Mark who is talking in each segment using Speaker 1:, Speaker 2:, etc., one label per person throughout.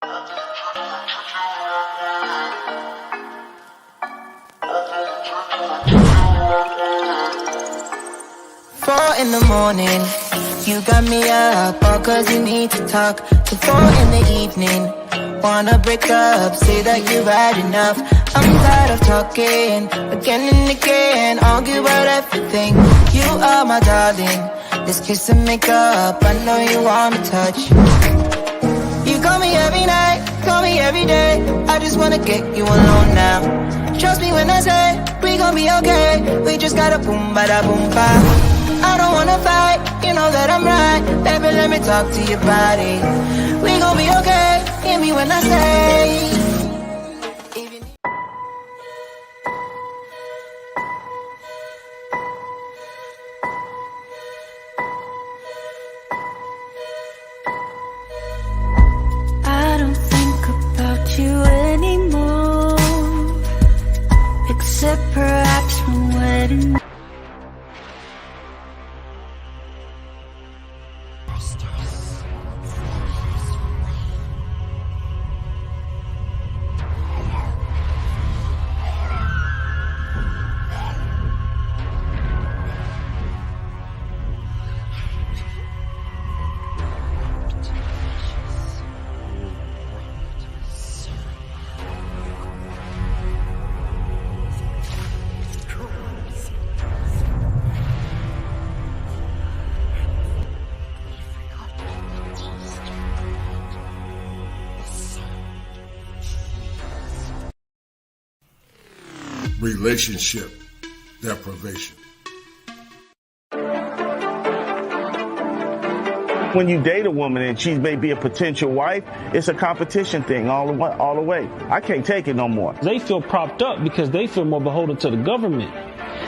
Speaker 1: In the morning, you got me up, all cause you need to talk. To 4 in the evening, wanna break up, say that you've had enough. I'm tired of talking, again and again, argue about everything. You are my darling, this kiss and make up, I know you want me touch. You call me every night, call me every day, I just wanna get you alone now. Trust me when I say, we gon' be okay, we just gotta boom bada boom ba. I don't wanna fight, you know that I'm right. Baby, let me talk to your body. We gon' be okay, hear me when I say.
Speaker 2: I don't think about you anymore, except perhaps from wedding.
Speaker 3: Relationship deprivation.
Speaker 4: When you date a woman and she may be a potential wife, it's a competition thing all the way. I can't take it no more.
Speaker 5: They feel propped up because they feel more beholden to the government.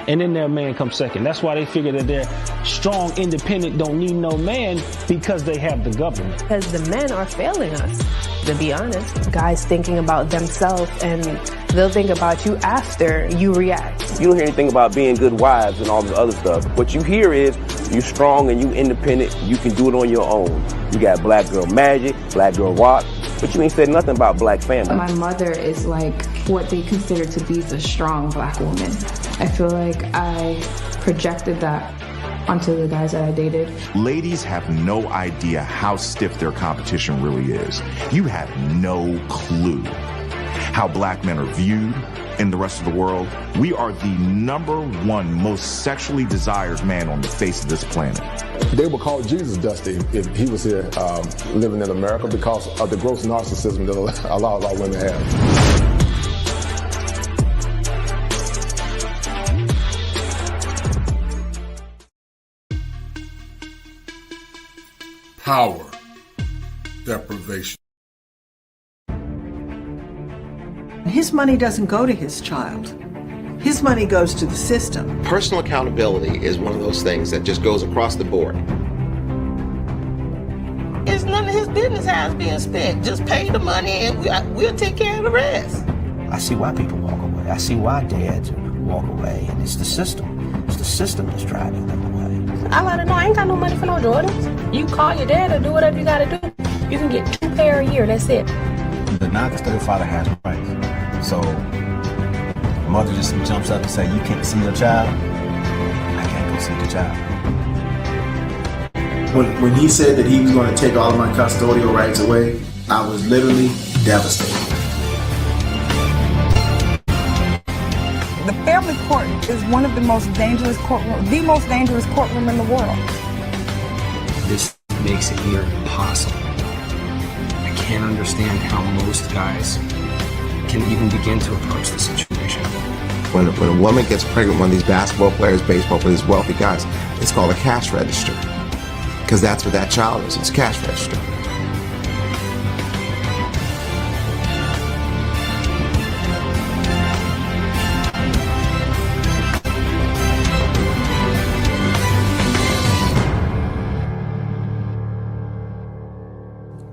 Speaker 5: And then their man comes second. That's why they figure that they're strong, independent, don't need no man because they have the government.
Speaker 6: Because the men are failing us, to be honest. Guys thinking about themselves and they'll think about you after you react.
Speaker 7: You don't hear anything about being good wives and all this other stuff. What you hear is you strong and you independent. You can do it on your own. You got black girl magic, black girl rock, but you ain't said nothing about black family.
Speaker 8: My mother is like what they consider to be the strong black woman. I feel like I projected that onto the guys that I dated.
Speaker 9: Ladies have no idea how stiff their competition really is. You have no clue how black men are viewed in the rest of the world. We are the #1 most sexually desired man on the face of this planet.
Speaker 10: They would call Jesus Dusty if he was here living in America because of the gross narcissism that a lot of our women have.
Speaker 3: Power deprivation.
Speaker 11: His money doesn't go to his child. His money goes to the system.
Speaker 12: Personal accountability is one of those things that just goes across the board.
Speaker 13: It's none of his business how it's being spent. Just pay the money and we'll take care of the rest.
Speaker 14: I see why people walk away. I see why dads walk away, and it's the system. It's the system that's driving them away.
Speaker 6: I let her know I ain't got no money for no Jordans. You call your dad or do whatever you gotta do. You can get 2 pair a year, that's it.
Speaker 14: The non-custodial father has rights. So the mother just jumps up and say, you can't see your child, I can't go see the child.
Speaker 15: When he said that he was going to take all of my custodial rights away, I was literally devastated.
Speaker 16: The family court is one of the most dangerous courtroom, the most dangerous courtroom in the world.
Speaker 17: This makes it near impossible. I can't understand how most guys can even begin to approach the situation.
Speaker 12: When a woman gets pregnant, one of these basketball players, baseball players, wealthy guys, it's called a cash register. Because that's what that child is, it's a cash register.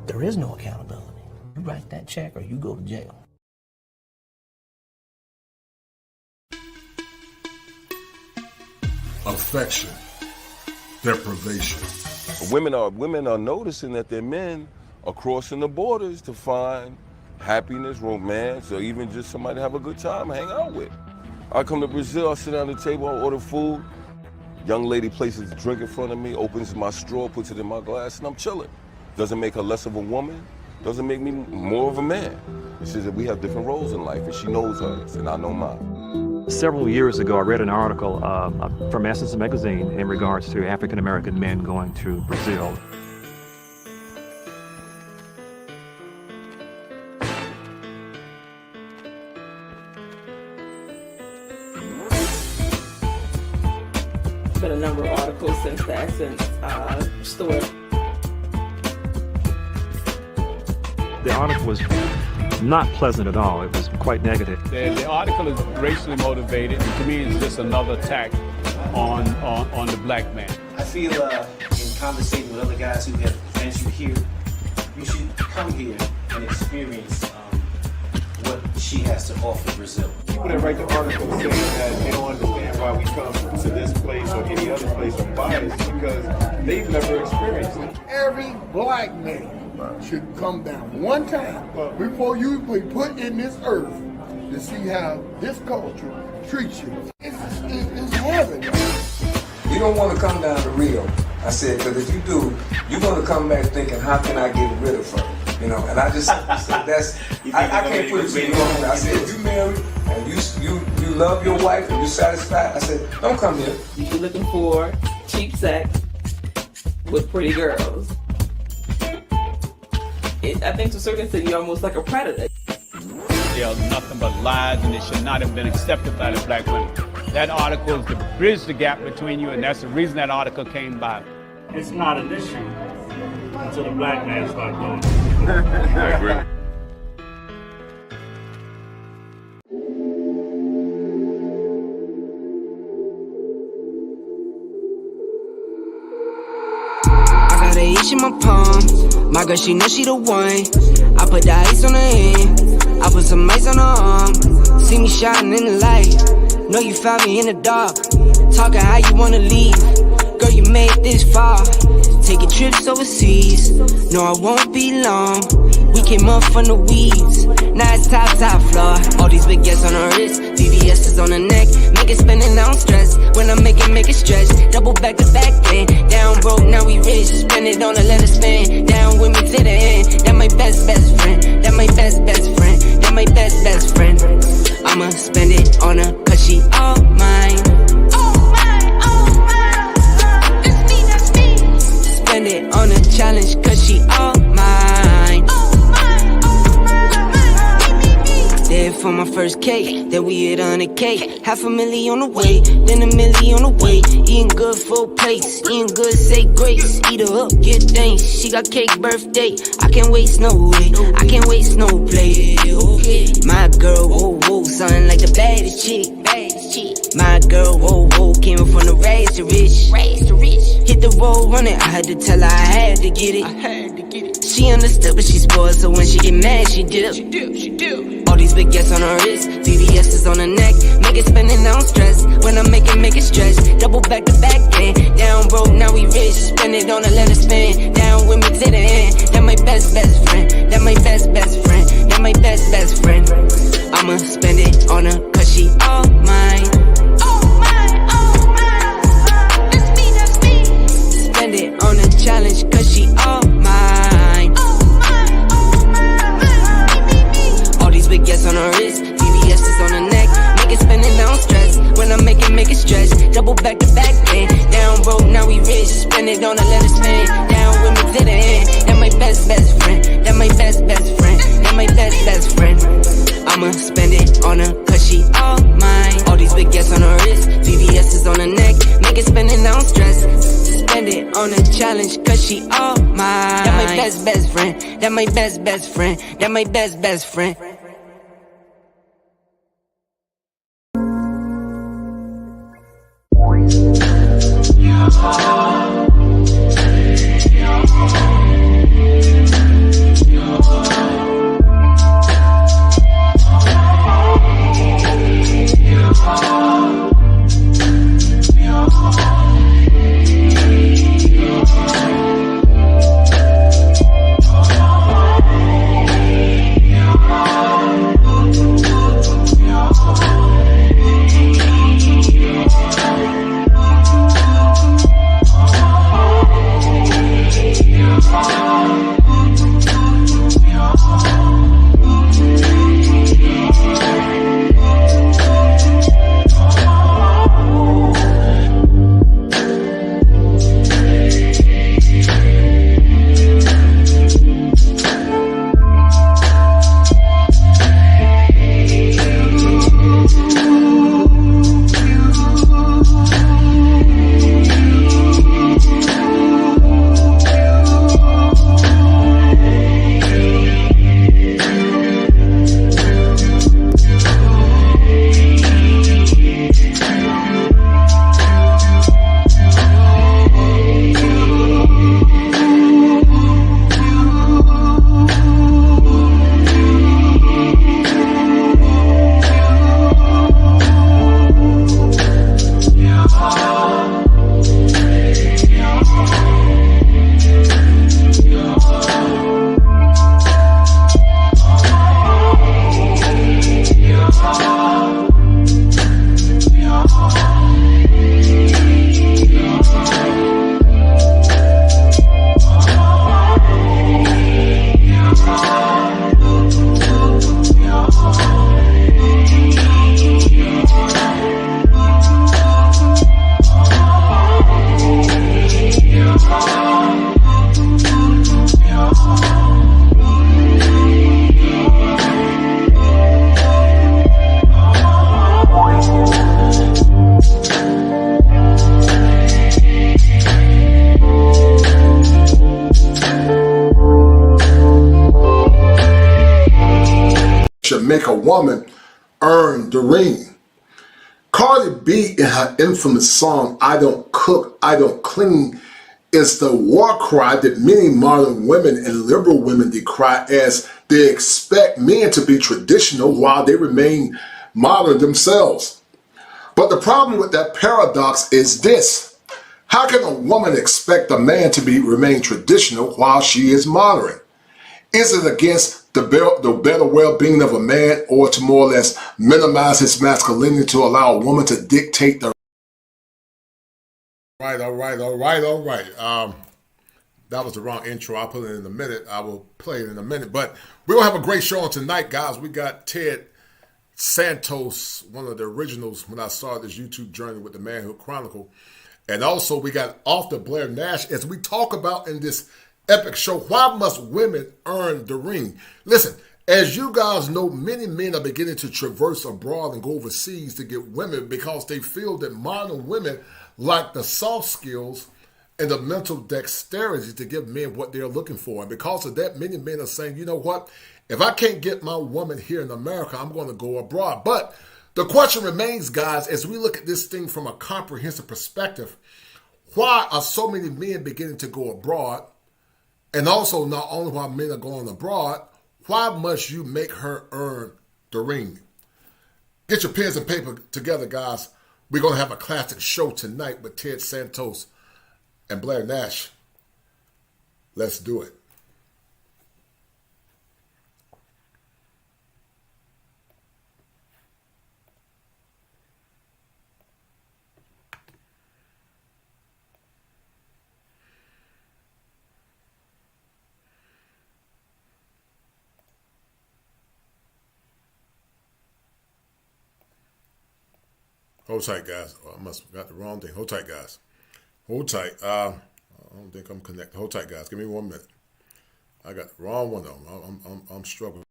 Speaker 14: There is no accountability. You write that check or you go to jail.
Speaker 3: Affection deprivation.
Speaker 7: Women are noticing that their men
Speaker 18: are crossing the borders to find happiness, romance, or even just somebody to have a good time, hang out with. I come to Brazil, I sit down at the table, I order food. Young lady places a drink in front of me, opens my straw, puts it in my glass, and I'm chilling. Doesn't make her less of a woman, doesn't make me more of a man. It's just that we have different roles in life, and she knows hers, and I know mine.
Speaker 19: Several years ago, I read an article from Essence magazine in regards to African-American men going to Brazil.
Speaker 13: Been a number of articles since the Essence store.
Speaker 19: The article was not pleasant at all. It was quite negative.
Speaker 20: The article is racially motivated, and to me, it's just another attack on the black man.
Speaker 14: I feel in conversating with other guys who have adventured here, you should come here and experience what she has to offer Brazil.
Speaker 21: People that write the article saying that they don't understand why we come to this place or any other place are biased because they've never experienced it.
Speaker 22: Every black man should come down one time before you be put in this earth to see how this culture treats you. It's heaven.
Speaker 23: You don't want to come down to Rio. I said, because if you do, you're going to come back thinking, how can I get rid of her? You know, and I just said, I can't put it to you on. I said, if you married and you love your wife and you're satisfied, I said, don't come here.
Speaker 13: You're looking for cheap sex with pretty girls. I think to a certain extent, you're almost like a predator.
Speaker 20: They are nothing but lies, and it should not have been accepted by the black women. That article is to bridge the gap between you, and that's the reason that article came by.
Speaker 24: It's not an issue until the black man starts doing it.
Speaker 20: I agree.
Speaker 1: I got an itch in my palm. My girl, she know she the one. I put the ice on her hand. I put some ice on her arm. See me shining in the light. Know you found me in the dark. Talking how you wanna leave. Girl, you made this far. Taking trips overseas. No, I won't be long. We came up from the weeds. Now it's top floor. All these big gets on her wrist. VVS is on her neck. Make it spinning, I don't stress. When I make it stretch. Double back to back then. Down broke, now we rich. Spend it on her, let her spin. Down with me to the end. That my best friend. That my best friend. That my best friend. I'ma spend it on her, cause she all mine. Spend it on a challenge, cause she all mine. There for my first cake, then we hit 100K. $500,000 on the way, then $1 million on the way. Eating good full plates, eating good, say grace. Eat her up, get thanks. She got cake birthday. I can't waste no way, I can't waste no play. My girl, whoa, something like the baddest chick. My girl, whoa, came from the rags to rich. Hit the road running, I had to tell her I had to get it. She understood, but she spoiled, so when she get mad, she dip. All these big gets on her wrist, VVS is on her neck. Make it spinning, I don't stress. When I make it stretch. Double back to back then. Down broke, now we rich. Spend it on her, let her spin. Down with me to the end. That my best friend. That my best friend. That my best friend. I'ma spend it on her, cause she all mine. Spend it on a challenge, cause she all mine. All these big gets on her wrist, VVS is on her neck. Make it spinning, I don't stress. When I make it stretch. Double back to back then. Down broke, now we rich. Spend it on her, let her spin. Down with me to the end. That my best friend. That my best friend. That my best friend. I'ma spend it on her, cause she all mine. All these big gets on her wrist, VVS is on her neck. Make it spinning, I don't stress. Spend it on a challenge, cause she all mine. That my best friend. That my best friend. That my best friend.
Speaker 22: make a woman earn the ring. Cardi B, in her infamous song, I Don't Cook, I Don't Clean, is the war cry that many modern women and liberal women decry, as they expect men to be traditional while they remain modern themselves. But the problem with that paradox is this: how can a woman expect a man to remain traditional while she is modern? Is it against the better well-being of a man, or to more or less minimize his masculinity to allow a woman to dictate the...
Speaker 3: All right. That was the wrong intro. I'll put it in a minute. I will play it in a minute. But we're going to have a great show on tonight, guys. We got Ted Santos, one of the originals when I started this YouTube journey with the Manhood Chronicle. And also we got Author Blair Nash, as we talk about in this epic show, why must women earn the ring? Listen, as you guys know, many men are beginning to traverse abroad and go overseas to get women because they feel that modern women lack the soft skills and the mental dexterity to give men what they're looking for. And because of that, many men are saying, you know what, if I can't get my woman here in America, I'm going to go abroad. But the question remains, guys, as we look at this thing from a comprehensive perspective, why are so many men beginning to go abroad? And also, not only why men are going abroad, why must you make her earn the ring? Get your pens and paper together, guys. We're going to have a classic show tonight with Ted Santos and Blair Nash. Let's do it. Hold tight, guys. Oh, I must have got the wrong thing. Hold tight, guys. Hold tight. I don't think I'm connected. Hold tight, guys. Give me 1 minute. I got the wrong one, though. I'm struggling.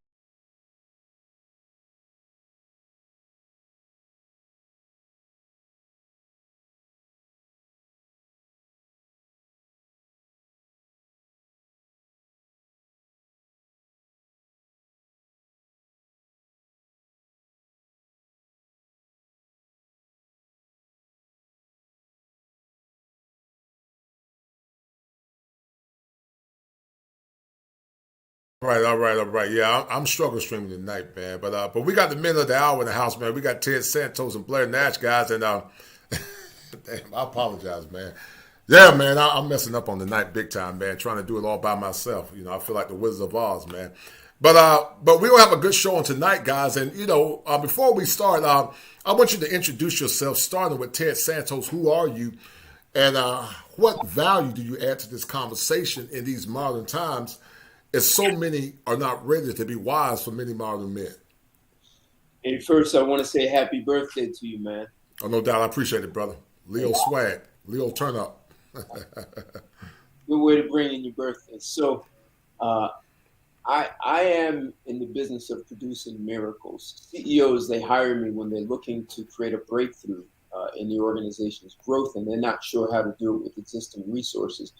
Speaker 3: All right. Yeah, I'm struggling streaming tonight, man. But we got the men of the hour in the house, man. We got Ted Santos and Blair Nash, guys, and damn, I apologize, man. Yeah, man, I'm messing up on the night big time, man. Trying to do it all by myself. You know, I feel like the Wizard of Oz, man. But we're gonna have a good show on tonight, guys. And before we start, I want you to introduce yourself, starting with Ted Santos. Who are you, and what value do you add to this conversation in these modern times? As so many are not ready to be wise for many modern men.
Speaker 2: And first, I want to say happy birthday to you, man.
Speaker 3: Oh, no doubt. I appreciate it, brother. Leo swag. Leo turn up.
Speaker 2: Good way to bring in your birthday. So I am in the business of producing miracles. CEOs, they hire me when they're looking to create a breakthrough in the organization's growth, and they're not sure how to do it with existing resources.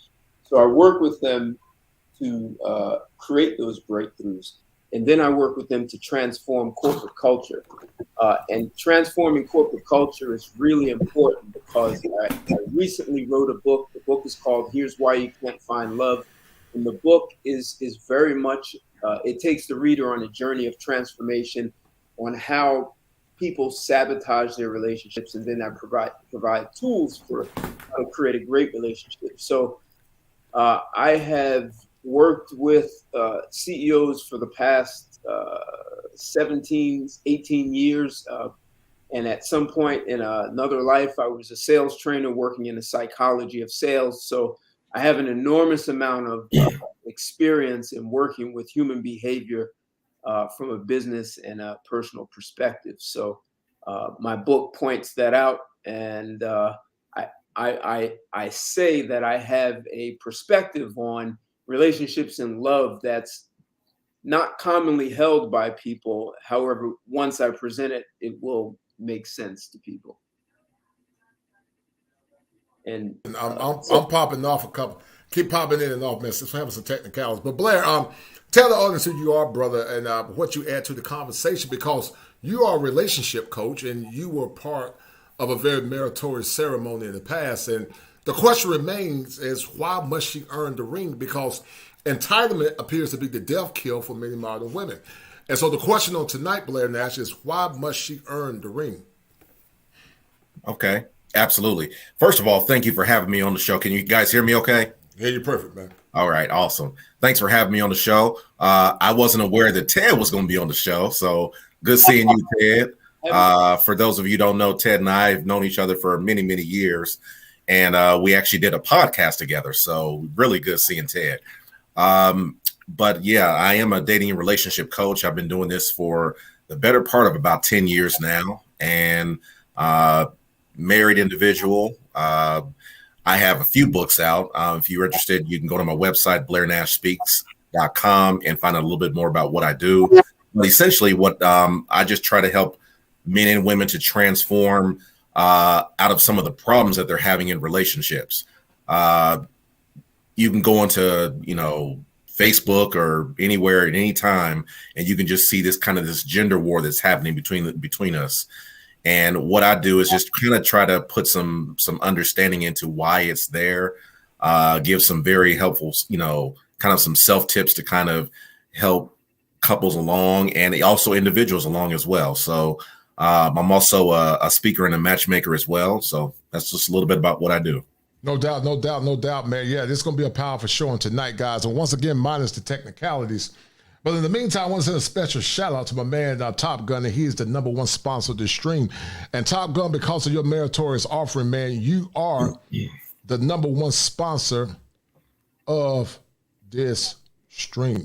Speaker 2: So I work with them to create those breakthroughs. And then I work with them to transform corporate culture. And transforming corporate culture is really important because I recently wrote a book. The book is called Here's Why You Can't Find Love. And the book is very much, it takes the reader on a journey of transformation on how people sabotage their relationships. And then I provide tools for how to create a great relationship. So I have worked with CEOs for the past 17, 18 years. And at some point in another life, I was a sales trainer working in the psychology of sales. So I have an enormous amount of experience in working with human behavior from a business and a personal perspective. So my book points that out. And I say that I have a perspective on relationships and love that's not commonly held by people. However, once I present it, it will make sense to people. And
Speaker 3: I'm popping off a couple. keep popping in and off, man. Since we're having some technicalities. But Blair, tell the audience who you are, brother, and what you add to the conversation, because you are a relationship coach and you were part of a very meritorious ceremony in the past. And the question remains is, why must she earn the ring? Because entitlement appears to be the death kill for many modern women. And so the question on tonight, Blair Nash, is why must she earn the ring?
Speaker 4: Okay, absolutely. First of all, thank you for having me on the show. Can you guys hear me okay?
Speaker 3: Yeah, you're perfect, man.
Speaker 4: All right, awesome. Thanks for having me on the show. I wasn't aware that Ted was going to be on the show, so good seeing you, Ted. For those of you who don't know, Ted and I have known each other for many, many years, and we actually did a podcast together, so really good seeing Ted. But yeah, I am a dating and relationship coach. I've been doing this for the better part of about 10 years now, and married individual. I have a few books out. If you're interested, you can go to my website, blairnashspeaks.com, and find out a little bit more about what I do. But essentially, what I just try to help men and women to transform out of some of the problems that they're having in relationships. You can go into, Facebook or anywhere at any time, and you can just see this gender war that's happening between us. And what I do is just kind of try to put some understanding into why it's there, give some very helpful, kind of some self tips to kind of help couples along and also individuals along as well. So I'm also a speaker and a matchmaker as well. So that's just a little bit about what I do.
Speaker 3: No doubt, man. Yeah, this is going to be a powerful show tonight, guys. And once again, minus the technicalities. But in the meantime, I want to send a special shout out to my man, Top Gun, and he is the #1 sponsor of this stream. And Top Gun, because of your meritorious offering, man, you are the #1 sponsor of this stream.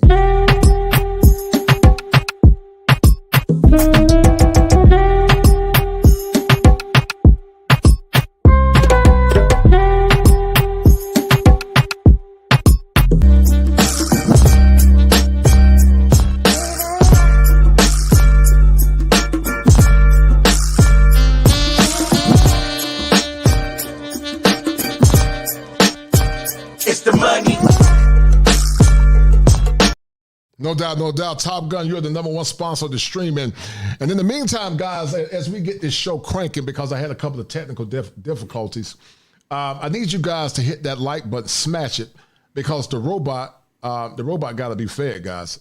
Speaker 3: No doubt. Top Gun, you're the #1 sponsor of the stream. And in the meantime, guys, as we get this show cranking, because I had a couple of technical difficulties, I need you guys to hit that like button, smash it, because the robot got to be fed, guys.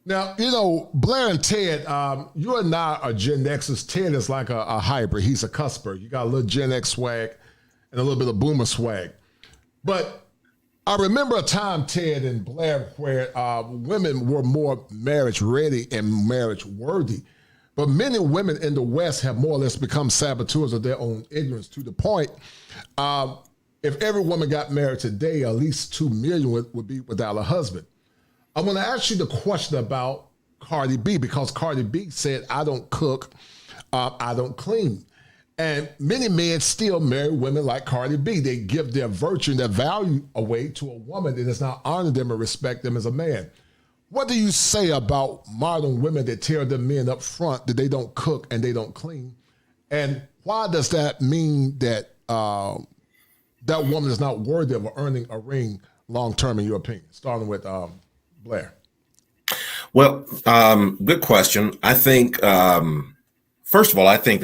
Speaker 3: Now, Blair and Ted, you and I are Gen Xers. Ted is like a hybrid. He's a cusper. You got a little Gen X swag and a little bit of boomer swag. But I remember a time, Ted and Blair, where women were more marriage ready and marriage worthy. But men and women in the West have more or less become saboteurs of their own ignorance, to the point, if every woman got married today, at least 2 million would be without a husband. I want to ask you the question about Cardi B, because Cardi B said, I don't cook, I don't clean. And many men still marry women like Cardi B. They give their virtue and their value away to a woman that does not honor them and respect them as a man. What do you say about modern women that tell their men up front that they don't cook and they don't clean? And why does that mean that that woman is not worthy of earning a ring long-term, in your opinion? Starting with Blair.
Speaker 4: Well, good question. I think, first of all, I think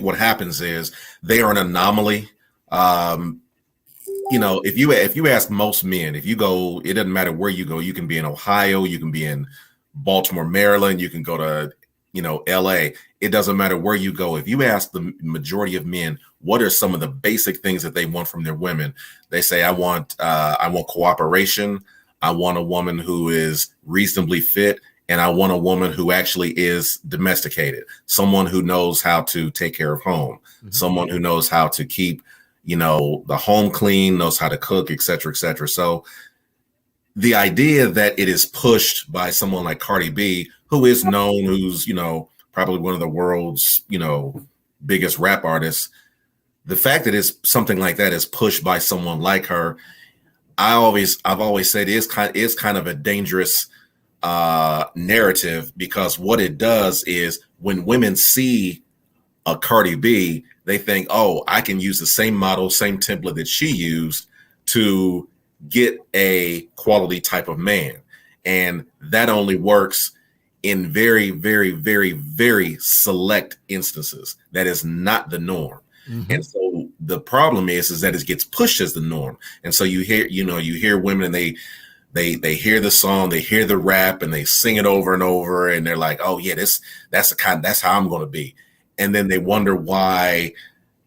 Speaker 4: what happens is they are an anomaly. If you ask most men, if you go, it doesn't matter where you go. You can be in Ohio, you can be in Baltimore, Maryland, you can go to, LA. It doesn't matter where you go. If you ask the majority of men, what are some of the basic things that they want from their women? They say, I want cooperation. I want a woman who is reasonably fit, and I want a woman who actually is domesticated, someone who knows how to take care of home, someone who knows how to keep, the home clean, knows how to cook, et cetera, et cetera. So the idea that it is pushed by someone like Cardi B, who is known, who's, probably one of the world's, biggest rap artists. The fact that it's something like that is pushed by someone like her, I've always said is kind of a dangerous narrative, because what it does is when women see a Cardi B, they think, oh, I can use the same model, same template that she used to get a quality type of man. And that only works in very, very, very, very select instances. That is not the norm. Mm-hmm. And so the problem is that it gets pushed as the norm. And so you hear women and they hear the song, they hear the rap, and they sing it over and over, and they're like, oh yeah, that's how I'm going to be. And then they wonder why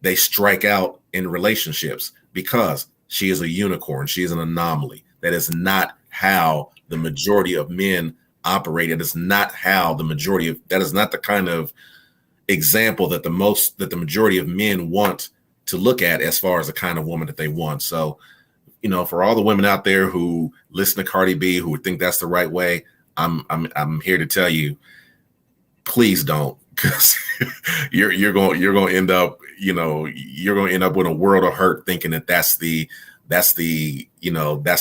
Speaker 4: they strike out in relationships, because she is a unicorn. She is an anomaly. That is not how the majority of men operate. It is not how that is not the kind of example that the majority of men want to look at as far as the kind of woman that they want. So, for all the women out there who listen to Cardi B, who would think that's the right way, I'm here to tell you, please don't, because you're going to end up with a world of hurt, thinking that that's the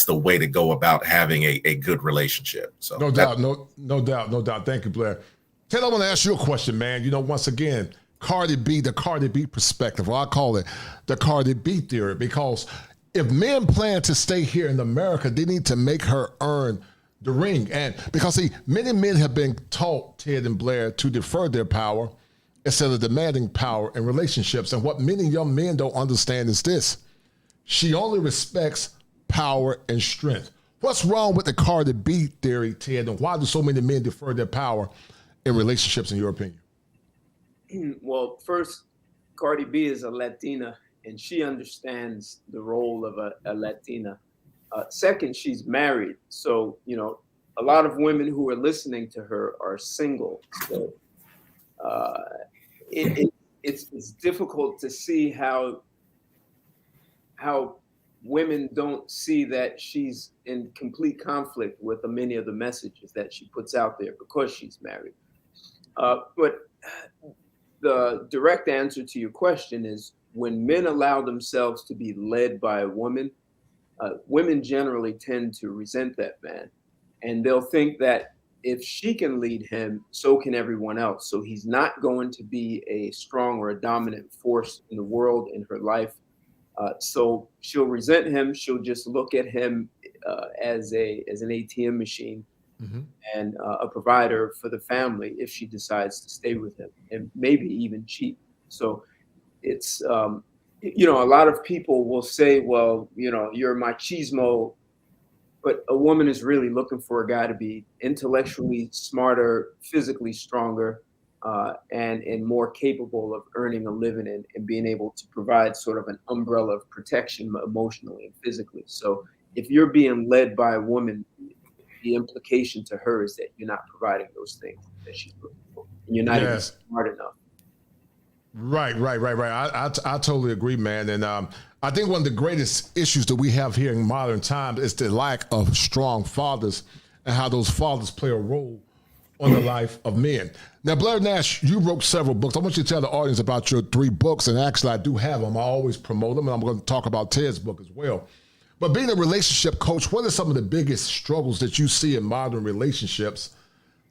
Speaker 4: way to go about having a good relationship. So no doubt. Thank you, Blair.
Speaker 3: Ted, I want to ask you a question, man. Once again, the Cardi B perspective, or I call it the Cardi B theory, because if men plan to stay here in America, they need to make her earn the ring. And because, many men have been taught, Ted and Blair, to defer their power instead of demanding power in relationships. And what many young men don't understand is this: she only respects power and strength. What's wrong with the Cardi B theory, Ted, and why do so many men defer their power in relationships, in your opinion?
Speaker 2: Well, first, Cardi B is a Latina, and she understands the role of a Latina. Second, she's married. So, a lot of women who are listening to her are single. So it's difficult to see how women don't see that she's in complete conflict with many of the messages that she puts out there because she's married. But the direct answer to your question is, when men allow themselves to be led by a woman, women generally tend to resent that man. And they'll think that if she can lead him, so can everyone else. So he's not going to be a strong or a dominant force in the world, in her life. So she'll resent him. She'll just look at him as an ATM machine, mm-hmm. and a provider for the family if she decides to stay with him, and maybe even cheat. So it's, a lot of people will say, well, you're machismo, but a woman is really looking for a guy to be intellectually smarter, physically stronger, and more capable of earning a living and being able to provide sort of an umbrella of protection emotionally and physically. So if you're being led by a woman, the implication to her is that you're not providing those things that she's looking for, and you're not even smart enough.
Speaker 3: Right. I totally agree, man. And I think one of the greatest issues that we have here in modern times is the lack of strong fathers, and how those fathers play a role on the life of men. Now, Blair Nash, you wrote several books. I want you to tell the audience about your 3 books, and actually I do have them. I always promote them, and I'm going to talk about Ted's book as well. But being a relationship coach, what are some of the biggest struggles that you see in modern relationships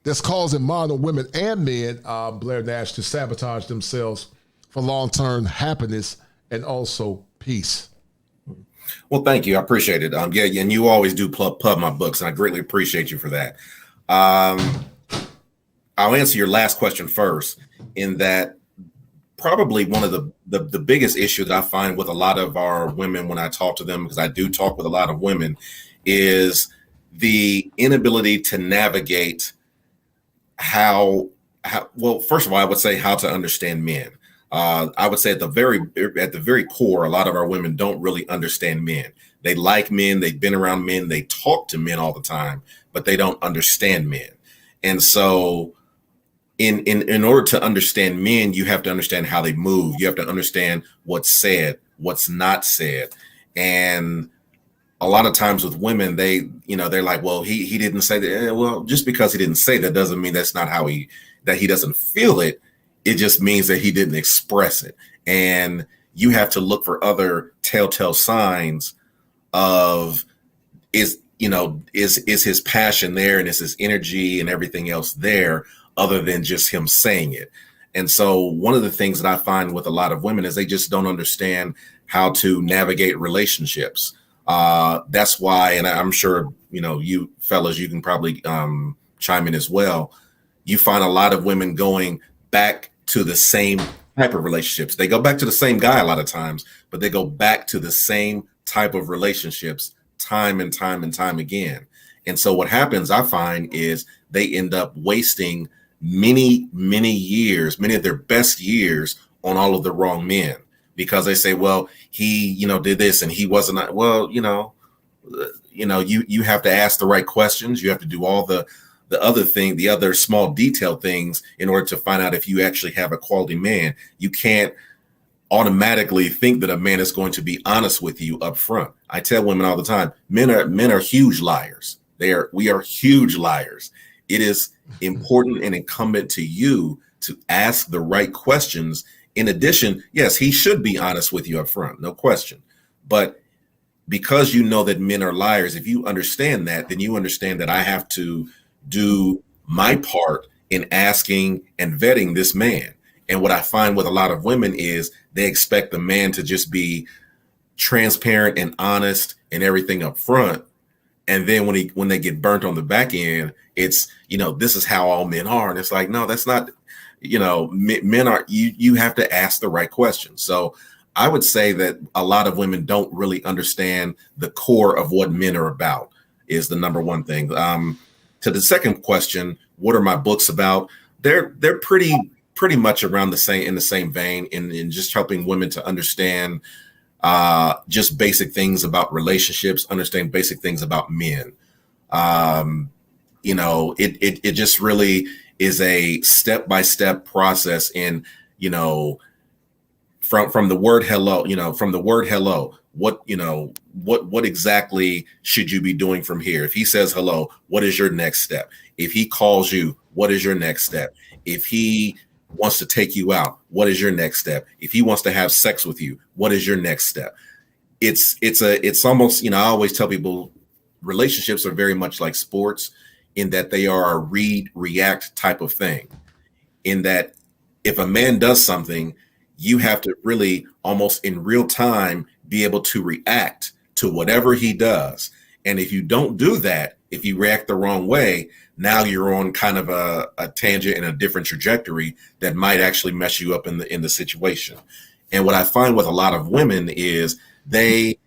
Speaker 3: that's causing modern women and men, Blair Nash, to sabotage themselves for long-term happiness and also peace?
Speaker 4: Well, thank you. I appreciate it. Yeah, and you always do pub my books, and I greatly appreciate you for that. I'll answer your last question first, in that probably one of the biggest issue that I find with a lot of our women when I talk to them, because I do talk with a lot of women, is the inability to navigate how well, first of all, I would say how to understand men. I would say at the very core, a lot of our women don't really understand men. They like men, they've been around men, they talk to men all the time, but they don't understand men. And so in order to understand men, you have to understand how they move. You have to understand what's said, what's not said. And a lot of times with women, they're like, well, he didn't say that. Well, just because he didn't say that doesn't mean that's not how that he doesn't feel it. It just means that he didn't express it. And you have to look for other telltale signs of, is his passion there, and is his energy and everything else there, other than just him saying it. And so one of the things that I find with a lot of women is they just don't understand how to navigate relationships. That's why, and I'm sure, you fellas, you can probably chime in as well. You find a lot of women going back to the same type of relationships. They go back to the same guy a lot of times, but they go back to the same type of relationships time and time and time again. And so what happens, I find, is they end up wasting many years, many of their best years, on all of the wrong men, because they say, well, he, did this and he wasn't. Well, you have to ask the right questions. You have to do all the other small detail things in order to find out if you actually have a quality man. You can't automatically think that a man is going to be honest with you up front. I tell women all the time, men are huge liars. We are huge liars. It is important and incumbent to you to ask the right questions. In addition, yes, he should be honest with you up front, no question. But because you know that men are liars, if you understand that, then you understand that I have to do my part in asking and vetting this man. And what I find with a lot of women is they expect the man to just be transparent and honest and everything up front. And then when they get burnt on the back end, it's, this is how all men are. And it's like, no, that's not, men are, you have to ask the right questions. So I would say that a lot of women don't really understand the core of what men are about, is the number one thing. To the second question, what are my books about? They're pretty much around in the same vein, in just helping women to understand just basic things about relationships, understand basic things about men. It just really is a step-by-step process in, from the word hello, what exactly should you be doing from here? If he says hello, what is your next step? If he calls you, what is your next step? If he wants to take you out, what is your next step? If he wants to have sex with you, what is your next step? It's almost, I always tell people relationships are very much like sports, in that they are a react type of thing. In that if a man does something, you have to really almost in real time be able to react to whatever he does. And if you don't do that, if you react the wrong way, now you're on kind of a tangent and a different trajectory that might actually mess you up in the situation. And what I find with a lot of women is they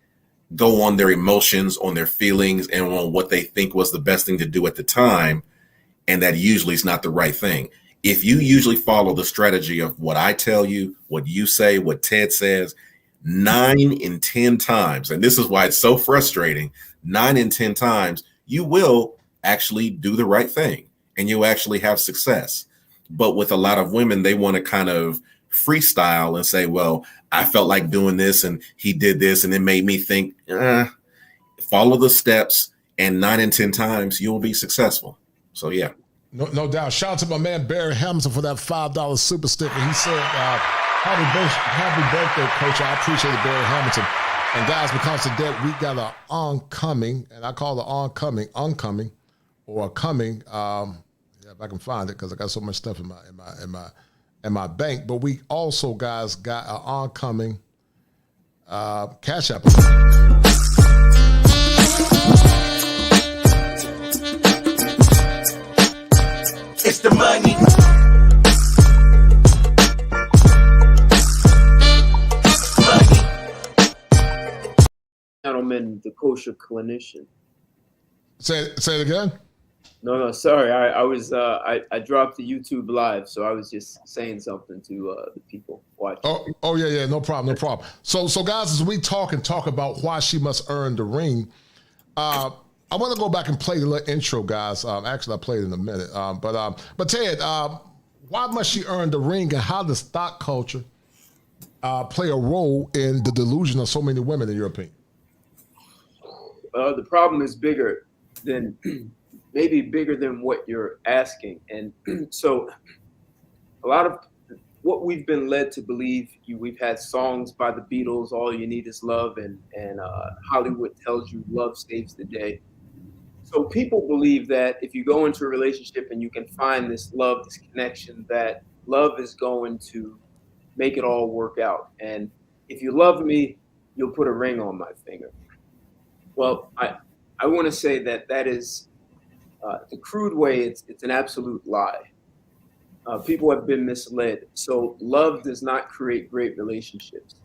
Speaker 4: go on their emotions, on their feelings, and on what they think was the best thing to do at the time. And that usually is not the right thing. If you usually follow the strategy of what I tell you, what you say, what Ted says, 9 in 10 times, and this is why it's so frustrating, 9 in 10 times, you will actually do the right thing and you'll actually have success. But with a lot of women, they want to kind of freestyle and say, well, I felt like doing this and he did this and it made me think, follow the steps, and 9 in 10 times you'll be successful. So yeah.
Speaker 3: No doubt. Shout out to my man Barry Hamilton for that $5 super sticker. He said, happy birthday, coach. I appreciate it, Barry Hamilton. And guys, because of that, we got an oncoming, and I call it oncoming, or a coming. If I can find it, because I got so much stuff in my bank. But we also, guys, got an oncoming Cash App.
Speaker 1: It's the money.
Speaker 2: Gentleman, the kosher clinician.
Speaker 3: Say it again.
Speaker 2: No, sorry. I was I dropped the YouTube live, so I was just saying something to the people watching.
Speaker 3: Oh yeah, no problem. So guys, as we talk about why she must earn the ring, I want to go back and play the little intro, guys. Actually, I'll play it in a minute. But Ted, why must she earn the ring, and how does thot culture play a role in the delusion of so many women, in your opinion?
Speaker 2: The problem is bigger than maybe bigger than what you're asking, and so a lot of what we've been led to believe. We've had songs by the Beatles, "All You Need Is Love," and Hollywood tells you love saves the day. So people believe that if you go into a relationship and you can find this love, this connection, that love is going to make it all work out. And if you love me, you'll put a ring on my finger. Well, I want to say that is the crude way. It's an absolute lie. People have been misled. So love does not create great relationships.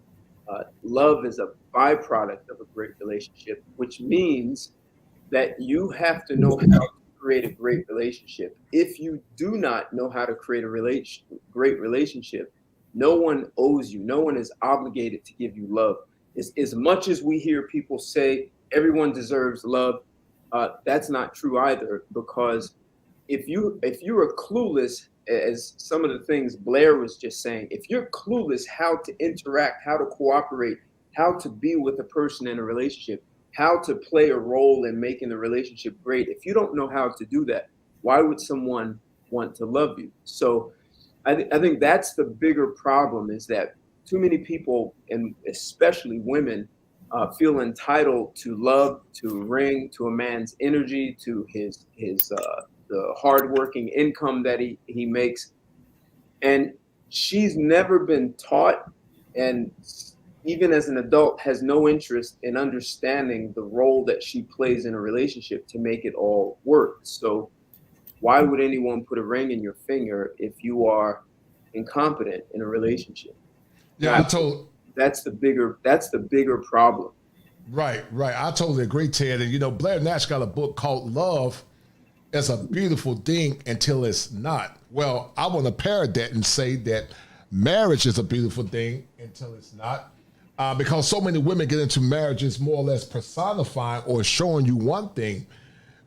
Speaker 2: Love is a byproduct of a great relationship, which means that you have to know how to create a great relationship. If you do not know how to create a great relationship, no one owes you. No one is obligated to give you love. As much as we hear people say everyone deserves love, that's not true either. Because if you are clueless, as some of the things Blair was just saying, if you're clueless how to interact, how to cooperate, how to be with a person in a relationship, how to play a role in making the relationship great, if you don't know how to do that, why would someone want to love you? So I think that's the bigger problem, is that too many people, and especially women, feel entitled to love, to ring, to a man's energy, to his the hardworking income that he makes. And she's never been taught, and even as an adult has no interest in understanding the role that she plays in a relationship to make it all work. So why would anyone put a ring in your finger if you are incompetent in a relationship?
Speaker 3: Yeah,
Speaker 2: that's the bigger problem.
Speaker 3: Right. I totally agree, Ted. And Blair Nash got a book called Love is a Beautiful Thing Until It's Not. Well, I want to parrot that and say that marriage is a beautiful thing until it's not. Because so many women get into marriages more or less personifying or showing you one thing.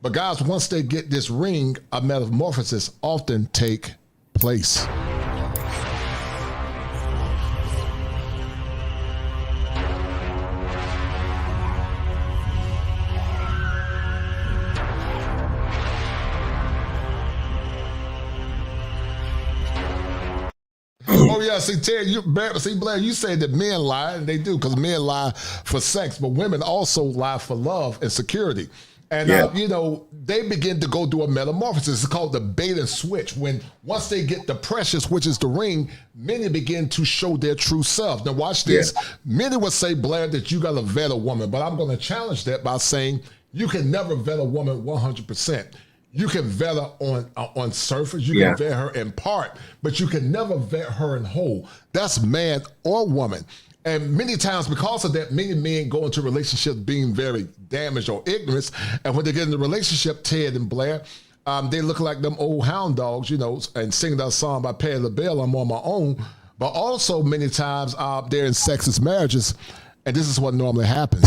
Speaker 3: But guys, once they get this ring, a metamorphosis often take place. Oh yeah, see Ted, Blair, you say that men lie, and they do, because men lie for sex, but women also lie for love and security. And they begin to go through a metamorphosis. It's called the bait and switch. Once they get the precious, which is the ring, many begin to show their true self. Now watch this. Yeah. Many would say, Blair, that you got to vet a woman, but I'm going to challenge that by saying you can never vet a woman 100%. You can vet her on surface, you can vet her in part, but you can never vet her in whole. That's man or woman. And many times because of that, many men go into relationships being very damaged or ignorant. And when they get in the relationship, Ted and Blair, they look like them old hound dogs, and sing that song by Patti LaBelle, I'm on my own. But also many times they're in sexist marriages, and this is what normally happens.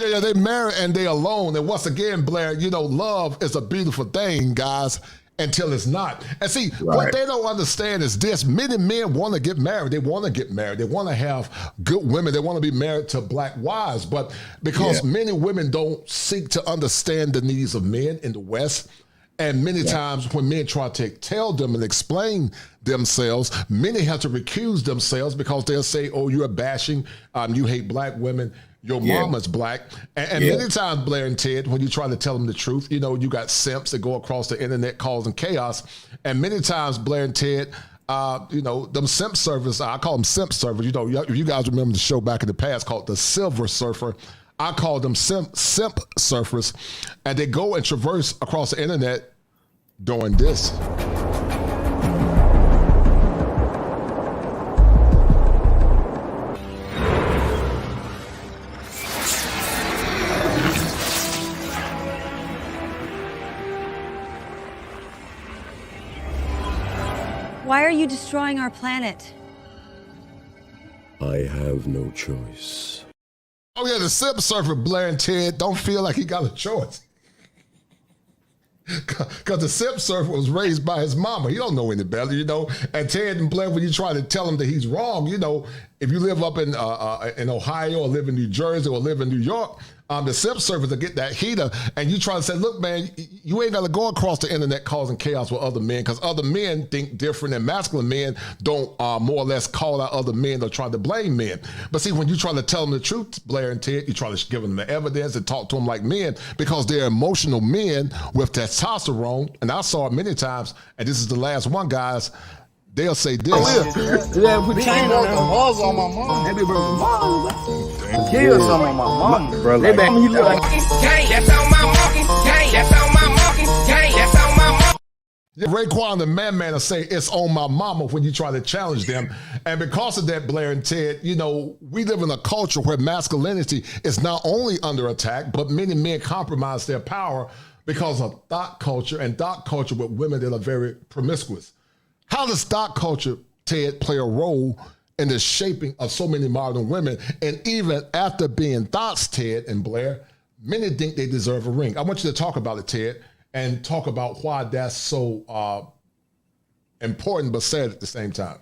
Speaker 3: Yeah, they marry and they alone. And once again, Blair, love is a beautiful thing, guys, until it's not. And see, what they don't understand is this. Many men want to get married. They want to get married. They want to have good women. They want to be married to black wives. But because many women don't seek to understand the needs of men in the West, and many times when men try to tell them and explain themselves, many have to recuse themselves because they'll say, oh, you're bashing, you hate black women, your mama's black. And many times, Blair and Ted, when you try to tell them the truth, you got simps that go across the internet causing chaos. And many times, Blair and Ted, them simp surfers, I call them simp surfers. If you guys remember the show back in the past called The Silver Surfer, I call them simp surfers, and they go and traverse across the internet doing this.
Speaker 5: Why are you destroying our planet?
Speaker 8: I have no choice.
Speaker 3: Oh yeah, the simp surfer, Blair and Ted, don't feel like he got a choice. Because the simp surfer was raised by his mama. He don't know any better, And Ted and Blair, when you try to tell him that he's wrong, if you live up in Ohio or live in New Jersey or live in New York, the simp servers will get that heater, and you try to say, look, man, you ain't got to go across the internet causing chaos with other men, because other men think different, and masculine men don't more or less call out other men or try to blame men. But see, when you try to tell them the truth, Blair and Ted, you try to give them the evidence and talk to them like men, because they're emotional men with testosterone. And I saw it many times, and this is the last one, guys. They'll say this.
Speaker 6: Yeah, put chain on them. Balls on my mom. They be broken balls. Kill some of my mom. They back me look like that's on my monkey. That's on my monkey. That's on my monkey.
Speaker 3: Raekwon the man will say it's on my mama when you try to challenge them. And because of that, Blair and Ted, you know, we live in a culture where masculinity is not only under attack, but many men compromise their power because of thot culture, and thot culture with women that are very promiscuous. How does thot culture, Ted, play a role in the shaping of so many modern women? And even after being thots, Ted and Blair, many think they deserve a ring. I want you to talk about it, Ted, and talk about why that's so important but sad at the same time.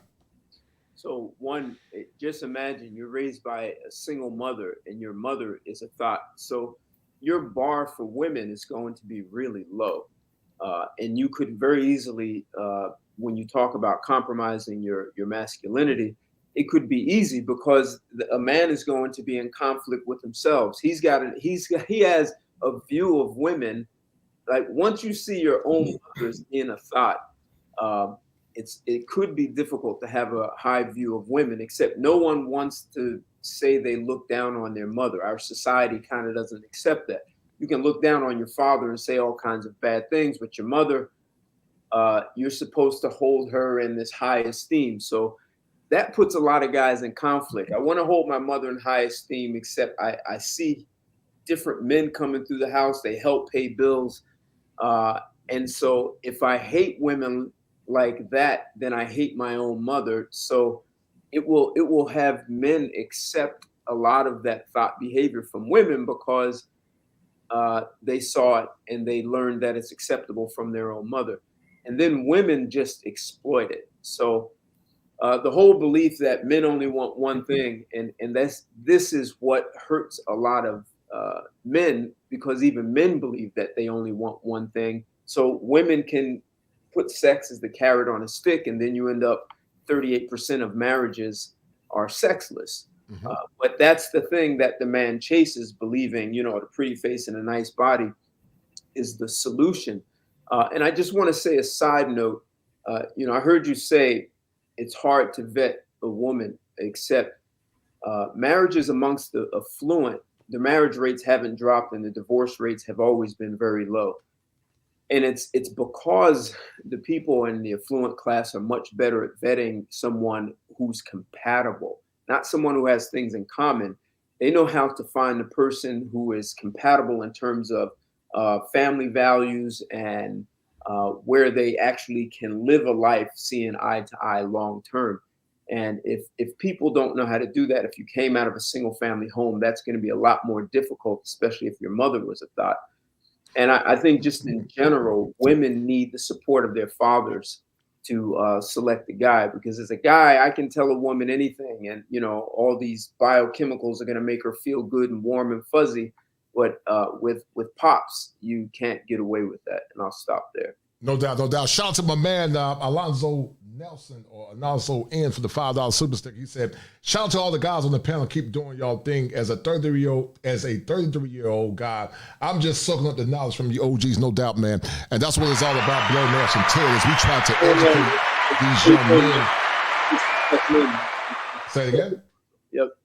Speaker 2: So one, just imagine you're raised by a single mother and your mother is a thot. So your bar for women is going to be really low. And you could very easily, when you talk about compromising your masculinity, it could be easy because a man is going to be in conflict with himself. He has a view of women. Like once you see your own mothers in a thot, it could be difficult to have a high view of women, except no one wants to say they look down on their mother. Our society kind of doesn't accept that. You can look down on your father and say all kinds of bad things, but your mother, you're supposed to hold her in this high esteem. So that puts a lot of guys in conflict. I want to hold my mother in high esteem, except I see different men coming through the house. They help pay bills. And so if I hate women like that, then I hate my own mother. So it will have men accept a lot of that thot behavior from women because they saw it and they learned that it's acceptable from their own mother. And then women just exploit it. So the whole belief that men only want one thing, and this is what hurts a lot of men, because even men believe that they only want one thing. So women can put sex as the carrot on a stick, and then you end up 38% of marriages are sexless. Mm-hmm. But that's the thing that the man chases, believing, you know, the pretty face and a nice body is the solution. And I just want to say a side note, you know, I heard you say it's hard to vet a woman, except marriages amongst the affluent, the marriage rates haven't dropped and the divorce rates have always been very low. And it's because the people in the affluent class are much better at vetting someone who's compatible, not someone who has things in common. They know how to find the person who is compatible in terms of family values and where they actually can live a life seeing eye to eye long term. And if people don't know how to do that, if you came out of a single family home, that's going to be a lot more difficult, especially if your mother was a thot. And I think just in general, women need the support of their fathers to select a guy, because as a guy, I can tell a woman anything, and you know, all these biochemicals are going to make her feel good and warm and fuzzy. But with pops, you can't get away with that. And I'll stop there.
Speaker 3: No doubt, no doubt. Shout out to my man Alonzo Nelson, or Alonzo N, for the $5 super stick. He said, shout out to all the guys on the panel. Keep doing y'all thing. As a 33-year-old guy, I'm just soaking up the knowledge from you OGs, no doubt, man. And that's what it's all about, Blair Nash and Ted, is we try to educate these young men. Say it again?
Speaker 2: Yep.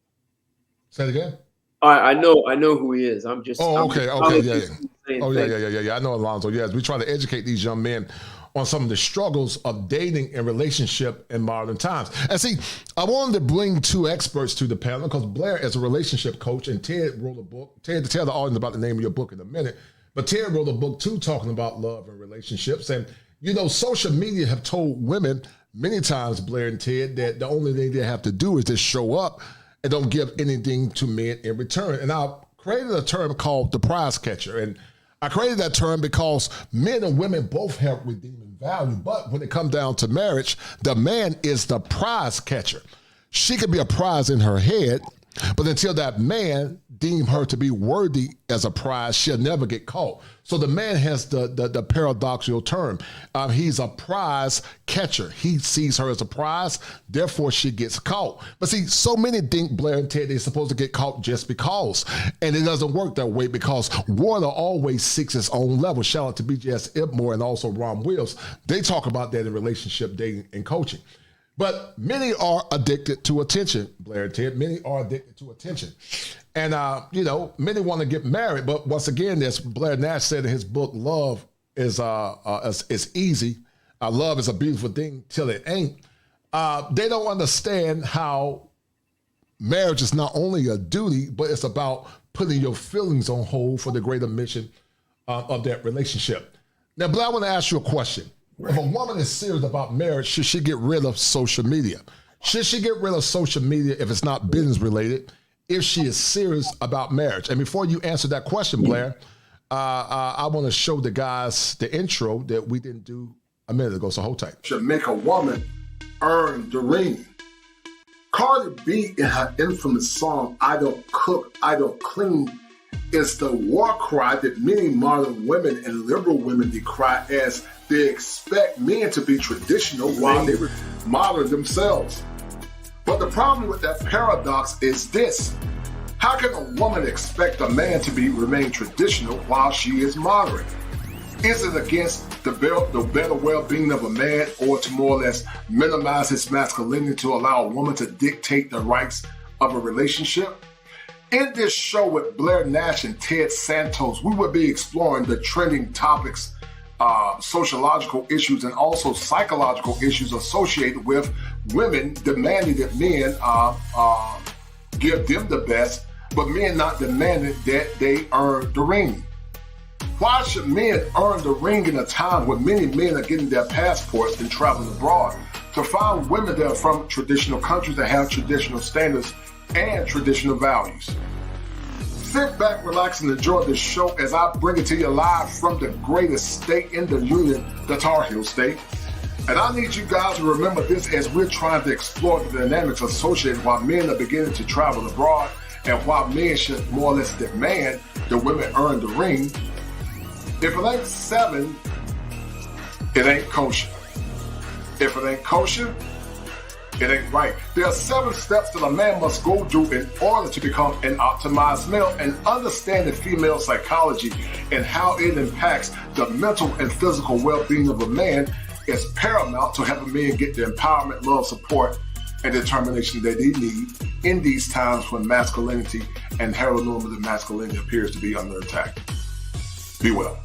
Speaker 3: Say it again?
Speaker 2: I know who he is. I'm just.
Speaker 3: Oh, okay, yeah. I know Alonzo. Yes, we try to educate these young men on some of the struggles of dating and relationship in modern times. And see, I wanted to bring two experts to the panel because Blair is a relationship coach, and Ted wrote a book. Ted, to tell the audience about the name of your book in a minute, but Ted wrote a book too talking about love and relationships. And you know, social media have told women many times, Blair and Ted, that the only thing they have to do is just show up and don't give anything to men in return. And I created a term called the prize catcher. And I created that term because men and women both have redeeming value. But when it comes down to marriage, the man is the prize catcher.
Speaker 22: She could be a prize in her head, but until that man deem her to be worthy as a prize, she'll never get caught. So the man has the paradoxical term. He's a prize catcher. He sees her as a prize, therefore she gets caught. But see, so many think Blair and Ted, they're supposed to get caught just because. And it doesn't work that way because water always seeks its own level. Shout out to BJS Ibmore and also Ron Wills. They talk about that in relationship dating and coaching. But many are addicted to attention, Blair and Ted. Many are addicted to attention. And, many want to get married. But once again, as Blair Nash said in his book, Love is easy. Love is a beautiful thing till it ain't. They don't understand how marriage is not only a duty, but it's about putting your feelings on hold for the greater mission of that relationship. Now, Blair, I want to ask you a question. If a woman is serious about marriage, should she get rid of social media? Should she get rid of social media if it's not business related, if she is serious about marriage? And before you answer that question, Blair, I want to show the guys the intro that we didn't do a minute ago, so hold tight. Should make a woman earn the ring. Cardi B in her infamous song, I Don't Cook, I Don't Clean, is the war cry that many modern women and liberal women decry as they expect men to be traditional while they modern themselves. But the problem with that paradox is this. How can a woman expect a man to remain traditional while she is modern? Is it against the better well-being of a man, or to more or less minimize his masculinity to allow a woman to dictate the rights of a relationship? In this show with Blair Nash and Ted Santos, we will be exploring the trending topics, sociological issues, and also psychological issues associated with women demanding that men give them the best, but men not demanding that they earn the ring. Why should men earn the ring in a time when many men are getting their passports and traveling abroad to find women that are from traditional countries that have traditional standards and traditional values? Sit back, relax, and enjoy this show as I bring it to you live from the greatest state in the union, the Tar Heel State. And I need you guys to remember this as we're trying to explore the dynamics associated while men are beginning to travel abroad and why men should more or less demand that women earn the ring. If it ain't 7, it ain't kosher. If it ain't kosher, it ain't right. There are 7 steps that a man must go through in order to become an optimized male, and understanding female psychology and how it impacts the mental and physical well-being of a man is paramount to helping men get the empowerment, love, support, and determination that they need in these times when masculinity and heteronormative masculinity appears to be under attack. Be well.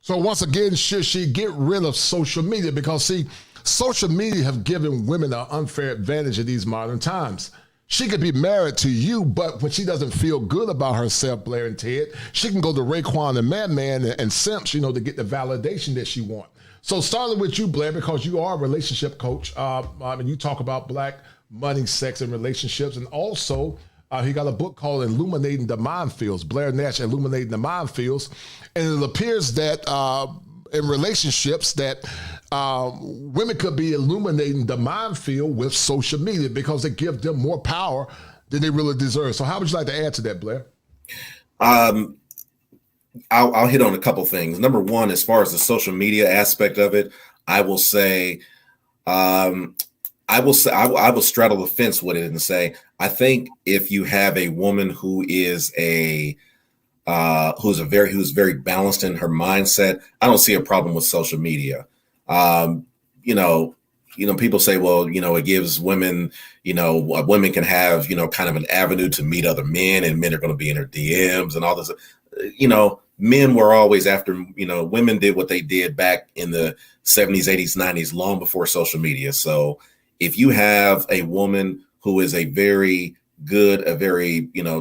Speaker 22: So once again, should she get rid of social media? Because see, social media have given women an unfair advantage in these modern times. She could be married to you, but when she doesn't feel good about herself, Blair and Ted, she can go to Raekwon and Madman and Simps, to get the validation that she wants. So starting with you, Blair, because you are a relationship coach, and you talk about Black money, sex, and relationships, and also he got a book called Illuminating the Minefields, Blair Nash Illuminating the Minefields, and it appears that in relationships that women could be illuminating the minefield with social media because it gives them more power than they really deserve. So how would you like to add to that, Blair?
Speaker 4: I'll hit on a couple things. Number one, as far as the social media aspect of it, I will say, I will straddle the fence with it and say, I think if you have a woman who is who's very balanced in her mindset, I don't see a problem with social media. People say, well, it gives women, women can have, kind of an avenue to meet other men, and men are going to be in their DMs and all this. Men were always after, women did what they did back in the 70s, 80s, 90s, long before social media. So if you have a woman who is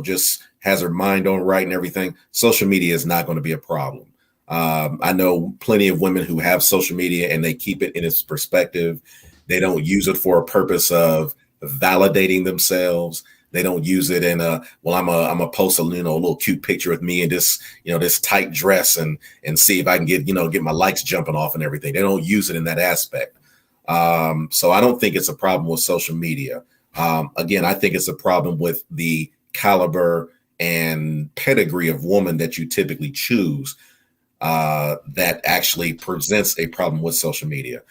Speaker 4: just has her mind on right and everything, social media is not going to be a problem. I know plenty of women who have social media and they keep it in its perspective. They don't use it for a purpose of validating themselves. They don't use it in I'm a post a little cute picture with me in this, this tight dress and see if I can get my likes jumping off and everything. They don't use it in that aspect. So I don't think it's a problem with social media. Again, I think it's a problem with the caliber and pedigree of woman that you typically choose that actually presents a problem with social media.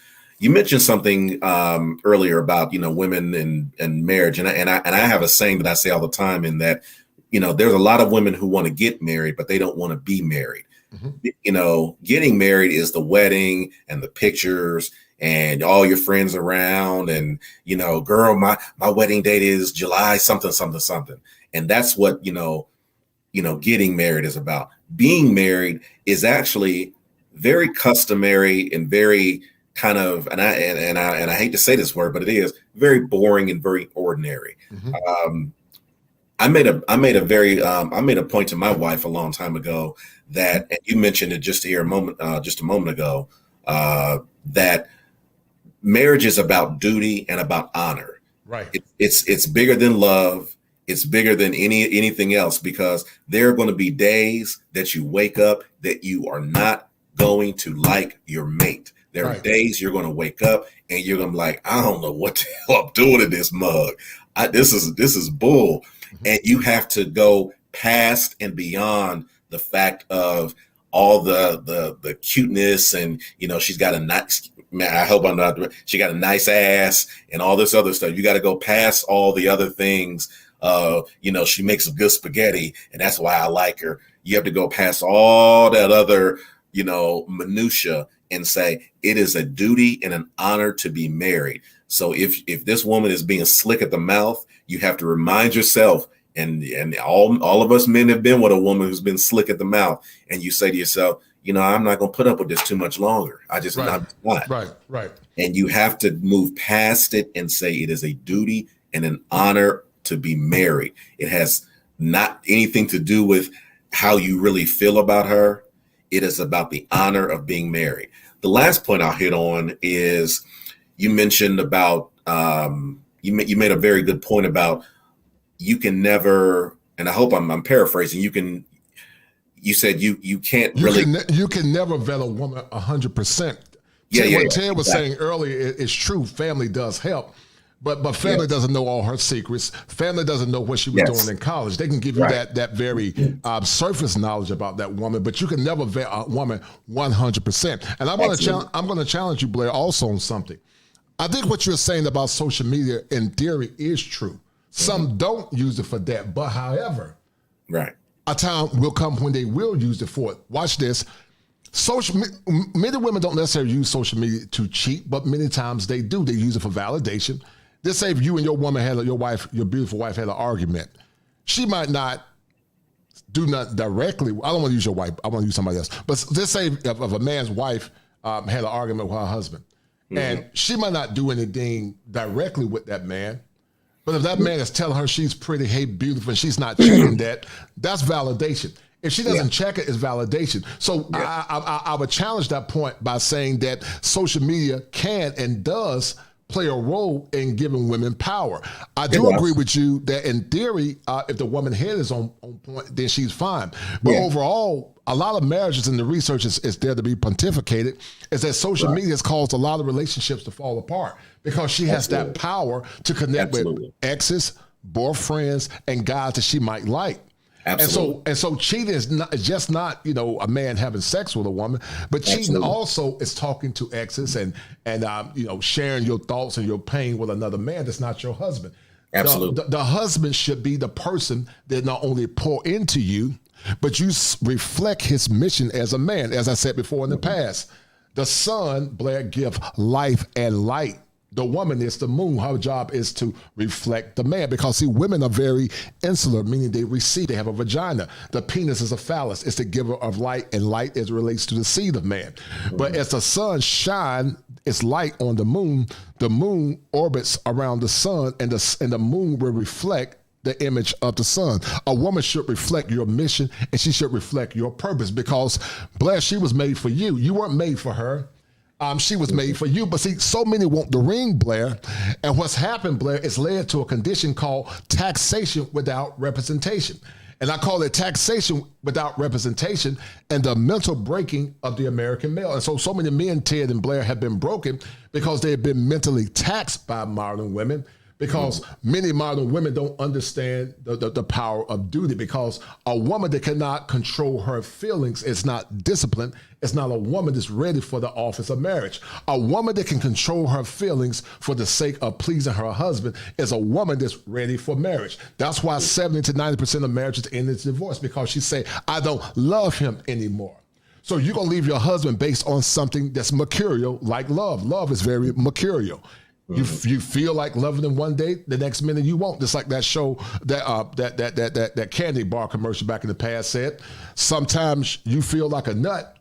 Speaker 4: You mentioned something earlier about, women and marriage. And I have a saying that I say all the time in that, there's a lot of women who want to get married, but they don't want to be married. Mm-hmm. Getting married is the wedding and the pictures and all your friends around and, girl, my wedding date is July, something. And that's what, getting married is about. Being married is actually very customary and very kind of, and I hate to say this word, but it is very boring and very ordinary. Mm-hmm. I made a point to my wife a long time ago that, and you mentioned it just a moment ago, that marriage is about duty and about honor.
Speaker 3: Right.
Speaker 4: It's bigger than love. It's bigger than anything else, because there are going to be days that you wake up that you are not going to like your mate. There are days you're going to wake up and you're going to be like, I don't know what the hell I'm doing in this mug. This is bull. Mm-hmm. And you have to go past and beyond the fact of all the cuteness and, she's got a nice, I hope I'm not, she got a nice ass and all this other stuff. You got to go past all the other things. She makes a good spaghetti and that's why I like her. You have to go past all that other, minutia and say it is a duty and an honor to be married. So if this woman is being slick at the mouth, you have to remind yourself, and all of us men have been with a woman who's been slick at the mouth, and you say to yourself, I'm not going to put up with this too much longer. I'm not.
Speaker 3: Right.
Speaker 4: And you have to move past it and say it is a duty and an honor to be married. It has not anything to do with how you really feel about her. It is about the honor of being married. The last point I'll hit on is you mentioned about, you made a very good point about you can never, and I hope I'm paraphrasing, you said you can't really.
Speaker 3: You can never vet a woman 100%. What Ted was saying earlier is true. Family does help. But family doesn't know all her secrets. Family doesn't know what she was doing in college. They can give you that very surface knowledge about that woman, but you can never vet a woman 100%. And I'm going to challenge you, Blair, also on something. I think what you're saying about social media in theory is true. Some don't use it for that, but however, a time will come when they will use it for it. Watch this. Many women don't necessarily use social media to cheat, but many times they do. They use it for validation. Let's say if you and your woman your beautiful wife had an argument. She might not do nothing directly. I don't want to use your wife. I want to use somebody else. But let's say if a man's wife had an argument with her husband, and she might not do anything directly with that man. But if that man is telling her she's pretty, hey, beautiful, and she's not checking that's validation. If she doesn't check it, it's validation. So I would challenge that point by saying that social media can and does play a role in giving women power. I do agree with you that in theory, if the woman's head is on point, then she's fine. But overall, a lot of marriages, and the research is there to be pontificated, is that social media has caused a lot of relationships to fall apart because she has that power to connect with exes, boyfriends, and guys that she might like. Absolutely. And so cheating is just not a man having sex with a woman, but cheating also is talking to exes and sharing your thoughts and your pain with another man that's not your husband. Absolutely. The husband should be the person that not only pour into you, but you reflect his mission as a man. As I said before in the past, the sun, Blair, give life and light. The woman is the moon. Her job is to reflect the man because, see, women are very insular, meaning they receive, they have a vagina. The penis is a phallus. It's the giver of light, and light as it relates to the seed of man. But as the sun shines its light on the moon orbits around the sun, and the moon will reflect the image of the sun. A woman should reflect your mission, and she should reflect your purpose because, Blair, she was made for you. You weren't made for her. She was made for you. But see, so many want the ring, Blair. And what's happened, Blair, is led to a condition called taxation without representation. And I call it taxation without representation and the mental breaking of the American male. And so many men, Ted and Blair, have been broken because they have been mentally taxed by modern women, because many modern women don't understand the power of duty, because a woman that cannot control her feelings is not disciplined. It's not a woman that's ready for the office of marriage. A woman that can control her feelings for the sake of pleasing her husband is a woman that's ready for marriage. That's why 70 to 90% of marriages end in divorce, because she say, I don't love him anymore. So you're gonna leave your husband based on something that's mercurial, like love. Love is very mercurial. You feel like loving them one day, the next minute you won't. Just like that show, that candy bar commercial back in the past said, sometimes you feel like a nut,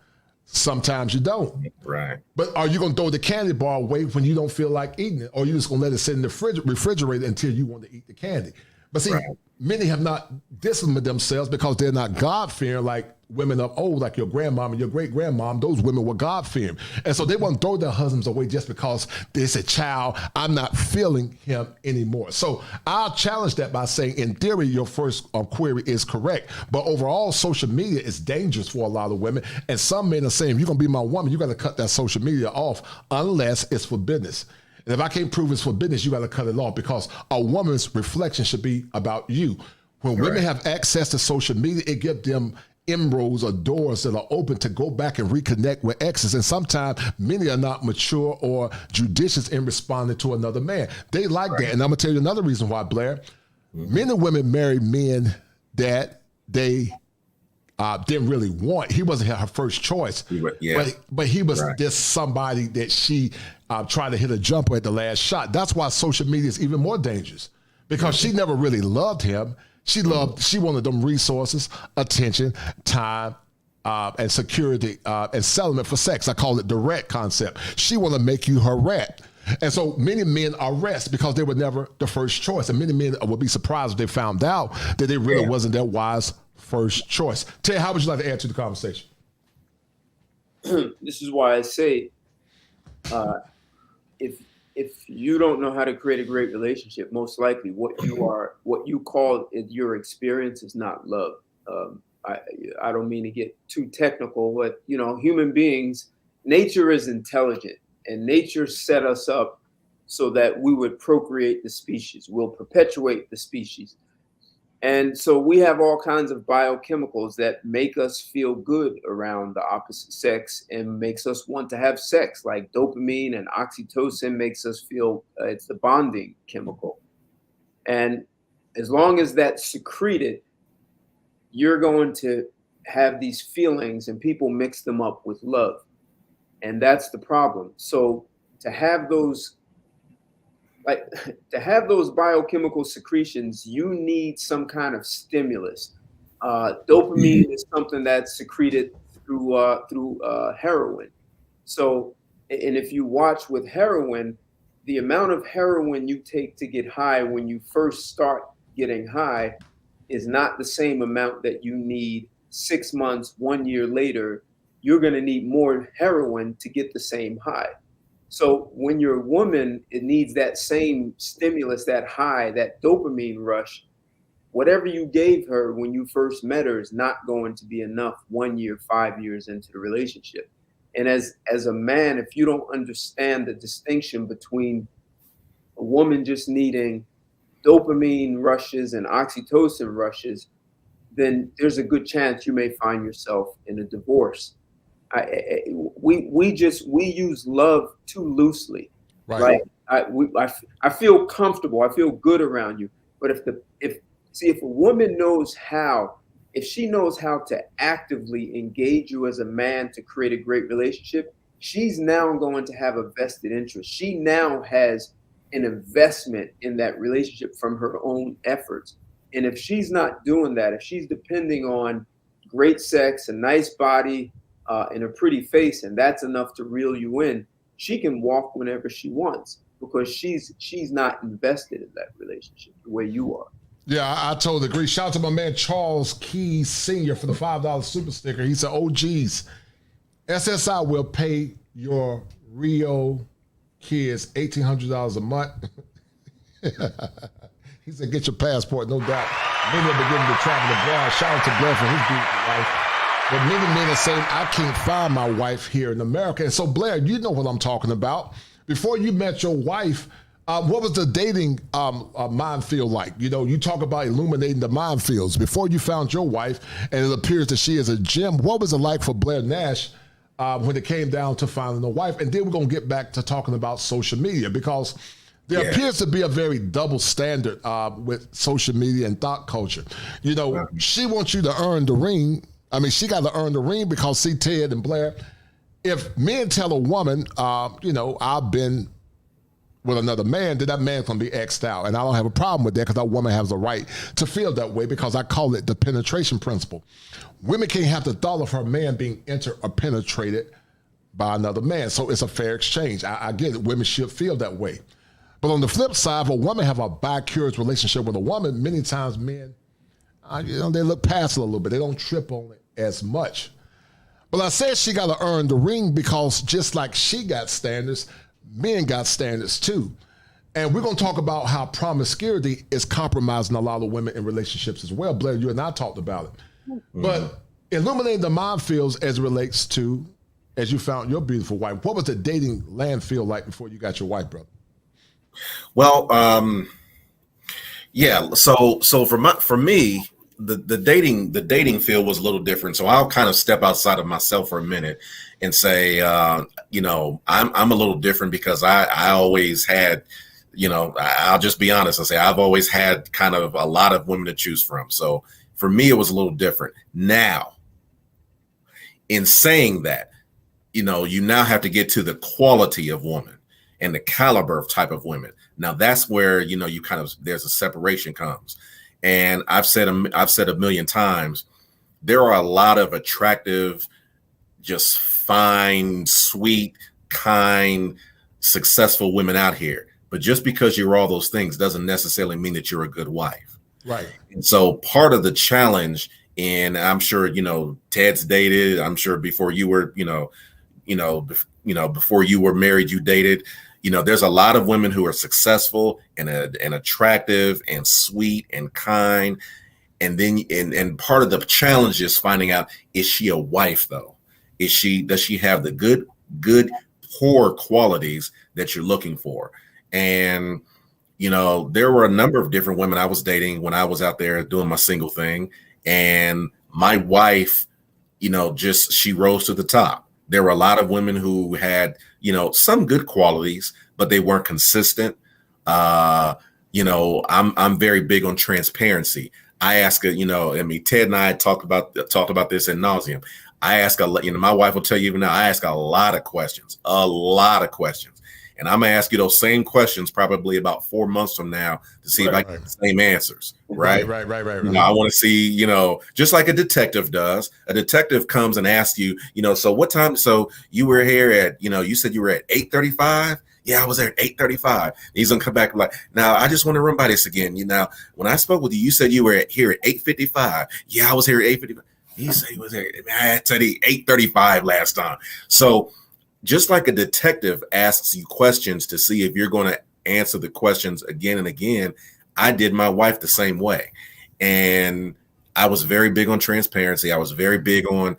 Speaker 3: sometimes you don't.
Speaker 4: Right.
Speaker 3: But are you going to throw the candy bar away when you don't feel like eating it? Or are you just going to let it sit in the refrigerator until you want to eat the candy? But see, many have not disciplined themselves because they're not God-fearing like women of old, like your grandmom and your great-grandmom. Those women were God-fearing. And so they won't throw their husbands away just because they say, child, I'm not feeling him anymore. So I'll challenge that by saying, in theory, your first query is correct. But overall, social media is dangerous for a lot of women. And some men are saying, if you're going to be my woman, you got to cut that social media off unless it's for business. And if I can't prove it's for business, you got to cut it off, because a woman's reflection should be about you. When women have access to social media, it gives them inroads or doors that are open to go back and reconnect with exes. And sometimes many are not mature or judicious in responding to another man. They like that. And I'm going to tell you another reason why, Blair. Men and women marry men that they didn't really want. He wasn't her first choice, but he was just somebody that she tried to hit a jumper at the last shot. That's why social media is even more dangerous, because she never really loved him. She wanted them resources, attention, time, and security, and settlement for sex. I call it the rat concept. She want to make you her rat. And so many men are rats because they were never the first choice. And many men would be surprised if they found out that they really wasn't their wise first choice. Ted, how would you like to add to the conversation?
Speaker 2: This is why I say, if you don't know how to create a great relationship, most likely what you call your experience is not love. I don't mean to get too technical, but human beings, nature is intelligent, and nature set us up so that we would procreate the species. We'll perpetuate the species. And so we have all kinds of biochemicals that make us feel good around the opposite sex and makes us want to have sex, like dopamine and oxytocin makes us feel it's the bonding chemical. And as long as that's secreted, you're going to have these feelings, and people mix them up with love. And that's the problem. So to have those biochemical secretions, you need some kind of stimulus. Dopamine is something that's secreted through heroin. So, and if you watch with heroin, the amount of heroin you take to get high when you first start getting high is not the same amount that you need 6 months, 1 year later. You're going to need more heroin to get the same high. So when you're a woman, it needs that same stimulus, that high, that dopamine rush. Whatever you gave her when you first met her is not going to be enough 1 year, 5 years into the relationship. And as a man, if you don't understand the distinction between a woman just needing dopamine rushes and oxytocin rushes, then there's a good chance you may find yourself in a divorce. We use love too loosely. Right? I feel comfortable. I feel good around you. But if a woman knows how, if she knows how to actively engage you as a man to create a great relationship, she's now going to have a vested interest. She now has an investment in that relationship from her own efforts. And if she's not doing that, if she's depending on great sex, a nice body, and a pretty face, and that's enough to reel you in, she can walk whenever she wants, because she's not invested in that relationship the way you are.
Speaker 3: Yeah, I totally agree. Shout out to my man Charles Keys Sr. for the $5 super sticker. He said, "Oh geez, SSI will pay your Rio kids $1,800 a month."
Speaker 22: He said, get your passport, no doubt. Many are beginning to travel abroad. Shout out to Blair for his beautiful wife. But many men are saying, I can't find my wife here in America. And so, Blair, you know what I'm talking about. Before you met your wife, what was the dating minefield like? You know, you talk about illuminating the minefields. Before you found your wife, and it appears that she is a gem, what was it like for Blair Nash when it came down to finding a wife? And then we're going to get back to talking about social media, because there appears to be a very double standard with social media and thought culture. You know, she wants you to earn the ring. I mean, she got to earn the ring because, see, Ted and Blair, if men tell a woman, you know, I've been with another man, then that man's going to be X'd out. And I don't have a problem with that, because that woman has a right to feel that way, because I call it the penetration principle. Women can't have the thought of her man being entered or penetrated by another man. So it's a fair exchange. I get it. Women should feel that way. But on the flip side, if a woman have a bi-curious relationship with a woman, many times men, you know, they look past it a little bit. They don't trip on it as much. But I said she got to earn the ring, because just like she got standards, men got standards too. And we're going to talk about how promiscuity is compromising a lot of women in relationships as well. Blair, you and I talked about it. Mm-hmm. But illuminating the minefields as it relates to, as you found your beautiful wife, what was the dating landfill like before you got your wife, brother?
Speaker 4: Well, yeah. So for me, the dating field was a little different. So I'll kind of step outside of myself for a minute and say, you know, I'm a little different, because I always had, you know, I'll just be honest and say I've always had kind of a lot of women to choose from. So for me, it was a little different. Now, in saying that, you know, you now have to get to the quality of woman and the caliber of type of women. Now that's where, you know, you kind of, there's a separation comes. And I've said a million times, there are a lot of attractive, just fine, sweet, kind, successful women out here. But just because you're all those things doesn't necessarily mean that you're a good wife.
Speaker 22: Right.
Speaker 4: And so part of the challenge, and I'm sure, you know, Ted's dated, I'm sure before you were, before you were married, you dated. You know, there's a lot of women who are successful and attractive and sweet and kind. And then, and part of the challenge is finding out, is she a wife though? Does she have the good core qualities that you're looking for? And, you know, there were a number of different women I was dating when I was out there doing my single thing. And my wife, you know, she rose to the top. There were a lot of women who had, you know, some good qualities, but they weren't consistent. You know, I'm very big on transparency. I ask her, you know, I mean, Ted and I talked about this ad nauseum. I ask my wife will tell you even now, I ask a lot of questions. And I'm gonna ask you those same questions probably about 4 months from now to see if I get the same answers. Right. You know, I want to see, you know, just like a detective does. A detective comes and asks you, you know, so what time? So you were here at, you know, you said you were at 8:35. Yeah, I was there at 8:35. He's gonna come back like, now I just want to run by this again. You know, when I spoke with you, you said you were here at 8:55. Yeah, I was here at 8:55. He said he was here. I said 8:35 last time. So just like a detective asks you questions to see if you're going to answer the questions again and again, I did my wife the same way. And I was very big on transparency. I was very big on,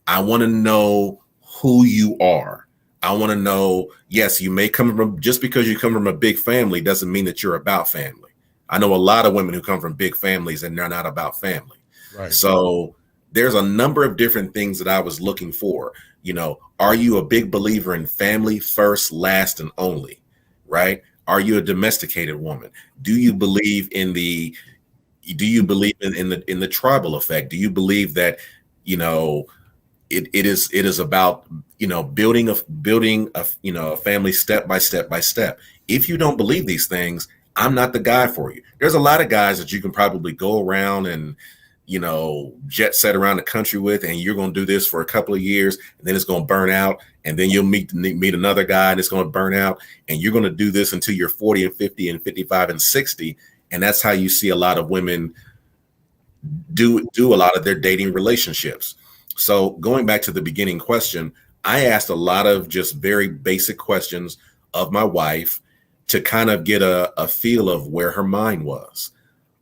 Speaker 4: I want to know who you are. I want to know, yes, you may come from, just because you come from a big family doesn't mean that you're about family. I know a lot of women who come from big families and they're not about family. Right. So there's a number of different things that I was looking for. You know, are you a big believer in family first, last, and only, right? Are you a domesticated woman? Do you believe in the tribal effect? Do you believe that, you know, it is about, you know, building a you know, a family step by step by step? If you don't believe these things, I'm not the guy for you. There's a lot of guys that you can probably go around and, you know, jet set around the country with, and you're going to do this for a couple of years, and then it's going to burn out, and then you'll meet another guy and it's going to burn out, and you're going to do this until you're 40 and 50 and 55 and 60. And that's how you see a lot of women do a lot of their dating relationships. So going back to the beginning question, I asked a lot of just very basic questions of my wife. to kind of get a feel of where her mind was.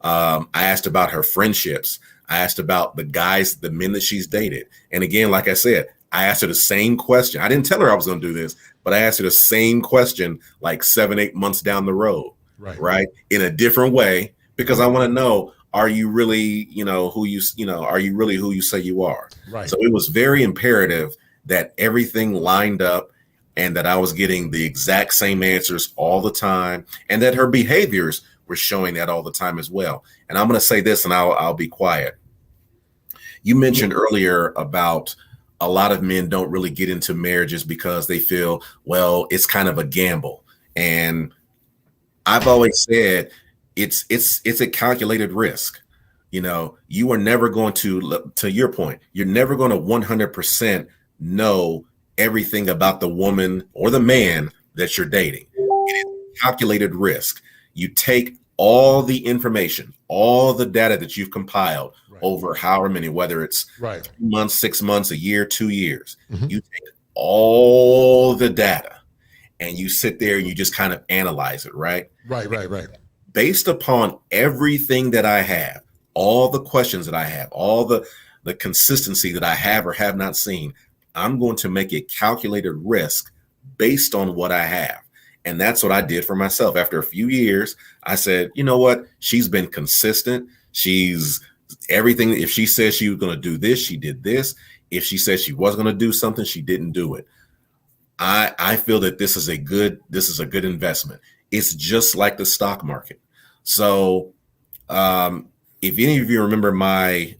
Speaker 4: I asked about her friendships. I asked about the guys, the men that she's dated. And again, like I said, I asked her the same question. I didn't tell her I was going to do this, but I asked her the same question like 7-8 months down the road, right? In a different way, because I want to know, are you really, are you really who you say you are?
Speaker 3: Right.
Speaker 4: So it was very imperative that everything lined up and that I was getting the exact same answers all the time, and that her behaviors were showing that all the time as well. And I'm going to say this, and I'll be quiet. You mentioned earlier about a lot of men don't really get into marriages because they feel, well, it's kind of a gamble. And I've always said it's a calculated risk. You are never going to your point, you're never going to 100% know everything about the woman or the man that you're dating. It is calculated risk. You take all the information, all the data that you've compiled over however many, whether it's 3 months, 6 months, a year, 2 years, you take all the data and you sit there and you just kind of analyze it, right?
Speaker 3: Right.
Speaker 4: Based upon everything that I have, all the questions that I have, all the consistency that I have or have not seen, I'm going to make a calculated risk based on what I have. And that's what I did for myself. After a few years, I said, you know what? She's been consistent. She's everything. If she says she was going to do this, she did this. If she said she was going to do something, she didn't do it. I feel that this is a good investment. It's just like the stock market. So if any of you remember my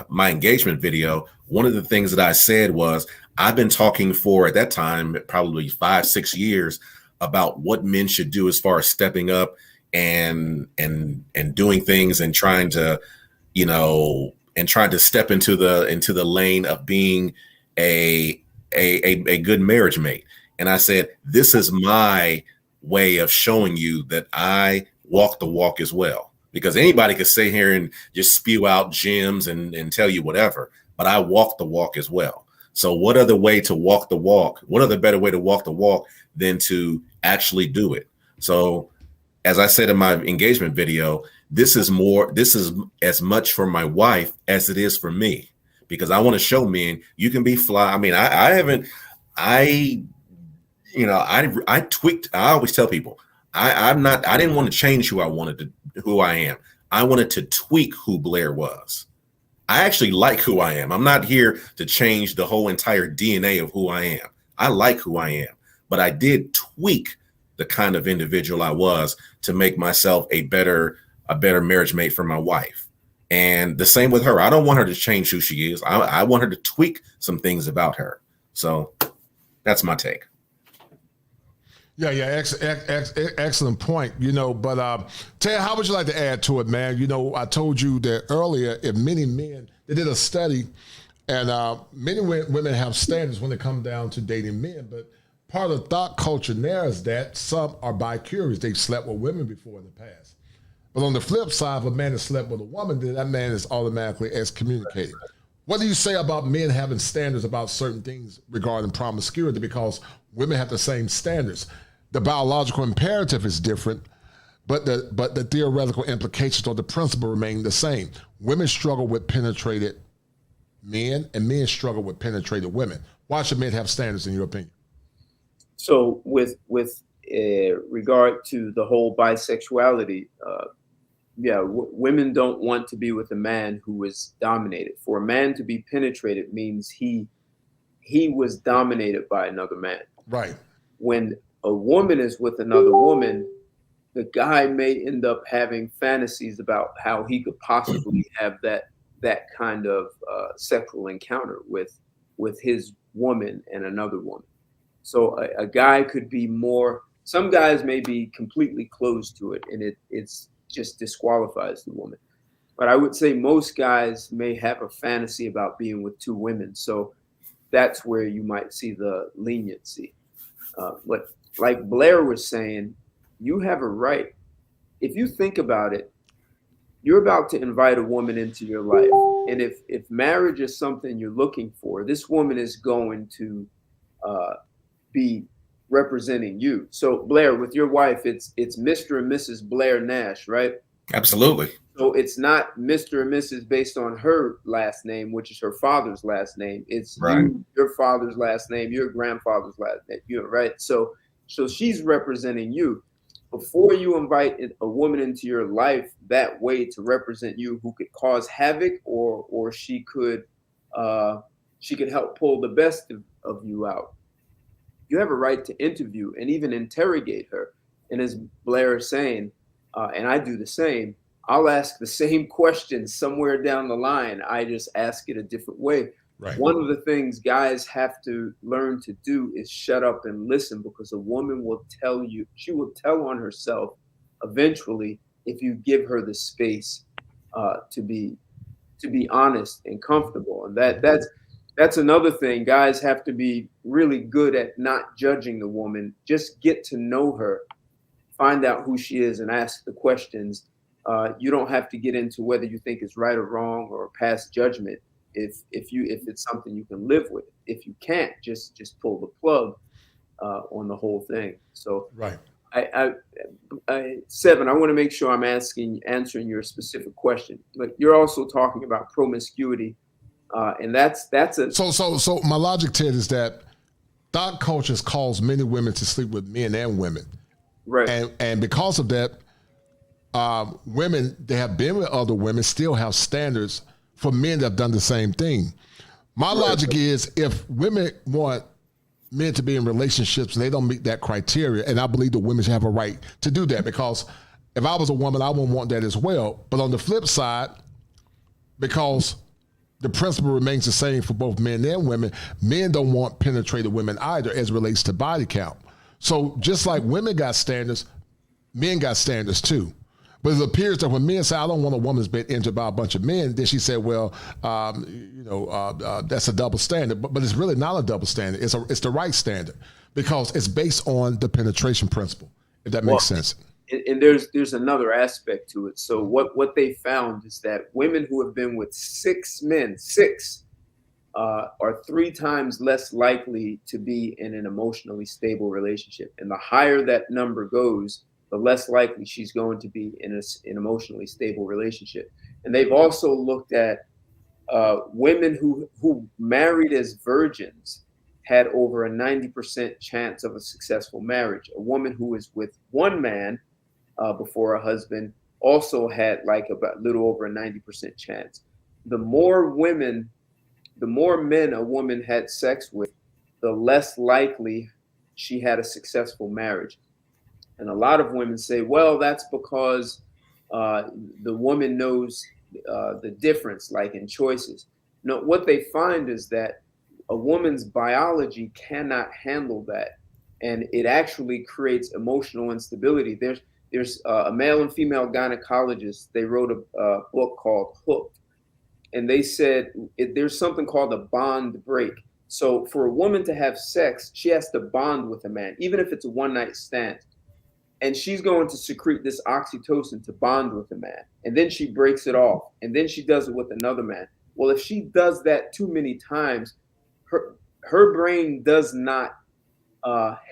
Speaker 4: engagement video, one of the things that I said was I've been talking for, at that time, probably 5-6 years about what men should do as far as stepping up and doing things and trying to step into the lane of being a good marriage mate. And I said, this is my way of showing you that I walk the walk as well, because anybody could sit here and just spew out gems and tell you whatever, but I walk the walk as well. So what other way to walk the walk? What other better way to walk the walk than to actually do it? So as I said in my engagement video, this is as much for my wife as it is for me, because I want to show men you can be fly. I mean, I tweaked. I always tell people I didn't want to change who I am. I wanted to tweak who Blair was. I actually like who I am. I'm not here to change the whole entire DNA of who I am. I like who I am, but I did tweak the kind of individual I was to make myself a better marriage mate for my wife. And the same with her. I don't want her to change who she is. I want her to tweak some things about her. So that's my take.
Speaker 3: Yeah, excellent point. But Ted, how would you like to add to it, man? I told you that earlier. If many men, they did a study, and many women have standards when it comes down to dating men. But part of the thought culture now is that some are bi-curious. They've slept with women before in the past. But on the flip side, if a man has slept with a woman, then that man is automatically excommunicated. What do you say about men having standards about certain things regarding promiscuity? Because women have the same standards. The biological imperative is different, but the theoretical implications or the principle remain the same. Women struggle with penetrated men, and men struggle with penetrated women. Why should men have standards, in your opinion?
Speaker 2: So with regard to the whole bisexuality, women don't want to be with a man who is dominated. For a man to be penetrated means he was dominated by another man.
Speaker 3: Right.
Speaker 2: When a woman is with another woman, the guy may end up having fantasies about how he could possibly have that kind of sexual encounter with his woman and another woman. So a guy could be more. Some guys may be completely closed to it, and it's just disqualifies the woman. But I would say most guys may have a fantasy about being with two women. So that's where you might see the leniency. But like Blair was saying, you have a right. If you think about it, you're about to invite a woman into your life. And if marriage is something you're looking for, this woman is going to be representing you. So Blair, with your wife, it's Mr. and Mrs. Blair Nash, right?
Speaker 4: Absolutely.
Speaker 2: So it's not Mr. and Mrs. based on her last name, which is her father's last name. It's
Speaker 4: right.
Speaker 2: Your father's last name, your grandfather's last name, right? So she's representing you. Before you invite a woman into your life that way to represent you, who could cause havoc, or she could help pull the best of you out, you have a right to interview and even interrogate her. And as Blair is saying, and I do the same, I'll ask the same question somewhere down the line. I just ask it a different way.
Speaker 3: Right.
Speaker 2: One of the things guys have to learn to do is shut up and listen, because a woman will tell you, she will tell on herself eventually if you give her the space to be honest and comfortable. And that's another thing. Guys have to be really good at not judging the woman. Just get to know her, find out who she is, and ask the questions. You don't have to get into whether you think it's right or wrong or pass judgment. If it's something you can live with. If you can't, just pull the plug on the whole thing. So
Speaker 3: right.
Speaker 2: Seven, I want to make sure I'm answering your specific question. But you're also talking about promiscuity, and that's a
Speaker 3: so my logic, Ted, is that thot culture has caused many women to sleep with men and women,
Speaker 2: right?
Speaker 3: And because of that, women that have been with other women still have standards for men that have done the same thing. My logic is, if women want men to be in relationships and they don't meet that criteria, and I believe the women should have a right to do that, because if I was a woman, I wouldn't want that as well. But on the flip side, because the principle remains the same for both men and women, men don't want penetrated women either as it relates to body count. So just like women got standards, men got standards too. But it appears that when men say, I don't want a woman that's been injured by a bunch of men, then she said, well, that's a double standard. But it's really not a double standard. It's the right standard, because it's based on the penetration principle, if that makes sense.
Speaker 2: And there's another aspect to it. So what they found is that women who have been with 6 men, are 3 times less likely to be in an emotionally stable relationship. And the higher that number goes, the less likely she's going to be in an emotionally stable relationship. And they've also looked at women who married as virgins had over a 90% chance of a successful marriage. A woman who was with one man before a husband also had like about little over a 90% chance. The more men a woman had sex with, the less likely she had a successful marriage. And a lot of women say, well, that's because the woman knows the difference, like in choices. No, what they find is that a woman's biology cannot handle that. And it actually creates emotional instability. There's a male and female gynecologist. They wrote a book called Hooked. And they said there's something called a bond break. So for a woman to have sex, she has to bond with a man, even if it's a one-night stand. And she's going to secrete this oxytocin to bond with a man. And then she breaks it off. And then she does it with another man. Well, if she does that too many times, her brain does not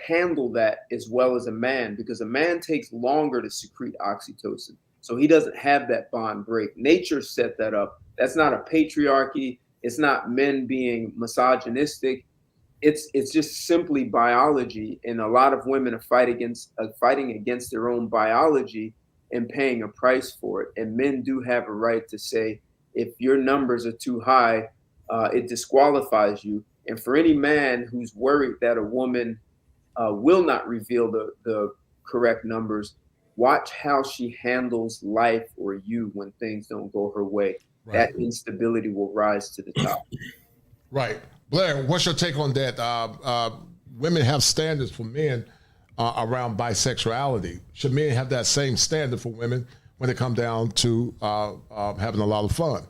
Speaker 2: handle that as well as a man, because a man takes longer to secrete oxytocin. So he doesn't have that bond break. Nature set that up. That's not a patriarchy. It's not men being misogynistic. It's just simply biology, and a lot of women are fighting against their own biology and paying a price for it. And men do have a right to say, if your numbers are too high, it disqualifies you. And for any man who's worried that a woman will not reveal the correct numbers, watch how she handles life or you when things don't go her way. Right. That instability will rise to the top.
Speaker 3: Right. Blair, what's your take on that? Women have standards for men around bisexuality. Should men have that same standard for women when it comes down to having a lot of fun?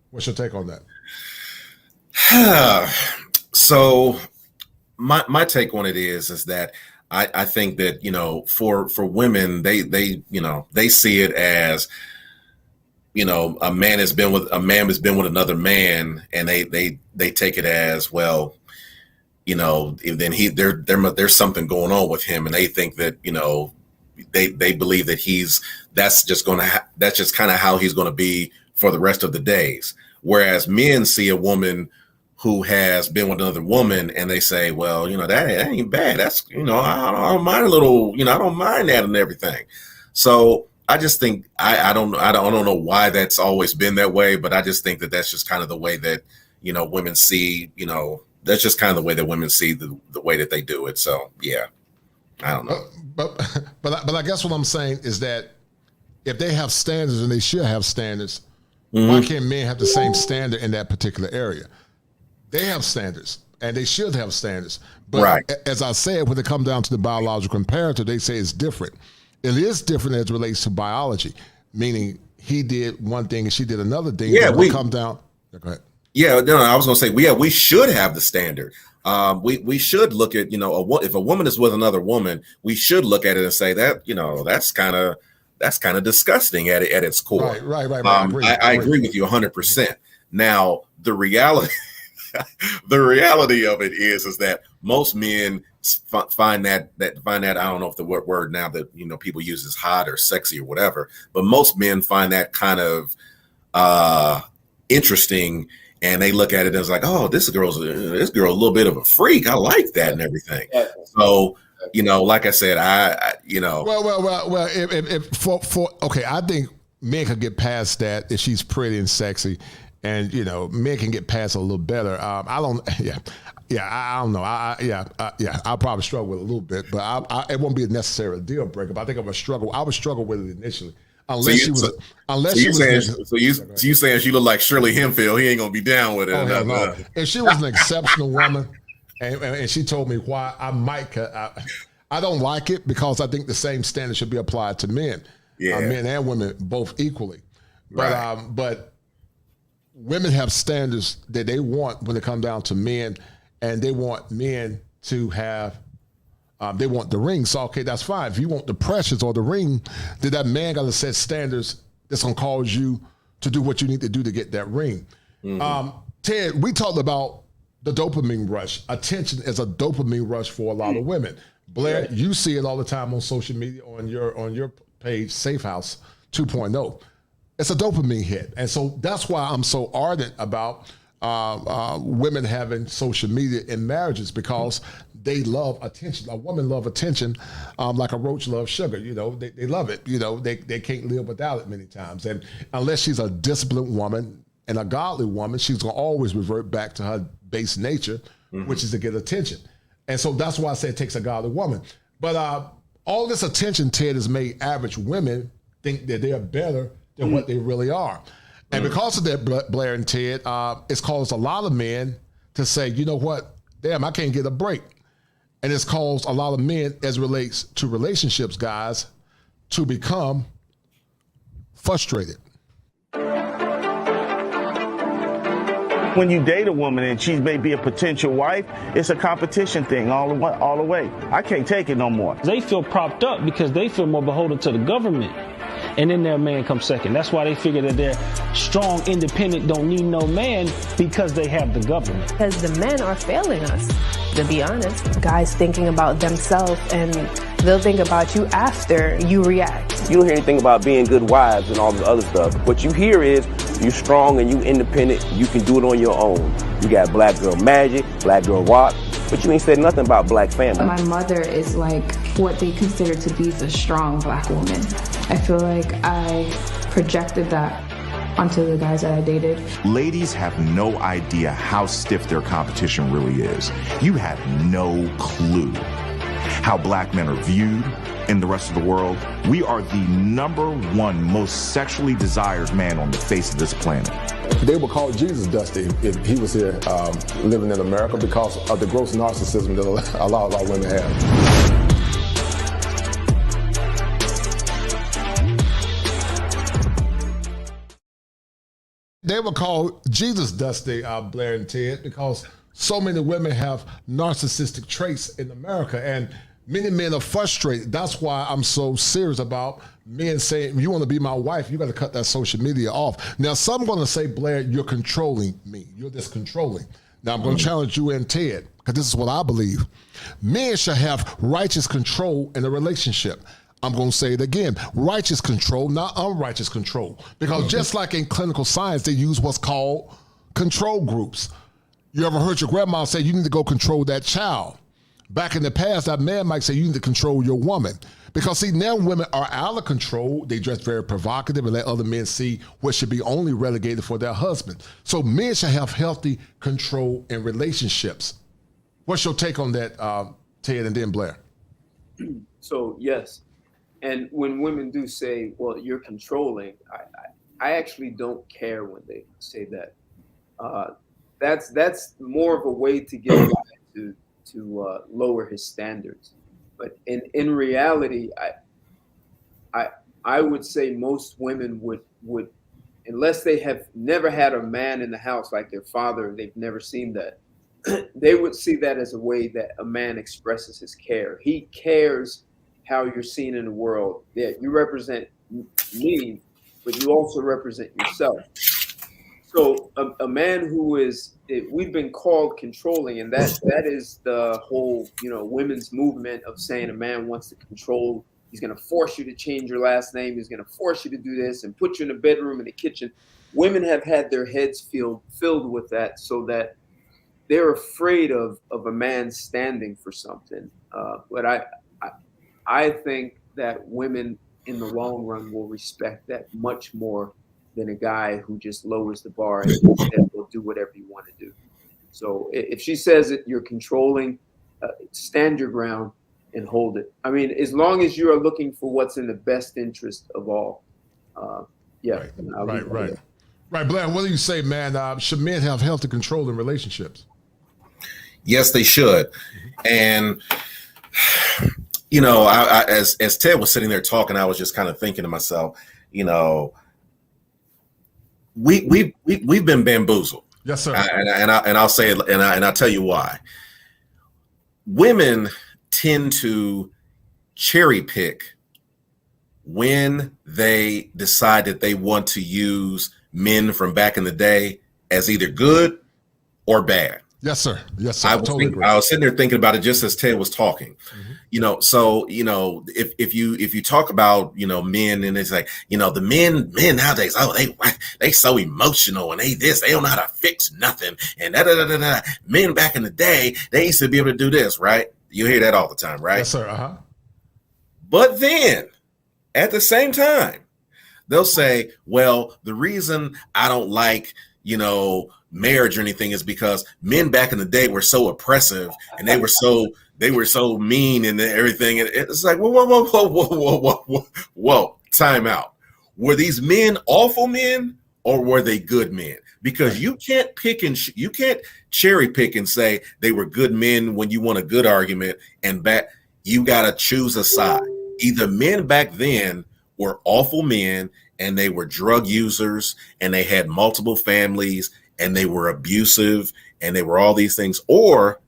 Speaker 3: What's your take on
Speaker 4: that? So my take on it is that I think that, for women, they see it as, a man has been with another man, and they take it as, well, then there's something going on with him, and they think that, they believe that that's just kind of how he's going to be for the rest of the days. Whereas men see a woman who has been with another woman and they say, well, that ain't bad. That's, I don't mind a little, I don't mind that and everything. So I just think, I don't know why that's always been that way, but I just think that that's just kind of the way that, women see, that's just kind of the way that women see the way that they do it. So, yeah, I don't know.
Speaker 3: But I guess what I'm saying is that if they have standards, and they should have standards, why can't men have the same standard in that particular area? They have standards, and they should have standards. But as I said, when it comes down to the biological imperative, they say it's different. It is different as it relates to biology, meaning he did one thing and she did another thing.
Speaker 4: Yeah,
Speaker 3: we come down. Go ahead.
Speaker 4: Yeah, no, I was going to say, we should have the standard. We should look at, if a woman is with another woman, we should look at it and say that, that's kind of disgusting at its core. Right. I agree with you 100%. Now, the reality of it is that most men find that I don't know if the word now that people use is hot or sexy or whatever, but most men find that kind of interesting, and they look at it as like, oh, this girl a little bit of a freak. I like that and everything. So like I said, Well, okay, I think men could get past that if she's pretty and sexy, and men can get past it a little better. I don't know. I'll probably struggle with it a little bit, but it won't be a necessary deal breaker. But I think I would struggle with it initially. Unless she was, you saying she looked like Shirley Hemphill, he ain't gonna be down with it.
Speaker 3: Oh, hell no. If she was an exceptional woman, and she told me why, I might. I don't like it because I think the same standard should be applied to men, men and women both equally. But women have standards that they want when it comes down to men, and they want men to have. They want the ring, so okay, that's fine. If you want the pressures or the ring, then that man got to set standards that's gonna cause you to do what you need to do to get that ring. Ted, we talked about the dopamine rush. Attention is a dopamine rush for a lot of women. Blair, you see it all the time on social media, on your page, Safe House 2.0. It's a dopamine hit, and so that's why I'm so ardent about women having social media in marriages, because they love attention. A woman loves attention like a roach loves sugar. They love it. They can't live without it many times. And unless she's a disciplined woman and a godly woman, she's going to always revert back to her base nature, which is to get attention. And so that's why I say it takes a godly woman. But all this attention, Ted, has made average women think that they're better than what they really are. And because of that, Blair and Ted, it's caused a lot of men to say, you know what, damn, I can't get a break. And it's caused a lot of men, as it relates to relationships, guys, to become frustrated.
Speaker 6: When you date a woman and she may be a potential wife, it's a competition thing all the way. I can't take it no more.
Speaker 9: They feel propped up because they feel more beholden to the government. And then their man comes second. That's why they figure that they're strong, independent, don't need no man, because they have the government.
Speaker 10: Because the men are failing us, to be honest. Guys thinking about themselves, and they'll think about you after you react.
Speaker 7: You don't hear anything about being good wives and all the other stuff. What you hear is you strong and you independent. You can do it on your own. You got black girl magic, black girl rock, but you ain't said nothing about black family.
Speaker 11: My mother is like what they consider to be the strong black woman. I feel like I projected that onto the guys that I dated.
Speaker 15: Ladies have no idea how stiff their competition really is. You have no clue how black men are viewed in the rest of the world. We are the #1 most sexually desired man on the face of this planet.
Speaker 22: They would call Jesus Dusty if he was here living in America, because of the gross narcissism that a lot of our women have.
Speaker 3: They would call Jesus Dusty, Blair and Ted, because so many women have narcissistic traits in America, and many men are frustrated. That's why I'm so serious about men saying, if you want to be my wife, you got to cut that social media off. Now, some are going to say, Blair, you're controlling me. You're just controlling. Now I'm going to challenge you and Ted, because this is what I believe. Men should have righteous control in a relationship. I'm going to say it again. Righteous control, not unrighteous control. Because just like in clinical science, they use what's called control groups. You ever heard your grandma say, you need to go control that child? Back in the past, that man might say, you need to control your woman. Because see, now women are out of control. They dress very provocative and let other men see what should be only relegated for their husband. So men should have healthy control in relationships. What's your take on that, Ted, and then Blair?
Speaker 2: So, yes. And when women do say, well, you're controlling, I actually don't care when they say that. That's more of a way to get a guy to lower his standards. But in reality, I would say most women would, unless they have never had a man in the house like their father, they've never seen that, they would see that as a way that a man expresses his care. He cares how you're seen in the world. Yeah, you represent me, but you also represent yourself. So a man who is, we've been called controlling, and that is the whole, women's movement of saying a man wants to control. He's going to force you to change your last name. He's going to force you to do this and put you in the bedroom and the kitchen. Women have had their heads filled with that, so that they're afraid of a man standing for something. But I think that women in the long run will respect that much more than a guy who just lowers the bar and instead will do whatever you want to do. So if she says that you're controlling, stand your ground and hold it. I mean, as long as you are looking for what's in the best interest of all.
Speaker 3: Right, Blair, what do you say, man? Should men have healthy control in relationships?
Speaker 4: Yes, they should. And, I as Ted was sitting there talking, I was just kind of thinking to myself, we've been bamboozled.
Speaker 3: Yes, sir.
Speaker 4: And I'll say it, and I'll tell you why. Women tend to cherry pick when they decide that they want to use men from back in the day as either good or bad.
Speaker 3: Yes, sir. Yes, sir.
Speaker 4: I was sitting there thinking about it just as Ted was talking. If you talk about men, and it's like the men nowadays, they so emotional, and they don't know how to fix nothing, and men back in the day, they used to be able to do this, right? You hear that all the time, right?
Speaker 3: Yes, sir.
Speaker 4: But then at the same time, they'll say, well, the reason I don't like marriage or anything is because men back in the day were so oppressive, and they were so mean and everything. And it's like, whoa, time out. Were these men awful men, or were they good men? Because you can't you can't cherry pick and say they were good men when you want a good argument, and you got to choose a side. Either men back then were awful men, and they were drug users, and they had multiple families, and they were abusive, and they were all these things, or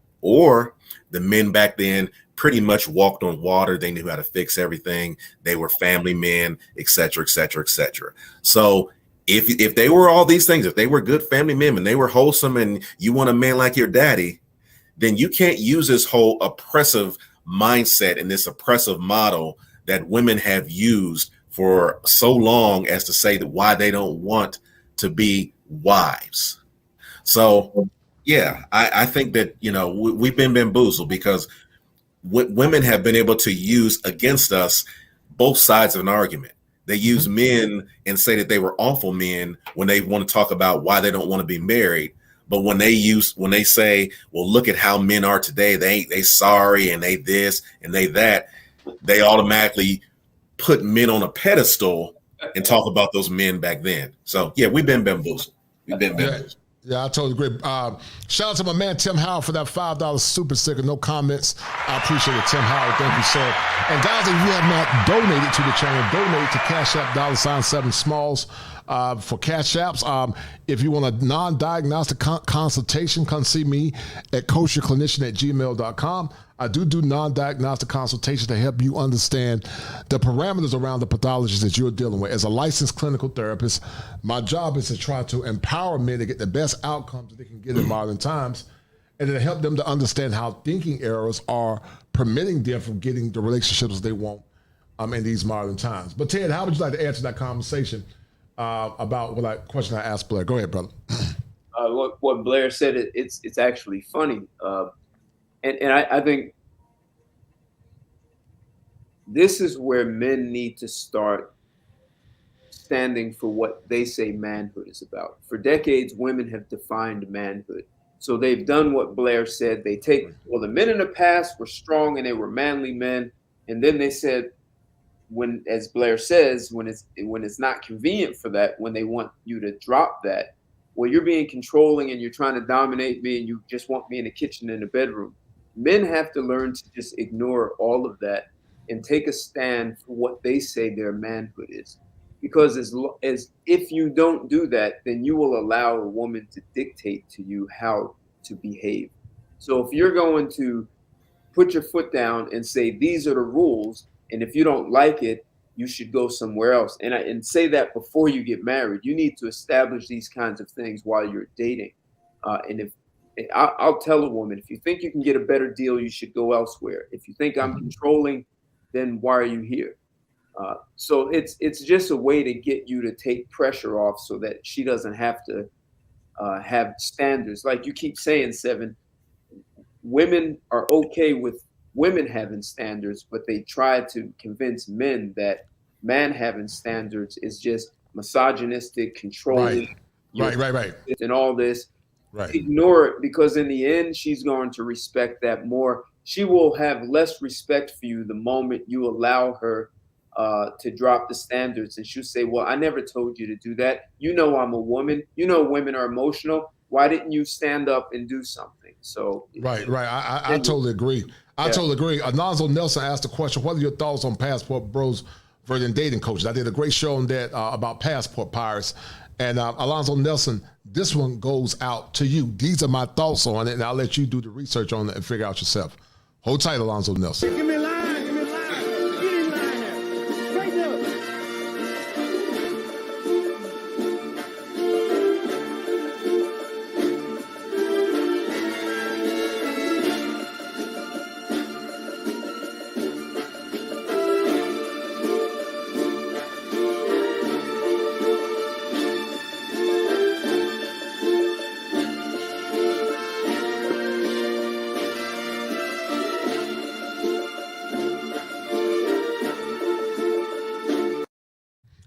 Speaker 4: the men back then pretty much walked on water. They knew how to fix everything. They were family men, et cetera, et cetera, et cetera. So if they were all these things, if they were good family men and they were wholesome, and you want a man like your daddy, then you can't use this whole oppressive mindset and this oppressive model that women have used for so long as to say that why they don't want to be wives. So, yeah, I think that, we've been bamboozled, because women have been able to use against us both sides of an argument. They use men and say that they were awful men when they want to talk about why they don't want to be married. But when they say, well, look at how men are today, they sorry, and they this and they that, they automatically put men on a pedestal and talk about those men back then. So, yeah, we've been bamboozled.
Speaker 3: Yeah, I totally agree. Shout out to my man Tim Howard for that $5 super sticker. No comments. I appreciate it, Tim Howard. Thank you, sir. And guys, if you have not donated to the channel, donate to Cash App $7 Smalls. for Cash Apps. If you want a non-diagnostic consultation, come see me at kosherclinician@gmail.com. I do non-diagnostic consultations to help you understand the parameters around the pathologies that you're dealing with. As a licensed clinical therapist, my job is to try to empower men to get the best outcomes that they can get in modern times, and then help them to understand how thinking errors are permitting them from getting the relationships they want in these modern times. But Ted, how would you like to answer that conversation about question I asked Blair? Go ahead, brother.
Speaker 2: What Blair said, it's actually funny. And I think this is where men need to start standing for what they say manhood is about. For decades, women have defined manhood. So they've done what Blair said. They take, well, the men in the past were strong and they were manly men. And then they said, when, as Blair says, when it's not convenient for that, when they want you to drop that, well, you're being controlling and you're trying to dominate me and you just want me in the kitchen and the bedroom. Men have to learn to just ignore all of that and take a stand for what they say their manhood is. Because as if you don't do that, then you will allow a woman to dictate to you how to behave. So if you're going to put your foot down and say, these are the rules, and if you don't like it, you should go somewhere else. And say that before you get married. You need to establish these kinds of things while you're dating. And if I'll tell a woman, if you think you can get a better deal, you should go elsewhere. If you think I'm controlling, then why are you here? So it's just a way to get you to take pressure off so that she doesn't have to have standards. Like you keep saying, Seven, women are okay with women having standards, but they try to convince men that man having standards is just misogynistic, controlling.
Speaker 3: Right.
Speaker 2: And all this.
Speaker 3: Right.
Speaker 2: Ignore it, because in the end, she's going to respect that more. She will have less respect for you the moment you allow her to drop the standards, and she'll say, well, I never told you to do that. You know, I'm a woman. You know, women are emotional. Why didn't you stand up and do something? So
Speaker 3: right. I totally agree. I totally agree. Alonzo Nelson asked the question, what are your thoughts on passport bros versus dating coaches? I did a great show on that about passport pirates. And Alonzo Nelson, this one goes out to you. These are my thoughts on it, and I'll let you do the research on it and figure out yourself. Hold tight, Alonzo Nelson.
Speaker 6: Give me a line. Get in line there. Straighten up.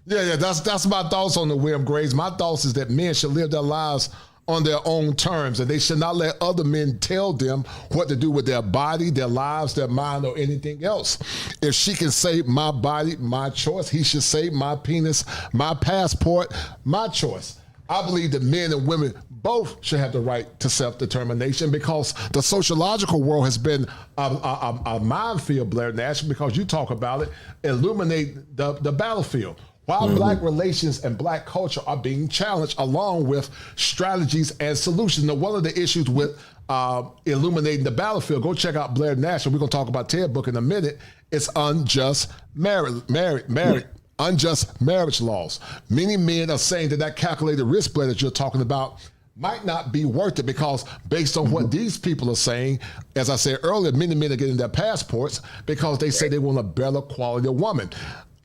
Speaker 3: Yeah, that's my thoughts on the William Graves. My thoughts is that men should live their lives on their own terms, and they should not let other men tell them what to do with their body, their lives, their mind, or anything else. If she can say my body, my choice, he should say my penis, my passport, my choice. I believe that men and women both should have the right to self-determination, because the sociological world has been a minefield, Blair Nash, because you talk about it, illuminate the battlefield. While Black relations and Black culture are being challenged, along with strategies and solutions. Now, one of the issues with illuminating the battlefield, go check out Blair Nash, and we're going to talk about Ted book in a minute, it's unjust unjust marriage laws. Many men are saying that calculated risk, Blair, that you're talking about might not be worth it, because based on what these people are saying, as I said earlier, many men are getting their passports because they say they want a better quality of woman.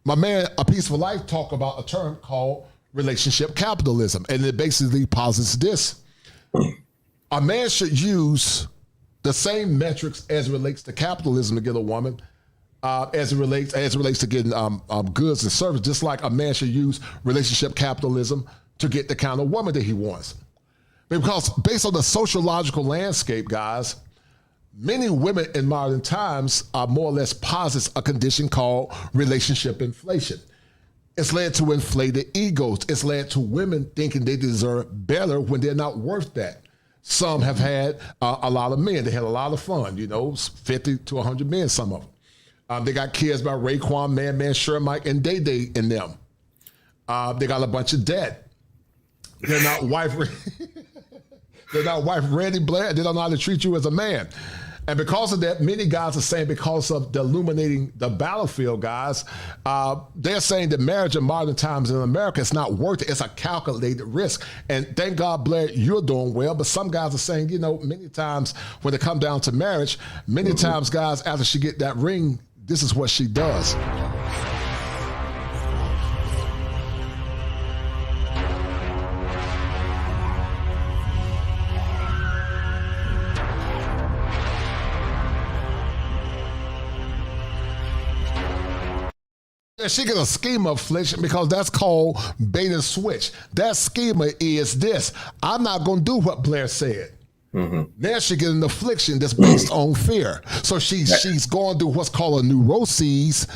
Speaker 3: My man, A Peaceful Life, talk about a term called relationship capitalism, and it basically posits this. A man should use the same metrics as it relates to capitalism to get a woman, as it relates to getting goods and services, just like a man should use relationship capitalism to get the kind of woman that he wants. Because based on the sociological landscape, guys, many women in modern times are more or less posits a condition called relationship inflation. It's led to inflated egos. It's led to women thinking they deserve better when they're not worth that. Some have had a lot of men. They had a lot of fun, 50 to 100 men, some of them. They got kids by Raekwon, Man, Shermike, and Day Day in them. They got a bunch of debt. They're not wife. They're not wife ready, Blair. They don't know how to treat you as a man. And because of that, many guys are saying because of the illuminating the battlefield, guys, they're saying that marriage in modern times in America is not worth it. It's a calculated risk. And thank God, Blair, you're doing well. But some guys are saying, you know, many times when it comes down to marriage, many times, guys, after she get that ring, this is what she does. She get a schema affliction because that's called bait and switch. That schema is this. I'm not going to do what Blair said. Now she get an affliction that's based on fear. So she's going through what's called a neuroses,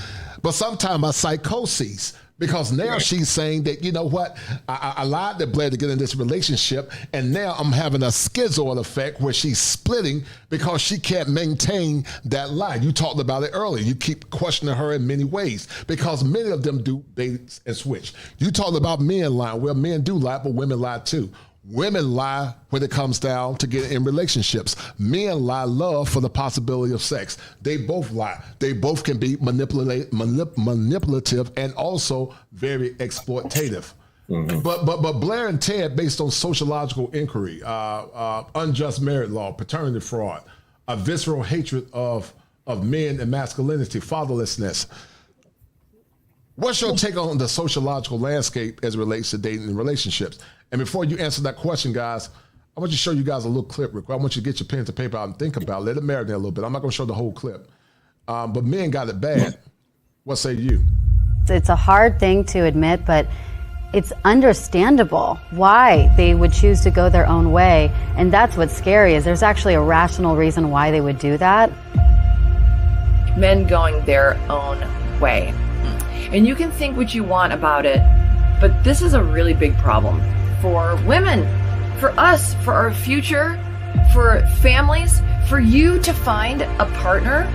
Speaker 3: but sometimes a psychosis. Because now she's saying that, you know what, I lied to Blair to get in this relationship, and now I'm having a schizoid effect where she's splitting because she can't maintain that lie. You talked about it earlier. You keep questioning her in many ways because many of them do bait and switch. You talked about men lying. Well, men do lie, but women lie too. Women lie when it comes down to getting in relationships. Men lie love for the possibility of sex. They both lie. They both can be manipulative and also very exploitative. But Blair and Ted, based on sociological inquiry, unjust marriage law, paternity fraud, a visceral hatred of men and masculinity, fatherlessness. What's your take on the sociological landscape as it relates to dating and relationships? And before you answer that question, guys, I want to show you guys a little clip. I want you to get your pen to paper out and think about it. Let it marinate a little bit. I'm not going to show the whole clip. But men got it bad. What say you?
Speaker 12: It's a hard thing to admit, but it's understandable why they would choose to go their own way. And that's what's scary, is there's actually a rational reason why they would do that.
Speaker 16: Men going their own way. And you can think what you want about it, but this is a really big problem for women, for us, for our future, for families, for you to find a partner.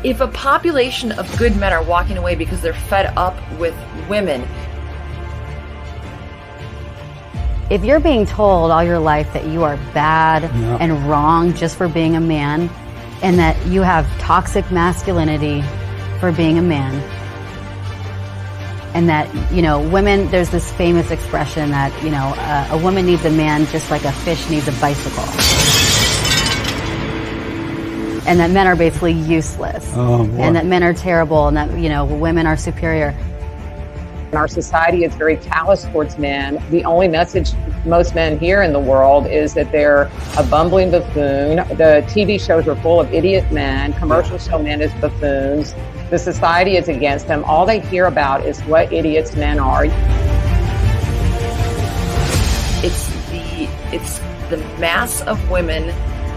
Speaker 16: If a population of good men are walking away because they're fed up with women.
Speaker 12: If you're being told all your life that you are bad and wrong just for being a man, and that you have toxic masculinity for being a man, and that, you know, women, there's this famous expression that, you know, a woman needs a man just like a fish needs a bicycle. And that men are basically useless. And that men are terrible, and that, you know, women are superior.
Speaker 17: In our society, it's very callous towards men. The only message most men hear in the world is that they're a bumbling buffoon. The TV shows are full of idiot men. Commercials show men as buffoons. The society is against them. All they hear about is what idiots men are.
Speaker 16: It's the mass of women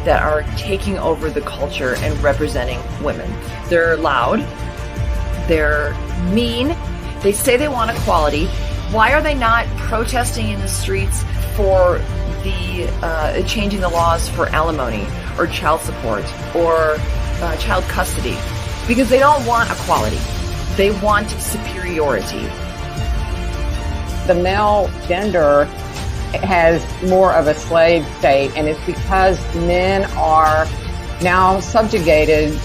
Speaker 16: that are taking over the culture and representing women. They're loud. They're mean. They say they want equality. Why are they not protesting in the streets for the changing the laws for alimony or child support or child custody? Because they don't want equality. They want superiority.
Speaker 17: The male gender has more of a slave state, and it's because men are now subjugated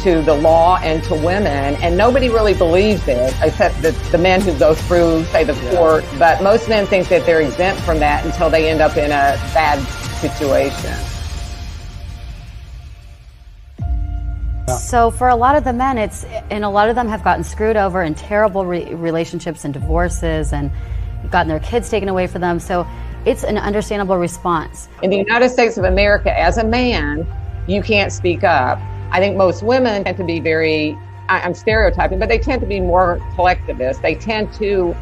Speaker 17: to the law and to women, and nobody really believes it, except the men who go through, say, the court. But most men think that they're exempt from that until they end up in a bad situation.
Speaker 12: So for a lot of the men, and a lot of them have gotten screwed over in terrible relationships and divorces and gotten their kids taken away from them. So it's an understandable response.
Speaker 17: In the United States of America, as a man, you can't speak up. I think most women tend to be very, I'm stereotyping, but they tend to be more collectivist. They tend to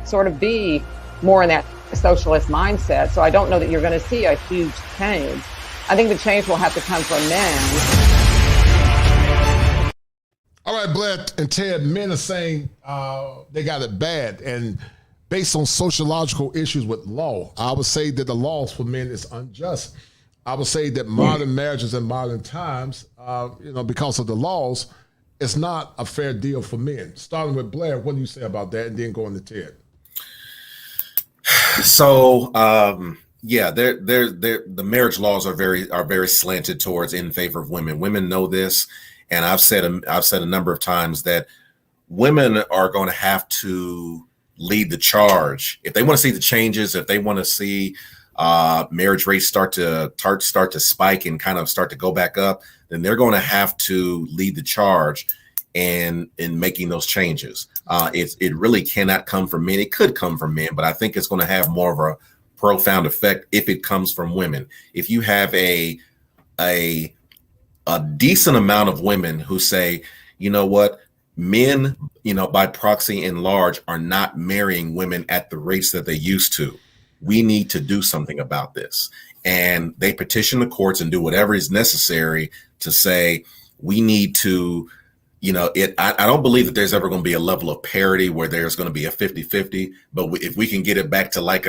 Speaker 17: sort of be more in that socialist mindset. So I don't know that you're going to see a huge change. I think the change will have to come from men.
Speaker 3: All right, Blair and Ted, men are saying they got it bad, and based on sociological issues with law, I would say that the laws for men is unjust. I would say that modern marriages in modern times, because of the laws, it's not a fair deal for men. Starting with Blair, what do you say about that? And then going to Ted.
Speaker 4: So, yeah, the marriage laws are very slanted towards in favor of women. Women know this, and I've said a number of times that women are going to have to lead the charge if they want to see the changes. If they want to see marriage rates start to spike and kind of start to go back up, then they're going to have to lead the charge in making those changes. It really cannot come from men. It could come from men, but I think it's going to have more of a profound effect if it comes from women. If you have a decent amount of women who say, you know what, men, by proxy and large, are not marrying women at the rates that they used to. We need to do something about this. And they petition the courts and do whatever is necessary to say, we need to, I don't believe that there's ever going to be a level of parity where there's going to be a 50-50, but if we can get it back to like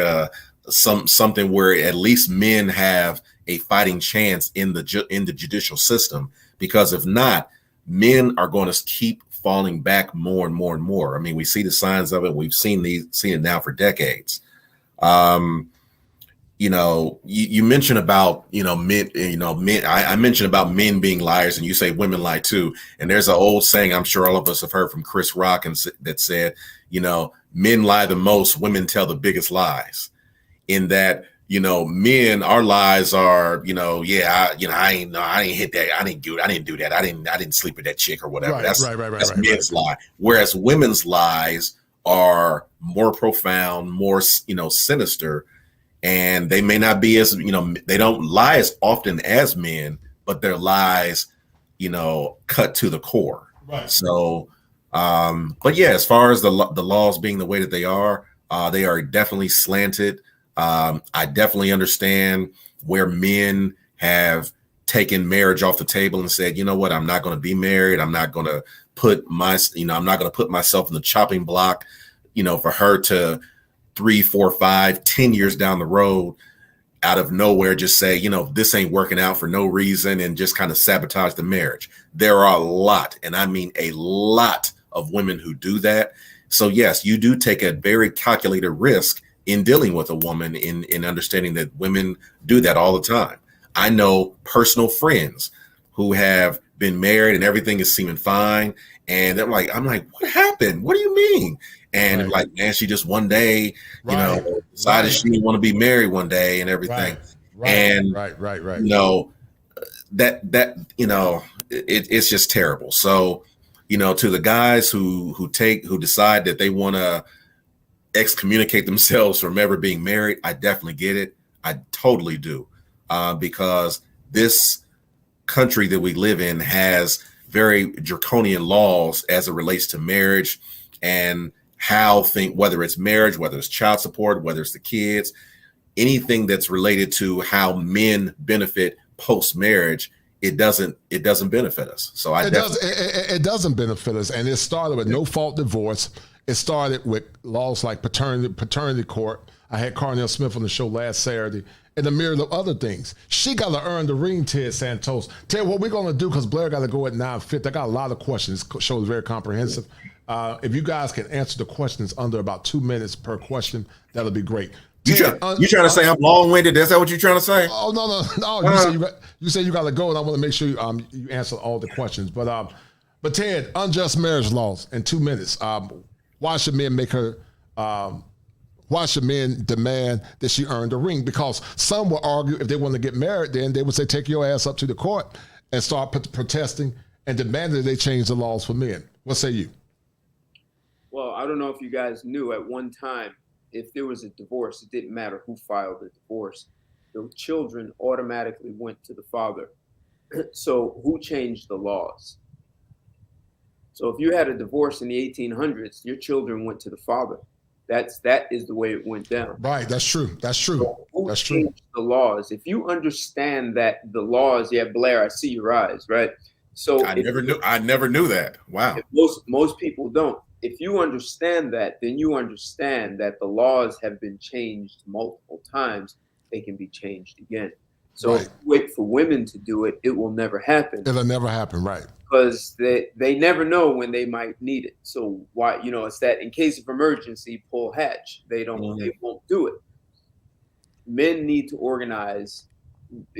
Speaker 4: something where at least men have a fighting chance in the judicial system, because if not, men are going to keep falling back more and more and more. I mean, we see the signs of it. We've seen it now for decades. You mentioned about, men, I mentioned about men being liars, and you say women lie too. And there's an old saying I'm sure all of us have heard from Chris Rock that said, men lie the most, women tell the biggest lies. In that, men, our lies are, I ain't hit that. I didn't do that. I didn't sleep with that chick or whatever.
Speaker 3: Right,
Speaker 4: that's men's lie. Whereas women's lies are more profound, more, sinister. And they may not be as, they don't lie as often as men, but their lies, cut to the core.
Speaker 3: Right.
Speaker 4: So, but yeah, as far as the laws being the way that they are definitely slanted. I definitely understand where men have taken marriage off the table and said, you know what, I'm not going to be married. I'm not going to put I'm not going to put myself in the chopping block, for her to 3, 4, 5, 10 years down the road, out of nowhere, just say, this ain't working out for no reason, and just kind of sabotage the marriage. There are a lot, and I mean a lot of women who do that. So yes, you do take a very calculated risk in dealing with a woman, in understanding that women do that all the time. I know personal friends who have been married and everything is seeming fine. And I'm like, what happened? What do you mean? And like, man, she just one day, decided she didn't want to be married one day and everything. Right. It's just terrible. So, to the guys who decide that they want to excommunicate themselves from ever being married, I definitely get it. I totally do. Because this country that we live in has very draconian laws as it relates to marriage and whether it's marriage, whether it's child support, whether it's the kids, anything that's related to how men benefit post-marriage, it doesn't benefit us. So
Speaker 3: it doesn't benefit us. And it started with no-fault divorce. It started with laws like paternity court. I had Carnell Smith on the show last Saturday, and a myriad of other things. She got to earn the ring, Ted Santos. Ted, what we're going to do, because Blair got to go at 9:50. I got a lot of questions. This show is very comprehensive. If you guys can answer the questions under about 2 minutes per question, that'll be great.
Speaker 4: You trying to say I'm long-winded? Is that what you're trying to say?
Speaker 3: Oh, no. You say you got to go, and I want to make sure you answer all the questions. But Ted, unjust marriage laws in 2 minutes. Why should men why should men demand that she earn the ring? Because some will argue if they want to get married, then they would say, take your ass up to the court and start protesting and demanding that they change the laws for men. What say you?
Speaker 2: Well, I don't know if you guys knew, at one time, if there was a divorce, it didn't matter who filed the divorce. The children automatically went to the father. So who changed the laws? So if you had a divorce in the 1800s, your children went to the father. That is the way it went down.
Speaker 3: Right, that's true. So
Speaker 2: who changed the laws? If you understand that the laws, yeah, Blair, I see your eyes, right? So
Speaker 4: I never knew that. Wow.
Speaker 2: Most people don't. If you understand that, then you understand that the laws have been changed multiple times. They can be changed again. So if you wait for women to do it, it will never happen.
Speaker 3: It'll never happen, right?
Speaker 2: Because they never know when they might need it. So why, it's that in case of emergency, pull hatch. They won't do it. Men need to organize.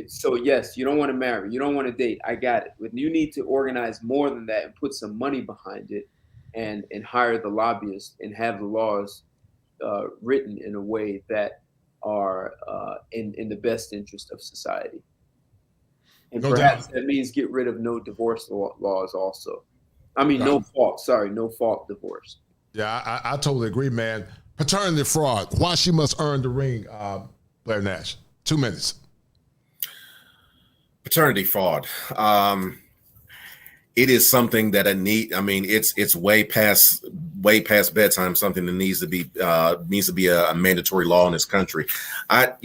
Speaker 2: So yes, you don't want to marry, you don't want to date. I got it. But you need to organize more than that and put some money behind it, and hire the lobbyists and have the laws written in a way that are in the best interest of society. And perhaps that means get rid of no divorce laws also. I mean, no fault divorce.
Speaker 3: Yeah, I totally agree, man. Paternity fraud. Why she must earn the ring, Blair Nash. 2 minutes.
Speaker 4: Paternity fraud. It is something that it's way past bedtime. Something that needs to be a mandatory law in this country. I'll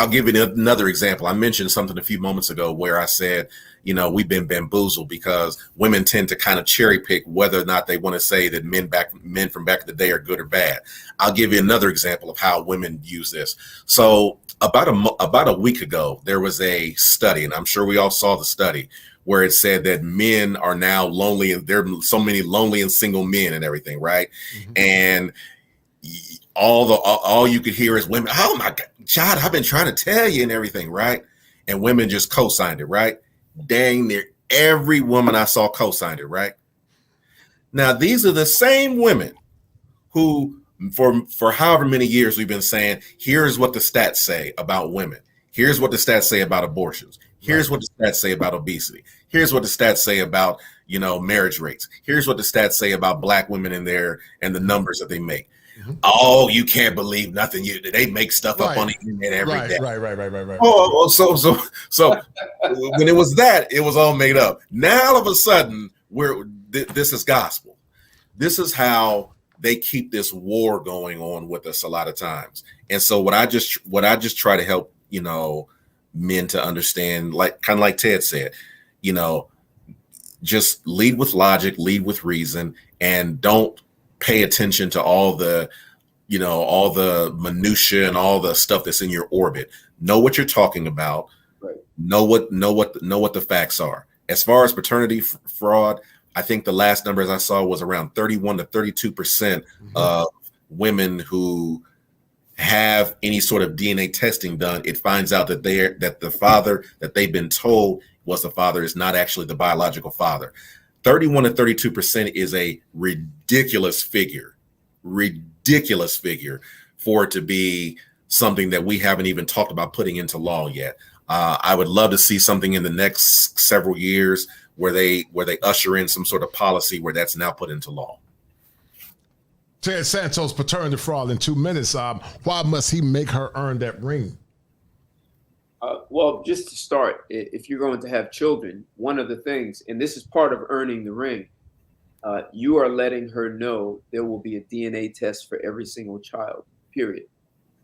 Speaker 4: give you another example. I mentioned something a few moments ago where I said, we've been bamboozled because women tend to kind of cherry pick whether or not they want to say that men from back in the day are good or bad. I'll give you another example of how women use this. So about a week ago, there was a study, and I'm sure we all saw the study, where it said that men are now lonely, and there are so many lonely and single men and everything, right? Mm-hmm. And all you could hear is women, oh my God, I've been trying to tell you and everything, right? And women just co-signed it, right? Dang near every woman I saw co-signed it, right? Now, these are the same women who, for however many years we've been saying, here's what the stats say about women. Here's what the stats say about abortions. Here's what the stats say about obesity. Here's what the stats say about, marriage rates. Here's what the stats say about Black women and the numbers that they make. Mm-hmm. Oh, you can't believe nothing. They make stuff up on the internet every day. Right. Oh, so when it was that, it was all made up. Now all of a sudden, this is gospel. This is how they keep this war going on with us a lot of times. And so what I just try to help, men to understand, kind of like Ted said, just lead with logic, lead with reason, and don't pay attention to all the minutia and all the stuff that's in your orbit. Know what you're talking about. Right. Know what the facts are. As far as paternity fraud, I think the last numbers I saw was around 31 to 32% of women who have any sort of DNA testing done, it finds out that the father that they've been told was the father is not actually the biological father. 31 to 32% is a ridiculous figure for it to be something that we haven't even talked about putting into law yet. I would love to see something in the next several years where they usher in some sort of policy where that's now put into law.
Speaker 3: Ted Santos, paternity fraud in 2 minutes. Why must he make her earn that ring?
Speaker 2: Well, just to start, if you're going to have children, one of the things, and this is part of earning the ring, you are letting her know there will be a DNA test for every single child, period.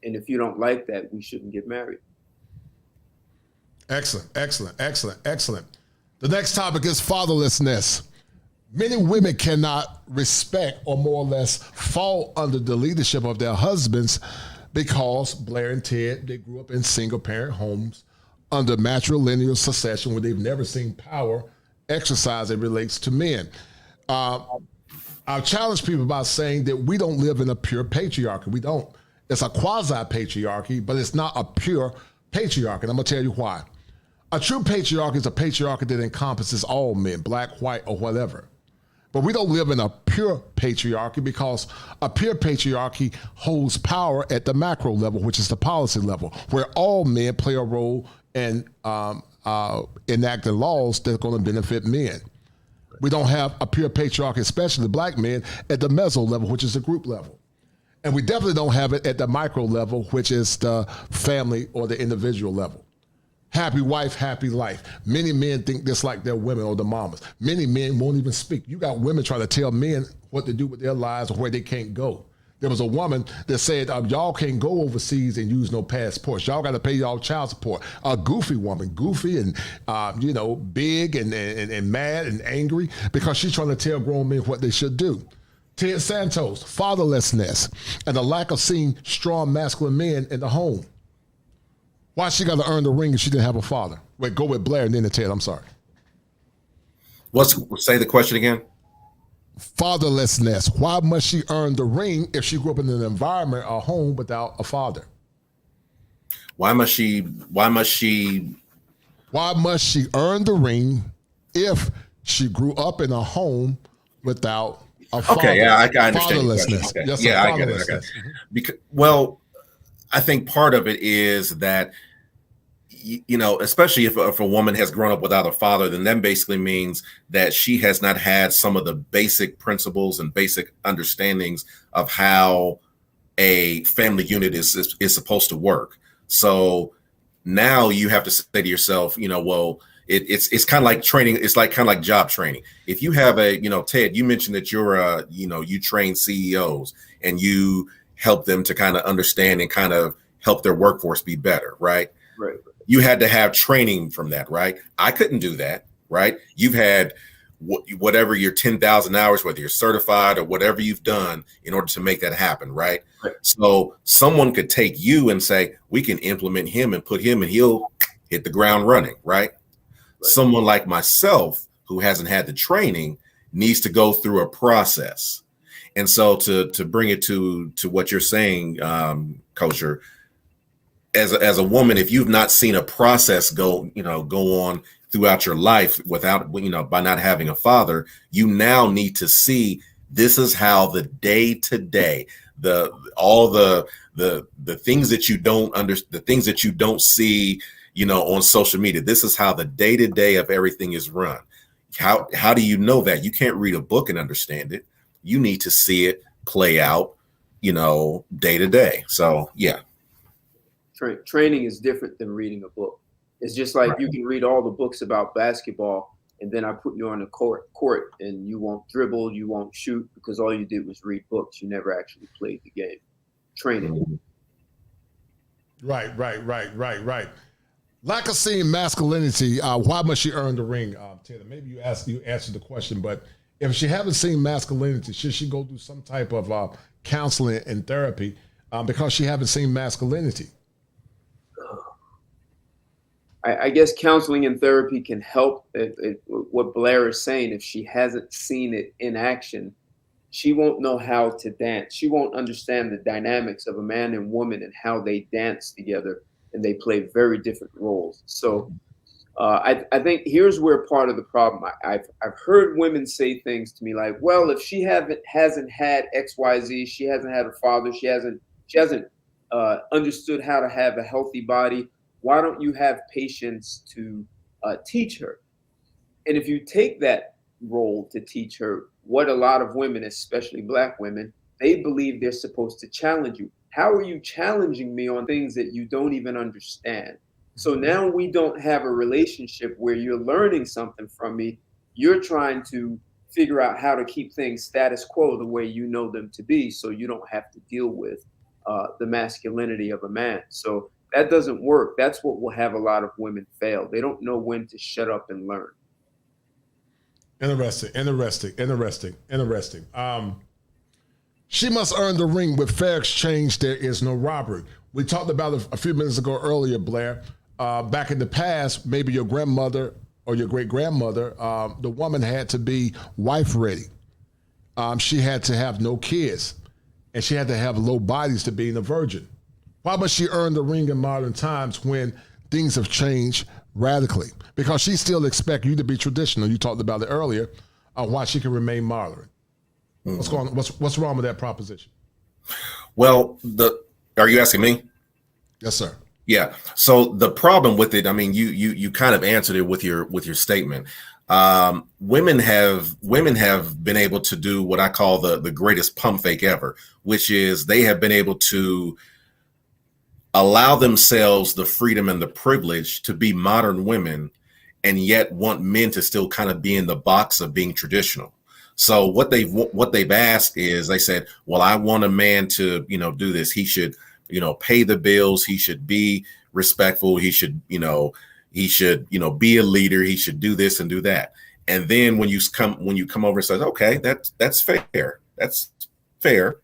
Speaker 2: And if you don't like that, we shouldn't get married.
Speaker 3: Excellent. The next topic is fatherlessness. Many women cannot respect or more or less fall under the leadership of their husbands because Blair and Ted, they grew up in single-parent homes under matrilineal succession where they've never seen power exercise as it relates to men. I challenge people by saying that we don't live in a pure patriarchy. We don't. It's a quasi-patriarchy, but it's not a pure patriarchy. And I'm going to tell you why. A true patriarchy is a patriarchy that encompasses all men, Black, white, or whatever. But we don't live in a pure patriarchy because a pure patriarchy holds power at the macro level, which is the policy level, where all men play a role in enacting laws that are going to benefit men. We don't have a pure patriarchy, especially Black men, at the meso level, which is the group level. And we definitely don't have it at the micro level, which is the family or the individual level. Happy wife, happy life. Many men think this like their women or the mamas. Many men won't even speak. You got women trying to tell men what to do with their lives or where they can't go. There was a woman that said, y'all can't go overseas and use no passports. Y'all got to pay y'all child support. A goofy woman, goofy and, big and mad and angry because she's trying to tell grown men what they should do. Ted Santos, fatherlessness, and the lack of seeing strong masculine men in the home. Why she got to earn the ring if she didn't have a father? Wait, go with Blair and then to Ted. I'm sorry.
Speaker 4: Say the question again.
Speaker 3: Fatherlessness. Why must she earn the ring if she grew up in an environment, a home without a father?
Speaker 4: Why must she earn
Speaker 3: the ring if she grew up in a home without a father?
Speaker 4: Okay, yeah, I understand.
Speaker 3: Fatherlessness.
Speaker 4: Okay.
Speaker 3: Yes,
Speaker 4: yeah,
Speaker 3: sir,
Speaker 4: I get it. Because, well, I think part of it is that, you know, especially if a woman has grown up without a father, then that basically means that she has not had some of the basic principles and basic understandings of how a family unit is supposed to work. So now you have to say to yourself, you know, well, it's kind of like training. It's like kind of like job training. If you have Ted, you mentioned that you're you train CEOs and you help them to kind of understand and kind of help their workforce be better, right?
Speaker 2: Right.
Speaker 4: You had to have training from that, right? I couldn't do that, right? You've had whatever your 10,000 hours, whether you're certified or whatever you've done in order to make that happen, right? So someone could take you and say, we can implement him and put him and he'll hit the ground running, right? Someone like myself who hasn't had the training needs to go through a process. And so to bring it to what you're saying, Kosher, as a woman, if you've not seen a process go on throughout your life without, by not having a father, you now need to see this is how the day to day, all the things that you don't the things that you don't see, on social media. This is how the day to day of everything is run. How do you know that? You can't read a book and understand it. You need to see it play out, day to day. So, yeah.
Speaker 2: Training is different than reading a book. It's just like you can read all the books about basketball, and then I put you on the court and you won't dribble, you won't shoot because all you did was read books. You never actually played the game. Training.
Speaker 3: Right. Lack of seeing masculinity. Why must she earn the ring, Taylor? Maybe you answered the question, but if she haven't seen masculinity, should she go do some type of counseling and therapy because she haven't seen masculinity?
Speaker 2: I guess counseling and therapy can help. What Blair is saying, if she hasn't seen it in action, she won't know how to dance. She won't understand the dynamics of a man and woman and how they dance together, and they play very different roles. So I think here's where part of the problem. I've heard women say things to me like, well, if she hasn't had XYZ, she hasn't had a father, she hasn't understood how to have a healthy body, why don't you have patience to teach her? And if you take that role to teach her, what a lot of women, especially Black women, they believe they're supposed to challenge you. How are you challenging me on things that you don't even understand? So now we don't have a relationship where you're learning something from me. You're trying to figure out how to keep things status quo the way you know them to be, so you don't have to deal with the masculinity of a man. So that doesn't work. That's what will have a lot of women fail. They don't know when to shut up and learn.
Speaker 3: Interesting. She must earn the ring. With fair exchange, there is no robbery. We talked about it a few minutes ago earlier, Blair. Back in the past, maybe your grandmother or your great-grandmother, the woman had to be wife ready. She had to have no kids, and she had to have low bodies to being a virgin. Why must she earn the ring in modern times when things have changed radically? Because she still expects you to be traditional. You talked about it earlier, why she can remain modern. What's wrong with that proposition?
Speaker 4: Well, are you asking me?
Speaker 3: Yes, sir.
Speaker 4: Yeah. So the problem with it, I mean, you kind of answered it with your statement. Women have been able to do what I call the greatest pump fake ever, which is they have been able to allow themselves the freedom and the privilege to be modern women and yet want men to still kind of be in the box of being traditional. So what they've asked is, they said, well, I want a man to, do this. He should, pay the bills. He should be respectful. He should, be a leader. He should do this and do that. And then when you come over and say, okay, that's fair. That's fair.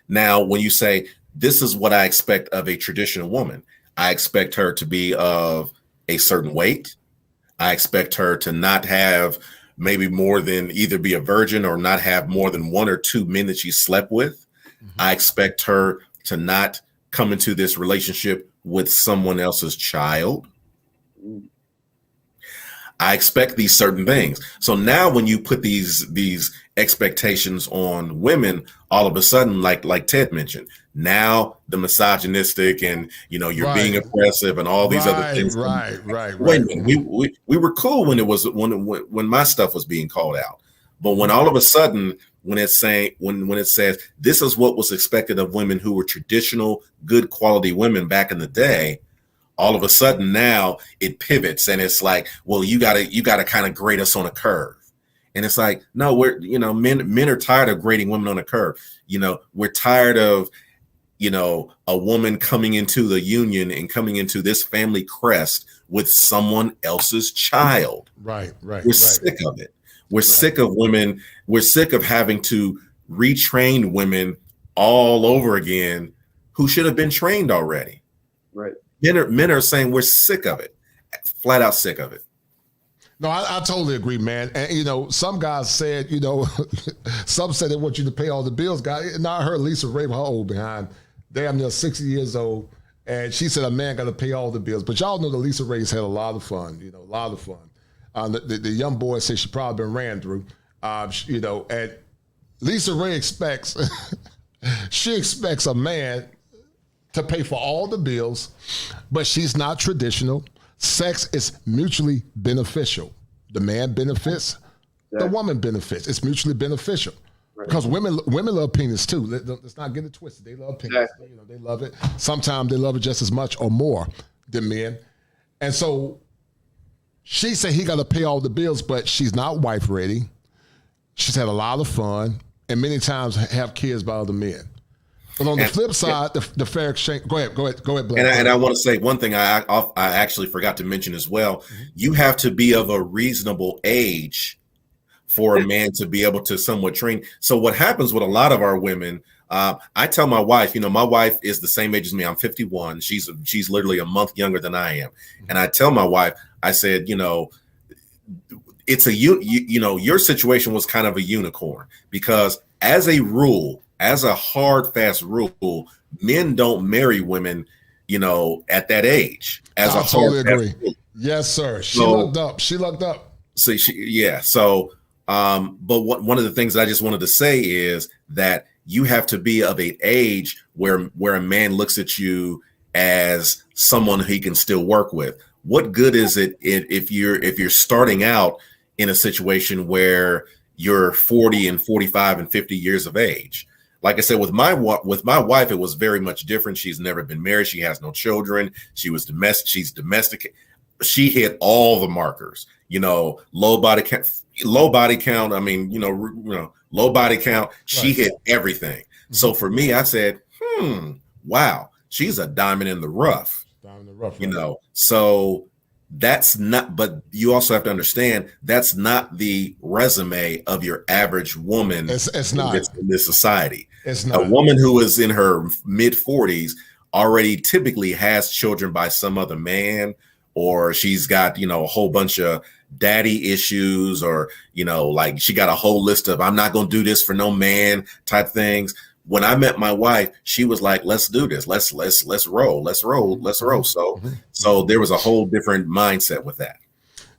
Speaker 4: Now, when you say, this is what I expect of a traditional woman, I expect her to be of a certain weight. I expect her to not have maybe more than either be a virgin or not have more than 1 or 2 men that she slept with. I expect her to not come into this relationship with someone else's child. I expect these certain things. So now when you put these expectations on women, all of a sudden, like Ted mentioned, now the misogynistic and, you're being oppressive and all these other things.
Speaker 3: Right.
Speaker 4: Wait a minute, we were cool when it was when my stuff was being called out. But when all of a sudden, when it says this is what was expected of women who were traditional, good quality women back in the day, all of a sudden now it pivots and it's like, well, you gotta kind of grade us on a curve. And it's like, no, we're, men are tired of grading women on a curve. We're tired of, a woman coming into the union and coming into this family crest with someone else's child.
Speaker 3: Right.
Speaker 4: We're sick of it. We're sick of women. We're sick of having to retrain women all over again who should have been trained already.
Speaker 2: Right.
Speaker 4: Men are saying we're sick of it, flat out sick of it.
Speaker 3: No, I totally agree, man. And, some guys said, some said they want you to pay all the bills, guys. And I heard Lisa Ray, her old behind, damn near 60 years old. And she said a man got to pay all the bills. But y'all know that Lisa Ray's had a lot of fun, a lot of fun. The young boy said she probably been ran through, and Lisa Ray expects, she expects a man to pay for all the bills, but she's not traditional. Sex is mutually beneficial. The man benefits, the woman benefits. It's mutually beneficial. Because women love penis too. Let's not get it twisted. They love penis. They love it. Sometimes they love it just as much or more than men. And so she said he got to pay all the bills, but she's not wife ready. She's had a lot of fun and many times have kids by other men. But on the flip side, the fair exchange. Go ahead, Black.
Speaker 4: And I want to say one thing I actually forgot to mention as well. Mm-hmm. You have to be of a reasonable age for a man to be able to somewhat train. So what happens with a lot of our women, I tell my wife, my wife is the same age as me. I'm 51. She's literally a month younger than I am. And I tell my wife, I said, it's your situation was kind of a unicorn because as a rule, as a hard, fast rule, men don't marry women, at that age. As I
Speaker 3: totally agree. Yes, sir. She lucked up.
Speaker 4: So but one of the things I just wanted to say is that you have to be of an age where a man looks at you as someone he can still work with. What good is it if you're starting out in a situation where you're 40 and 45 and 50 years of age? Like I said, with my wife, it was very much different. She's never been married. She has no children. She's domestic. She hit all the markers, low body count. I mean, low body count. She hit everything. Mm-hmm. So for me, I said, wow, she's a diamond in the rough. Right? So that's not, but you also have to understand that's not the resume of your average woman.
Speaker 3: It's not
Speaker 4: in this society.
Speaker 3: It's not.
Speaker 4: A woman who is in her mid 40s already typically has children by some other man, or she's got, a whole bunch of daddy issues, or, like she got a whole list of, I'm not going to do this for no man type things. When I met my wife, she was like, let's do this. Let's roll. So there was a whole different mindset with that.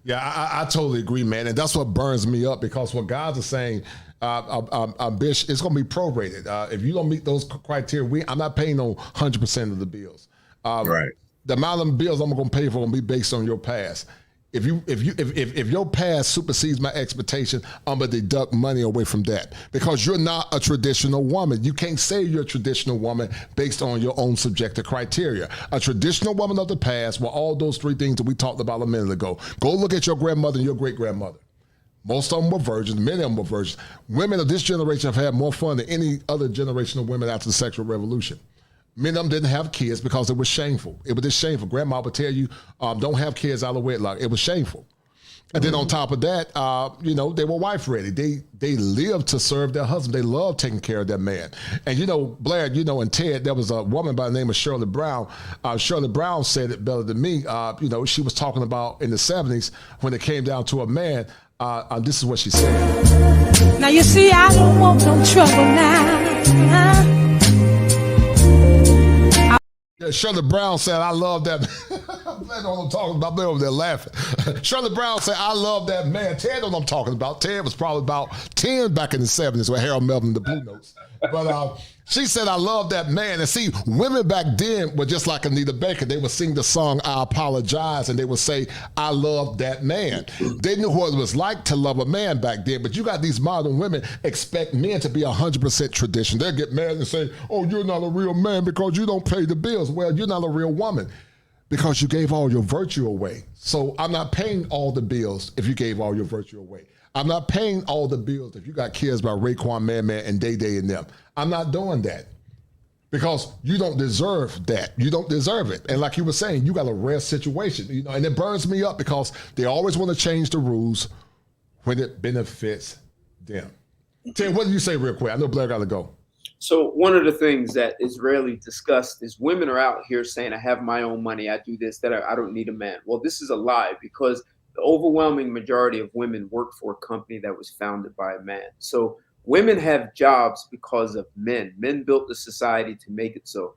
Speaker 3: Yeah, I totally agree, man. And that's what burns me up, because what guys are saying, bitch, it's going to be prorated. If you don't meet those criteria, I'm not paying no 100% of the bills.
Speaker 4: Right.
Speaker 3: The amount of bills I'm going to pay for will be based on your past. If your past supersedes my expectation, I'm gonna deduct money away from that, because you're not a traditional woman. You can't say you're a traditional woman based on your own subjective criteria. A traditional woman of the past were all those three things that we talked about a minute ago. Go look at your grandmother and your great grandmother. Most of them were virgins. Many of them were virgins. Women of this generation have had more fun than any other generation of women after the sexual revolution. Many of them didn't have kids because it was shameful. It was just shameful. Grandma would tell you, don't have kids out of wedlock. It was shameful. And then on top of that, you know, they were wife ready. They lived to serve their husband. They loved taking care of their man. And, you know, Blair, you know, and Ted, there was a woman by the name of Shirley Brown. Shirley Brown said it better than me. You know, she was talking about in the 70s when it came down to a man. This is what she said.
Speaker 1: Now, you see, I don't want no trouble now.
Speaker 3: Yeah, Shirley Brown said, I love that. I know what I'm talking about. They're over there laughing. Shirley Brown said, I love that man. Ted knows what I'm talking about. Ted was probably about 10 back in the 70s with Harold Melvin and the Blue Notes. But she said, I love that man. And see, women back then were just like Anita Baker. They would sing the song, I Apologize, and they would say, I love that man. They knew what it was like to love a man back then. But you got these modern women expect men to be 100% tradition. They'll get mad and say, oh, you're not a real man because you don't pay the bills. Well, you're not a real woman because you gave all your virtue away. So I'm not paying all the bills if you gave all your virtue away. I'm not paying all the bills if you got kids by Raekwon, Man and Day Day and them. I'm not doing that because you don't deserve that. You don't deserve it. And like you were saying, you got a rare situation, you know, and it burns me up because they always want to change the rules when it benefits them. Ted, what do you say real quick? I know Blair got to go.
Speaker 2: So one of the things that is rarely discussed is women are out here saying, I have my own money, I do this, that I don't need a man. Well, this is a lie because the overwhelming majority of women work for a company that was founded by a man. So women have jobs because of men. Men built the society to make it so.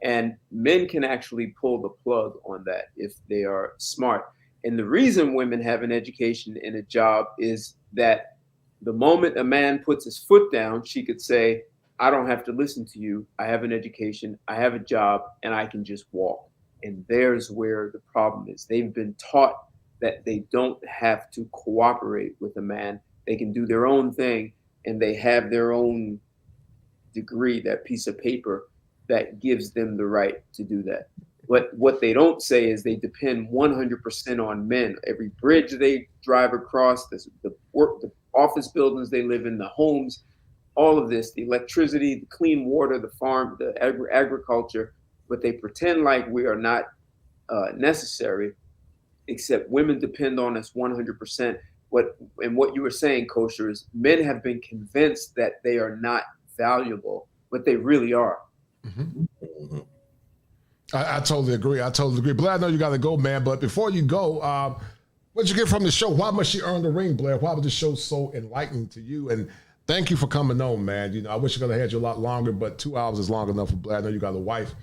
Speaker 2: And men can actually pull the plug on that if they are smart. And the reason women have an education and a job is that the moment a man puts his foot down, she could say, I don't have to listen to you. I have an education, I have a job, and I can just walk. And there's where the problem is. They've been taught that they don't have to cooperate with a man. They can do their own thing, and they have their own degree, that piece of paper that gives them the right to do that. But what they don't say is they depend 100% on men. Every bridge they drive across, the office buildings they live in, the homes, all of this, the electricity, the clean water, the farm, the agriculture, but they pretend like we are not necessary, except women depend on us 100%. What you were saying, Kosher, is men have been convinced that they are not valuable, but they really are.
Speaker 3: Mm-hmm. Mm-hmm. I totally agree. Blair, I know you got to go, man, but before you go, what'd you get from the show? Why must she earn the ring, Blair? Why was the show so enlightening to you? And thank you for coming on, man. You know, I wish I could have had you a lot longer, but 2 hours is long enough for Blair. I know you got a wife.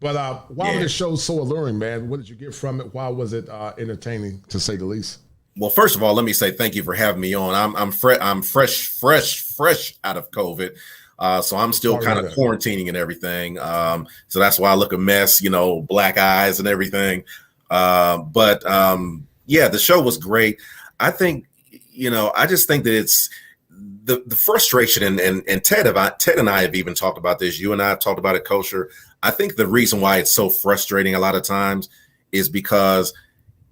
Speaker 3: But why was the show so alluring, man? What did you get from it? Why was it entertaining, to say the least?
Speaker 4: Well, first of all, let me say thank you for having me on. I'm fresh out of COVID. So I'm still kind of quarantining and everything. So that's why I look a mess, you know, black eyes and everything. But the show was great. I think, you know, I just think that it's the frustration and Ted and I have even talked about this. You and I have talked about it, Kosher. I think the reason why it's so frustrating a lot of times is because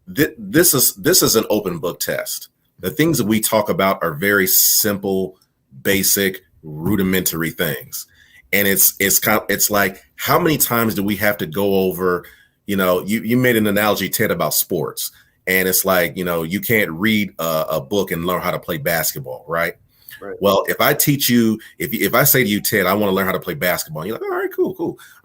Speaker 4: this is an open book test. The things that we talk about are very simple, basic, rudimentary things. And it's like, how many times do we have to go over, you know, you made an analogy, Ted, about sports. And it's like, you know, you can't read a book and learn how to play basketball, right? Right. Well, if I teach you, if I say to you, Ted, I want to learn how to play basketball, and you're like, all right, cool.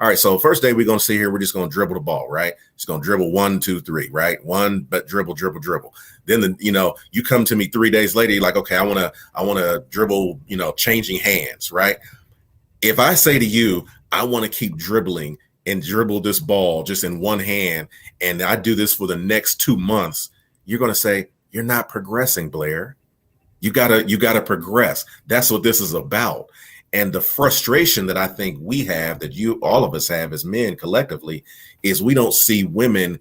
Speaker 4: All right, so first day we're going to sit here, we're just going to dribble the ball, right? Just going to dribble 1, 2, 3, right? One, but dribble. Then you come to me 3 days later, you're like, okay, I want to dribble, you know, changing hands, right? If I say to you, I want to keep dribbling and dribble this ball just in one hand, and I do this for the next 2 months, you're going to say, you're not progressing, Blair. You gotta progress. That's what this is about. And the frustration that I think we have, that all of us have as men collectively, is we don't see women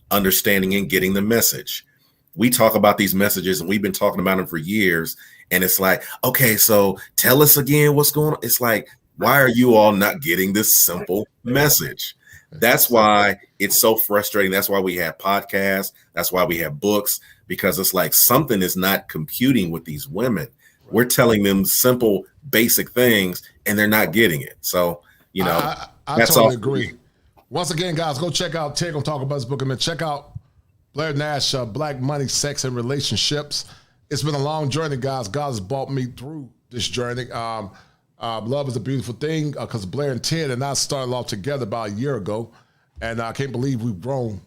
Speaker 4: understanding and getting the message. We talk about these messages and we've been talking about them for years. And it's like, okay, so tell us again what's going on. It's like, why are you all not getting this simple message? That's why it's so frustrating. That's why we have podcasts. That's why we have books, because it's like something is not computing with these women. We're telling them simple, basic things, and they're not getting it. So, you know,
Speaker 3: I totally agree. Once again, guys, go check out Ted. Gonna talk about his book. I mean, check out Blair Nash, Black Money, Sex, and Relationships. It's been a long journey, guys. God has brought me through this journey. Love is a beautiful thing because Blair and Ted and I started off together about a year ago, and I can't believe we've grown.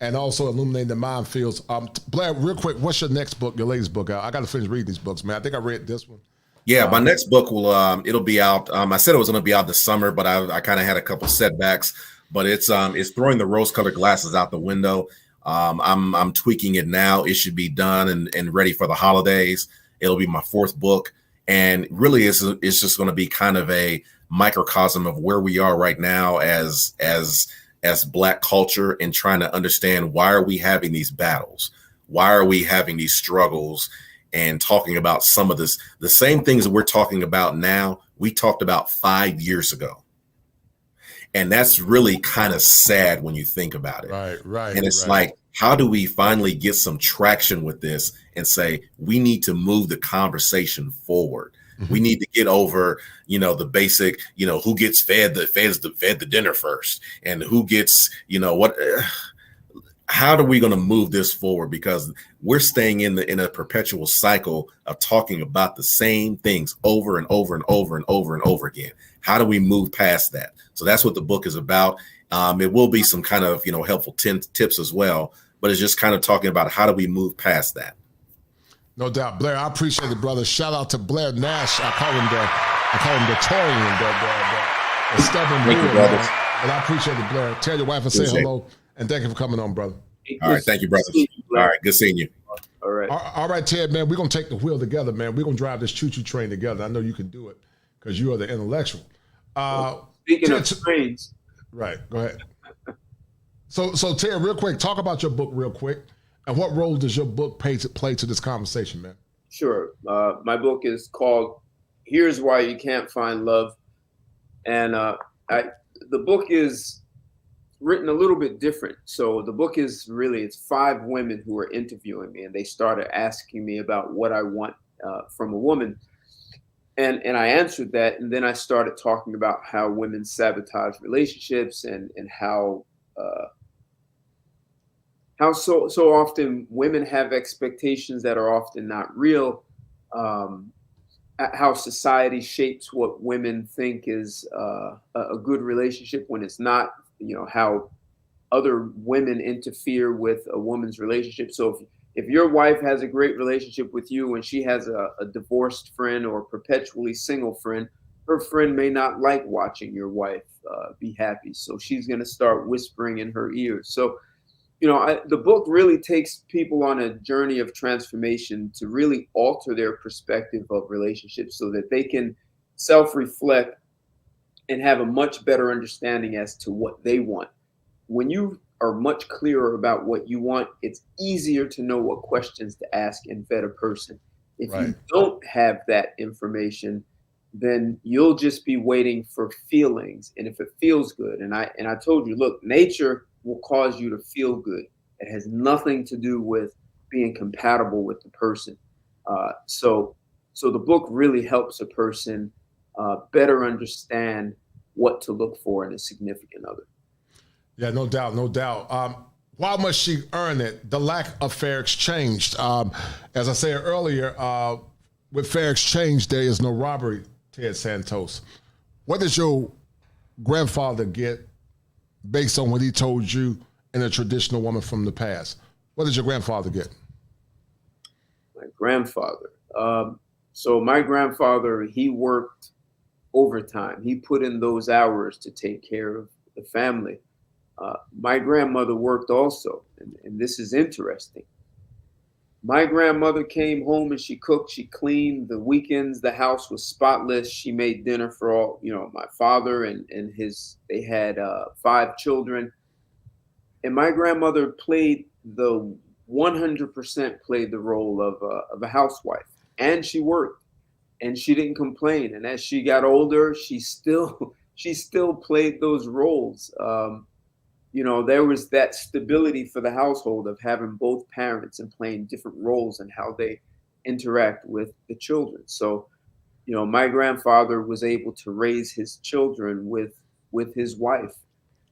Speaker 3: And also illuminating the minefields. Blair, real quick, what's your next book, your latest book out? I got to finish reading these books, man. I think I read this one.
Speaker 4: Yeah, my next book will it'll be out. I said it was going to be out this summer, but I kind of had a couple setbacks. But it's throwing the rose-colored glasses out the window. I'm tweaking it now. It should be done and ready for the holidays. It'll be my 4th book, and really it's just going to be kind of a microcosm of where we are right now as Black culture, and trying to understand why are we having these battles, why are we having these struggles, and talking about some of this, the same things that we're talking about now, we talked about 5 years ago. And that's really kind of sad when you think about it.
Speaker 3: Right.
Speaker 4: And it's like, how do we finally get some traction with this and say, we need to move the conversation forward? We need to get over, the basic, who gets fed the dinner first, and who gets, what. How are we going to move this forward? Because we're staying in a perpetual cycle of talking about the same things over and over and over and over and over again. How do we move past that? So that's what the book is about. It will be some kind of helpful tips as well, but it's just kind of talking about how do we move past that.
Speaker 3: No doubt, Blair. I appreciate it, brother. Shout out to Blair Nash. I call him the Torian, the stubborn
Speaker 4: Thank you, brothers.
Speaker 3: And I appreciate it, Blair. Tell your wife and say hello, and thank you for coming on, brother.
Speaker 4: All right, thank you, brothers. All right, good seeing you.
Speaker 2: All right.
Speaker 3: All right, Ted, man. We're gonna take the wheel together, man. We're gonna drive this choo-choo train together. I know you can do it because you are the intellectual.
Speaker 2: Speaking of trains,
Speaker 3: right? Go ahead. So Ted, real quick, talk about your book real quick. And what role does your book play to this conversation, man?
Speaker 2: Sure. My book is called "Here's Why You Can't Find Love," and the book is written a little bit different. So the book is it's 5 women who are interviewing me, and they started asking me about what I want from a woman, and I answered that, and then I started talking about how women sabotage relationships and how so often women have expectations that are often not real, how society shapes what women think is a good relationship when it's not, how other women interfere with a woman's relationship. So if your wife has a great relationship with you and she has a divorced friend or a perpetually single friend, her friend may not like watching your wife be happy. So she's going to start whispering in her ears. So the book really takes people on a journey of transformation to really alter their perspective of relationships so that they can self-reflect and have a much better understanding as to what they want. When you are much clearer about what you want, it's easier to know what questions to ask and vet a person. If you don't have that information, then you'll just be waiting for feelings. And if it feels good, and I told you, look, nature will cause you to feel good. It has nothing to do with being compatible with the person. So the book really helps a person better understand what to look for in a significant other.
Speaker 3: Yeah, no doubt. Why must she earn it? The lack of fair exchange. As I said earlier, with fair exchange, there is no robbery, Ted Santos. What does your grandfather get based on what he told you in a traditional woman from the past? What did your grandfather get?
Speaker 2: My grandfather. So my grandfather, he worked overtime. He put in those hours to take care of the family. My grandmother worked also, and this is interesting. My grandmother came home and she cooked, she cleaned. The weekends, the house was spotless. She made dinner for all, my father and they had 5 children. And my grandmother played 100% played the role of a housewife. And she worked and she didn't complain. And as she got older, she still played those roles. There was that stability for the household of having both parents and playing different roles and how they interact with the children. So, my grandfather was able to raise his children with his wife.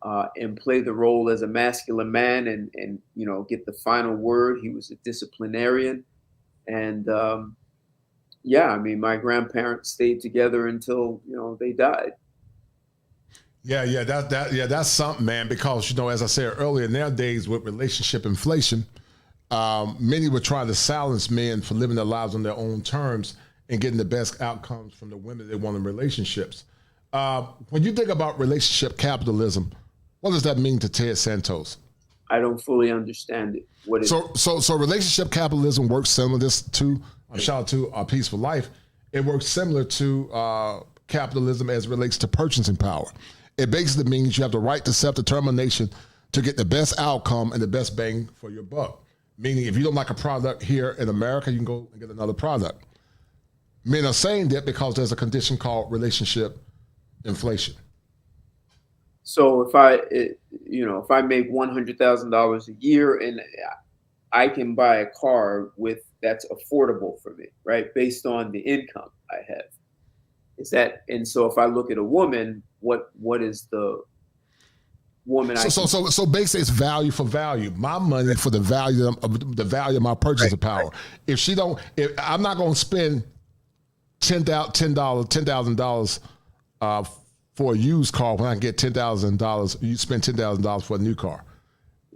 Speaker 2: and play the role as a masculine man and get the final word. He was a disciplinarian. And yeah, I mean, my grandparents stayed together until, they died.
Speaker 3: Yeah, that's something, man, because, as I said earlier, nowadays with relationship inflation, many were trying to silence men for living their lives on their own terms and getting the best outcomes from the women they want in relationships. When you think about relationship capitalism, what does that mean to Ted Santos?
Speaker 2: I don't fully understand it. What is
Speaker 3: so relationship capitalism works similar to shout out to A Peaceful Life. It works similar to capitalism as it relates to purchasing power. It basically means you have the right to self-determination to get the best outcome and the best bang for your buck. Meaning, if you don't like a product here in America, you can go and get another product. Men are saying that because there's a condition called relationship inflation.
Speaker 2: So if I make $100,000 a year and I can buy a car that's affordable for me, right? Based on the income I have. And so if I look at a woman, what is the woman?
Speaker 3: So basically, it's value for value. My money for the value of my purchasing power. If I'm not going to spend $10,000 for a used car when I can get $10,000. You spend $10,000 for a new car.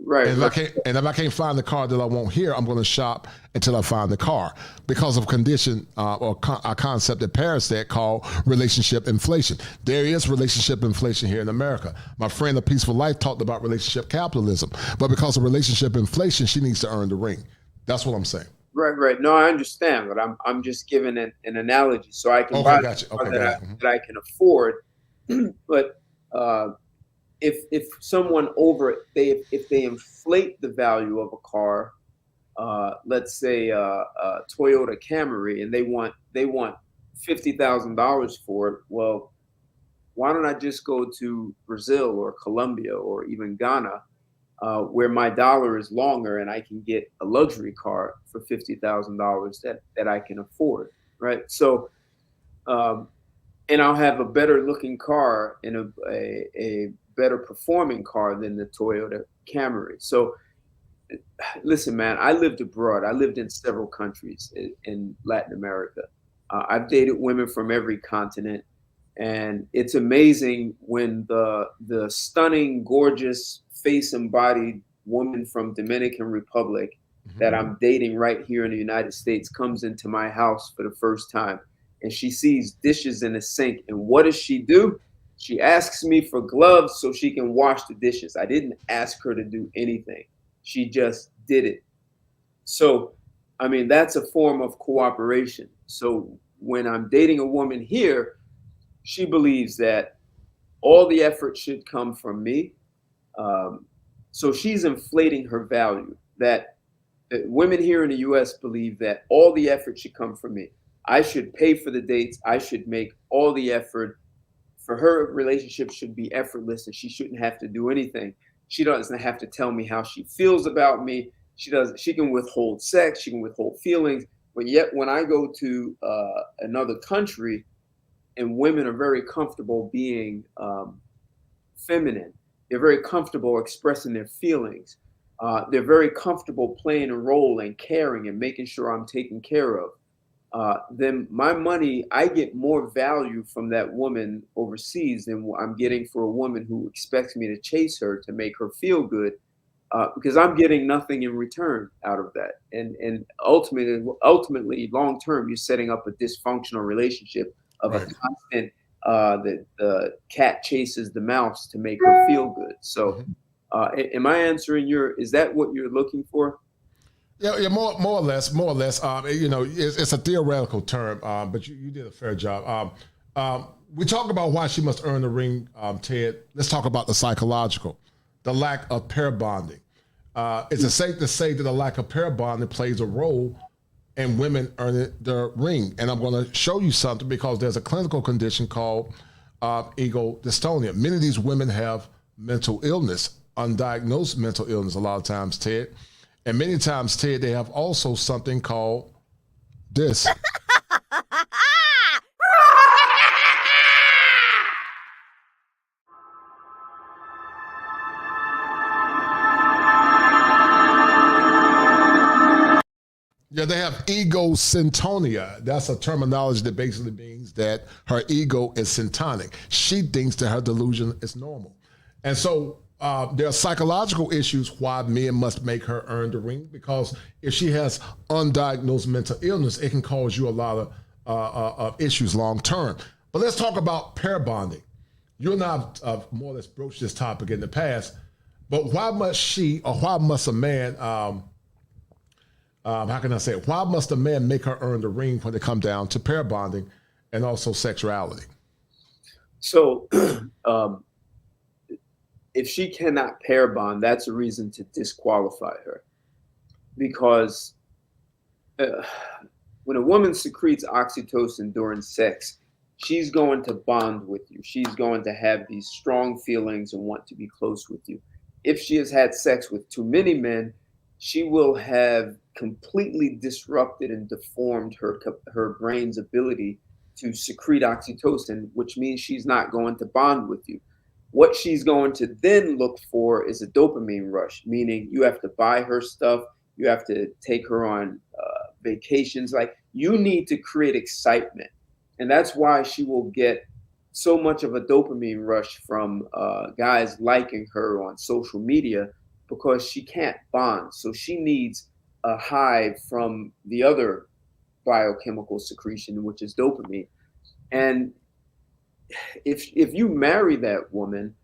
Speaker 2: Right.
Speaker 3: And if I can't find the car that I want here, I'm going to shop until I find the car because of condition or a concept that Paris said called relationship inflation. There is relationship inflation here in America. My friend A Peaceful Life talked about relationship capitalism, but because of relationship inflation, she needs to earn the ring. That's what I'm saying.
Speaker 2: Right. No, I understand, but I'm just giving an analogy so I can buy a car that I can afford. But if someone if they inflate the value of a car, let's say a Toyota Camry, and they want $50,000 for it, well, why don't I just go to Brazil or Colombia or even Ghana, where my dollar is longer and I can get a luxury car for $50,000 that I can afford, right? So, and I'll have a better looking car and a better performing car than the Toyota Camry. So listen, man, I lived abroad. I lived in several countries in Latin America. I've dated women from every continent, and it's amazing when the stunning, gorgeous face and body woman from Dominican Republic that I'm dating right here in the United States comes into my house for the first time, and she sees dishes in the sink. And what does she do? She asks me for gloves so she can wash the dishes. I didn't ask her to do anything. She just did it. So, I mean, that's a form of cooperation. So when I'm dating a woman here, she believes that all the effort should come from me. So she's inflating her value. That women here in the US believe that all the effort should come from me. I should pay for the dates. I should make all the effort. For her, relationship should be effortless and she shouldn't have to do anything. She doesn't have to tell me how she feels about me. She can withhold sex, she can withhold feelings. But yet when I go to another country and women are very comfortable being feminine, they're very comfortable expressing their feelings. They're very comfortable playing a role and caring and making sure I'm taken care of. Then my money, I get more value from that woman overseas than I'm getting for a woman who expects me to chase her to make her feel good, because I'm getting nothing in return out of that. And ultimately, long term, you're setting up a dysfunctional relationship of a constant that the cat chases the mouse to make her feel good. So, am I answering is that what you're looking for?
Speaker 3: Yeah, more or less. It's a theoretical term, but you did a fair job. We talk about why she must earn the ring, Ted. Let's talk about the psychological, the lack of pair bonding. Is it safe to say that the lack of pair bonding plays a role in women earning the ring? And I'm going to show you something because there's a clinical condition called ego dystonia. Many of these women have mental illness, undiagnosed mental illness a lot of times, Ted. And many times, Ted, they have also something called this. Yeah, they have ego syntonia. That's a terminology that basically means that her ego is syntonic. She thinks that her delusion is normal. And so there are psychological issues why men must make her earn the ring, because if she has undiagnosed mental illness, it can cause you a lot of issues long term. But let's talk about pair bonding. You and I have more or less broached this topic in the past, but why must she, or why must a man, how can I say it? Why must a man make her earn the ring when it comes down to pair bonding and also sexuality?
Speaker 2: So, if she cannot pair bond, that's a reason to disqualify her. Because when a woman secretes oxytocin during sex, she's going to bond with you. She's going to have these strong feelings and want to be close with you. If she has had sex with too many men, she will have completely disrupted and deformed her brain's ability to secrete oxytocin, which means she's not going to bond with you. What she's going to then look for is a dopamine rush, meaning you have to buy her stuff, you have to take her on vacations. Like, you need to create excitement. And that's why she will get so much of a dopamine rush from guys liking her on social media, because she can't bond. So she needs a high from the other biochemical secretion, which is dopamine. And if you marry that woman,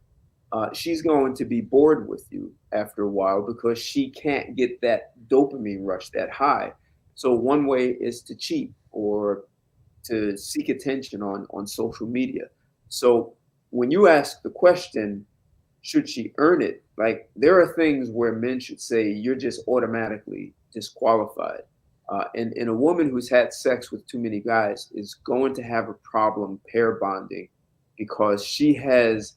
Speaker 2: she's going to be bored with you after a while, because she can't get that dopamine rush, that high. So one way is to cheat or to seek attention on social media. So when you ask the question, should she earn it? Like, there are things where men should say you're just automatically disqualified. And a woman who's had sex with too many guys is going to have a problem pair bonding, because she has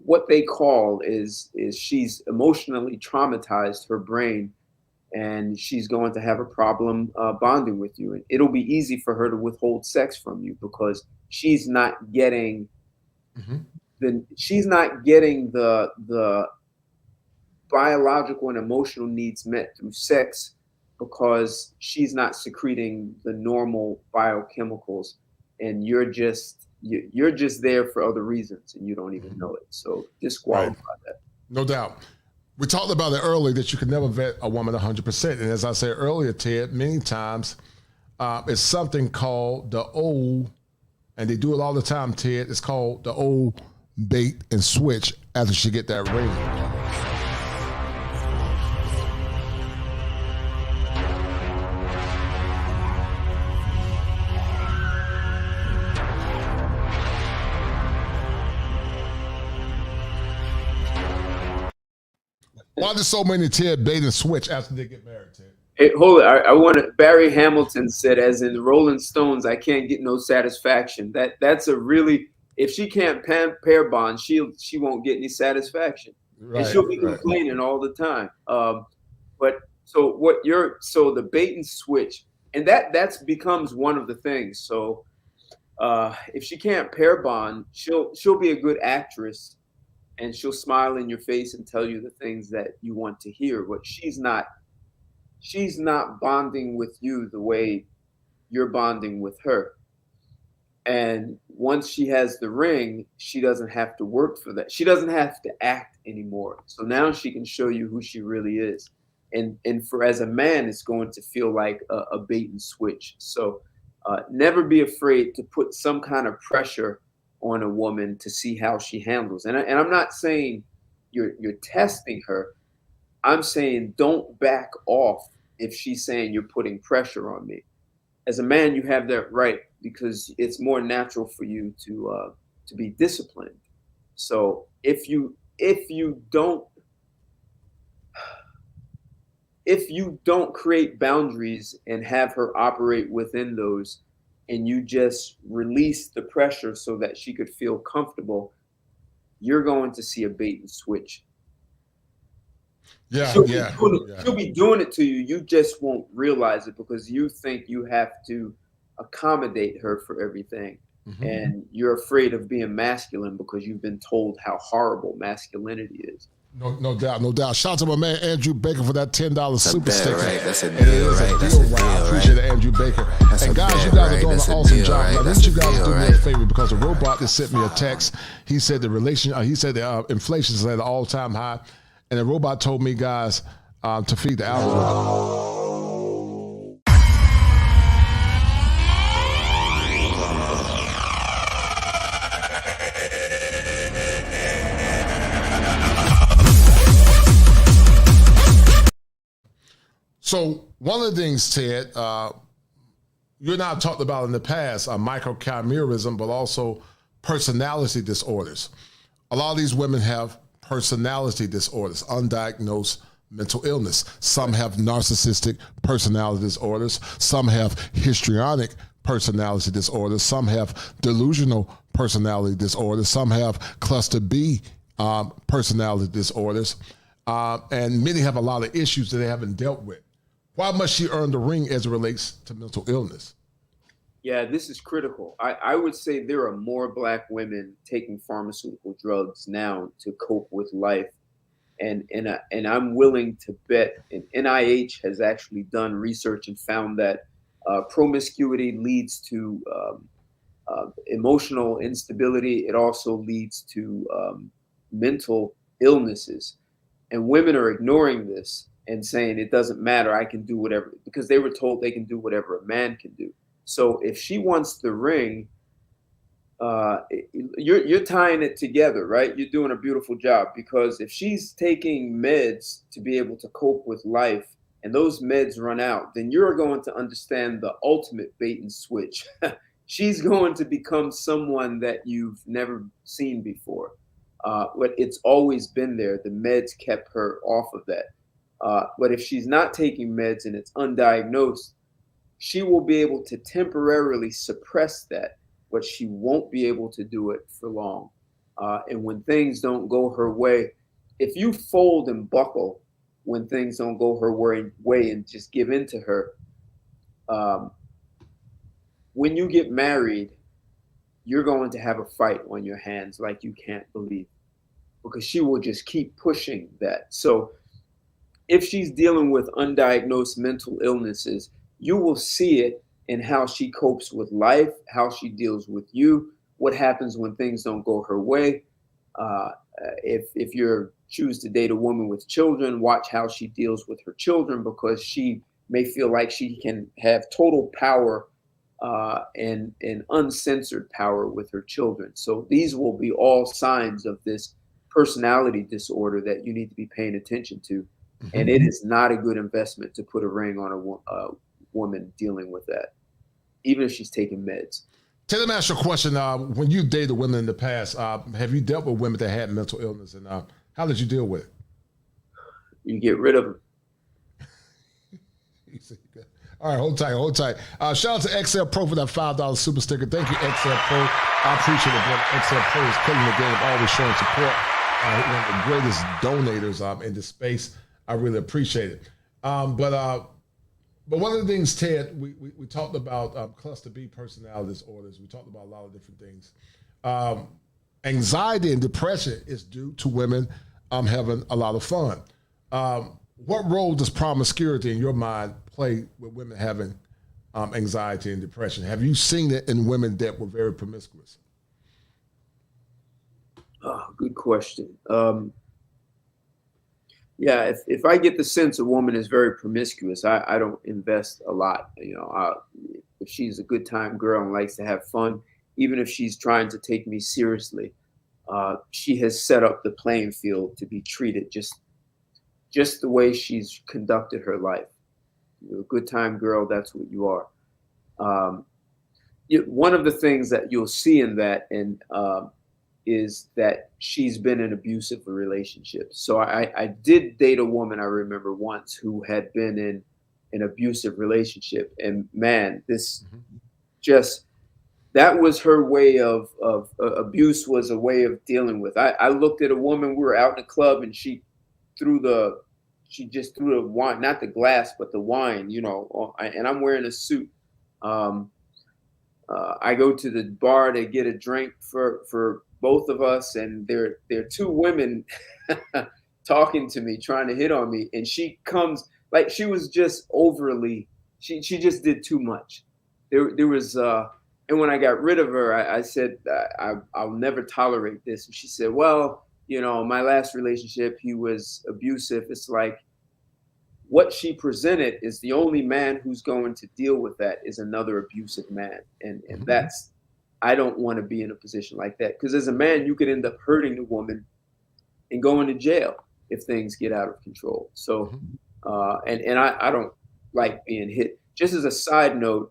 Speaker 2: what they call is she's emotionally traumatized her brain, and she's going to have a problem bonding with you. And it'll be easy for her to withhold sex from you, because she's not getting the biological and emotional needs met through sex, because she's not secreting the normal biochemicals, and you're just there for other reasons and you don't even know it. So disqualify that.
Speaker 3: No doubt. We talked about it earlier, that you can never vet a woman 100%. And as I said earlier, Ted, many times it's something called the old, and they do it all the time, Ted, it's called the old bait and switch after she get that ring. Why do so many Ted bait and switch after they get married, Ted?
Speaker 2: Hey, hold it. I want to. Barry Hamilton said, as in the Rolling Stones, I can't get no satisfaction. That's a really, if she can't pair bond, she won't get any satisfaction, and she'll be complaining all the time. But so the bait and switch, and that's becomes one of the things. So if she can't pair bond, she'll be a good actress, and she'll smile in your face and tell you the things that you want to hear. But she's not bonding with you the way you're bonding with her. And once she has the ring, she doesn't have to work for that. She doesn't have to act anymore. So now she can show you who she really is. And for as a man, it's going to feel like a bait and switch. So never be afraid to put some kind of pressure on a woman to see how she handles. And I'm not saying you're testing her. I'm saying don't back off if she's saying you're putting pressure on me. As a man, you have that right, because it's more natural for you to be disciplined. So if you don't create boundaries and have her operate within those, and you just release the pressure so that she could feel comfortable, you're going to see a bait and switch.
Speaker 3: Yeah,
Speaker 2: she'll be doing it to you. You just won't realize it, because you think you have to accommodate her for everything. And you're afraid of being masculine because you've been told how horrible masculinity is.
Speaker 3: No doubt, no doubt. Shout out to my man Andrew Baker for that $10 super sticker.
Speaker 14: Right? That's a deal, right? That's a deal,
Speaker 3: I appreciate it, Andrew Baker. And guys, you guys are doing an awesome job. Now, didn't you guys do me a favor, because the robot that sent me a text. He said the inflation is at an all-time high, and the robot told me, guys, to feed the algorithm. So one of the things, Ted, you and I have talked about in the past, microchimerism, but also personality disorders. A lot of these women have personality disorders, undiagnosed mental illness. Some have narcissistic personality disorders. Some have histrionic personality disorders. Some have delusional personality disorders. Some have cluster B personality disorders. And many have a lot of issues that they haven't dealt with. Why must she earn the ring as it relates to mental illness?
Speaker 2: Yeah, this is critical. I would say there are more Black women taking pharmaceutical drugs now to cope with life. And I'm willing to bet, and NIH has actually done research and found that promiscuity leads to emotional instability. It also leads to mental illnesses. And women are ignoring this and saying it doesn't matter, I can do whatever, because they were told they can do whatever a man can do. So if she wants the ring, you're tying it together, right? You're doing a beautiful job, because if she's taking meds to be able to cope with life and those meds run out, then you're going to understand the ultimate bait and switch. She's going to become someone that you've never seen before. But it's always been there. The meds kept her off of that. But if she's not taking meds and it's undiagnosed, she will be able to temporarily suppress that, but she won't be able to do it for long. And when things don't go her way, if you fold and buckle when things don't go her way and just give in to her, when you get married, you're going to have a fight on your hands like you can't believe, because she will just keep pushing that. So if she's dealing with undiagnosed mental illnesses, you will see it in how she copes with life, how she deals with you, what happens when things don't go her way. If you choose to date a woman with children, watch how she deals with her children, because she may feel like she can have total power and uncensored power with her children. So these will be all signs of this personality disorder that you need to be paying attention to. Mm-hmm. And it is not a good investment to put a ring on a woman dealing with that, even if she's taking meds.
Speaker 3: Let me ask you a question. When you dated women in the past, have you dealt with women that had mental illness, and how did you deal with it?
Speaker 2: You get rid of them.
Speaker 3: All right, hold tight. Shout out to XL Pro for that $5 super sticker. Thank you, XL Pro. I appreciate it, brother. XL Pro is killing the game, always showing support. One of the greatest donators in this space. I really appreciate it. But one of the things, Ted, we talked about cluster B personality disorders. We talked about a lot of different things. Anxiety and depression is due to women having a lot of fun. What role does promiscuity in your mind play with women having anxiety and depression? Have you seen it in women that were very promiscuous?
Speaker 2: Oh, good question. Yeah, if I get the sense a woman is very promiscuous, I don't invest a lot. If she's a good time girl and likes to have fun, even if she's trying to take me seriously, she has set up the playing field to be treated just the way she's conducted her life. You're a good time girl, that's what you are. One of the things that you'll see in that is that she's been in abusive relationships. So I did date a woman, I remember once, who had been in an abusive relationship. And man, that was her way of abuse, was a way of dealing with. I looked at a woman, we were out in the club, and she just threw the wine, not the glass, but the wine, and I'm wearing a suit. I go to the bar to get a drink for both of us, and there are two women talking to me, trying to hit on me, and she comes like she was just overly. She just did too much. There was and when I got rid of her, I said I'll never tolerate this, and she said, well, you know, my last relationship, he was abusive. It's like what she presented is the only man who's going to deal with that is another abusive man, and that's, I don't want to be in a position like that, because as a man, you could end up hurting the woman and going to jail if things get out of control. So, and I don't like being hit. Just as a side note,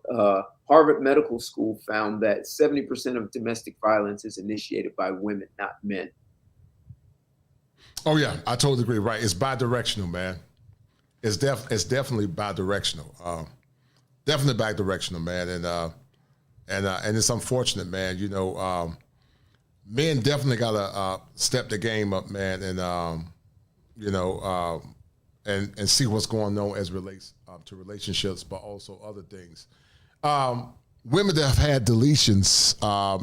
Speaker 2: Harvard Medical School found that 70% of domestic violence is initiated by women, not men.
Speaker 3: Oh yeah, I totally agree. Right, it's bi-directional, man. It's definitely bi-directional. Definitely bi-directional, man. And it's unfortunate, man. You know, men definitely gotta step the game up, man, and you know, and see what's going on as relates to relationships, but also other things. Women that have had deletions,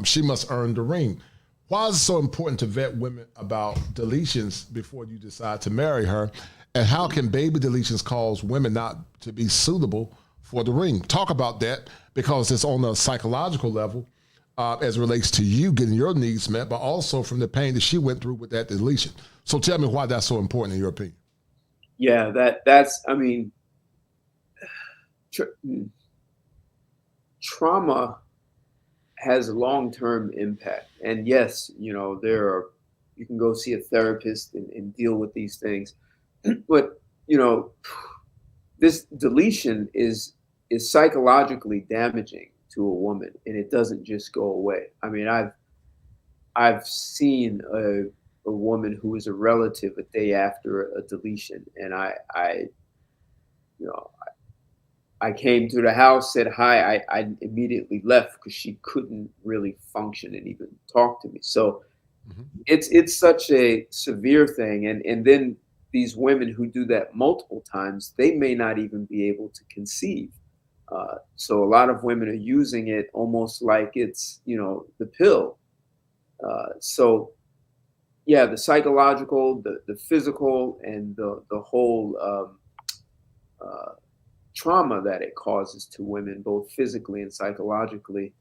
Speaker 3: she must earn the ring. Why is it so important to vet women about deletions before you decide to marry her? And how can baby deletions cause women not to be suitable for the ring? Talk about that, because it's on a psychological level as it relates to you getting your needs met, but also from the pain that she went through with that deletion. So tell me why that's so important in your opinion.
Speaker 2: Yeah, that's, I mean, trauma has a long-term impact. And yes, you know, you can go see a therapist and deal with these things. But, you know, this deletion is psychologically damaging to a woman, and it doesn't just go away. I mean, I've seen a woman who was a relative a day after a deletion, and I came to the house, said hi, I immediately left because she couldn't really function and even talk to me. So it's such a severe thing, and then these women who do that multiple times, they may not even be able to conceive. So a lot of women are using it almost like it's, you know, the pill. So yeah, the psychological, the physical, and the whole trauma that it causes to women, both physically and psychologically,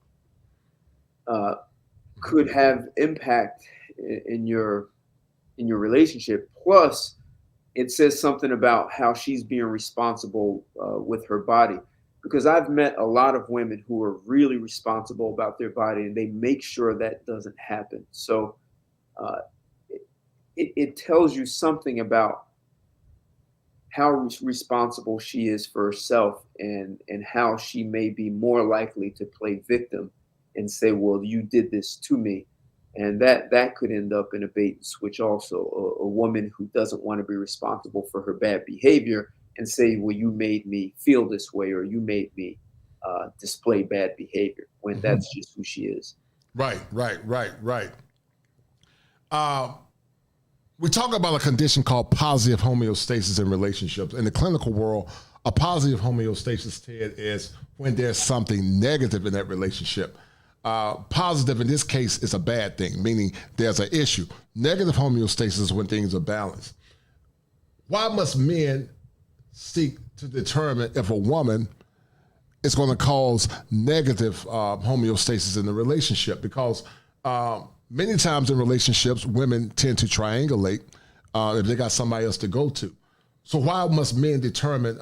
Speaker 2: could have impact in your relationship. Plus, it says something about how she's being responsible with her body. Because I've met a lot of women who are really responsible about their body, and they make sure that doesn't happen. So it tells you something about how responsible she is for herself, and how she may be more likely to play victim and say, well, you did this to me. And that could end up in a bait and switch also. A woman who doesn't want to be responsible for her bad behavior and say, well, you made me feel this way, or you made me display bad behavior, when that's just who she is.
Speaker 3: Right. We talk about a condition called positive homeostasis in relationships. In the clinical world, a positive homeostasis, Ted, is when there's something negative in that relationship. Positive in this case is a bad thing, meaning there's an issue. Negative homeostasis is when things are balanced. Why must men seek to determine if a woman is going to cause negative homeostasis in the relationship? Because many times in relationships, women tend to triangulate if they got somebody else to go to. So why must men determine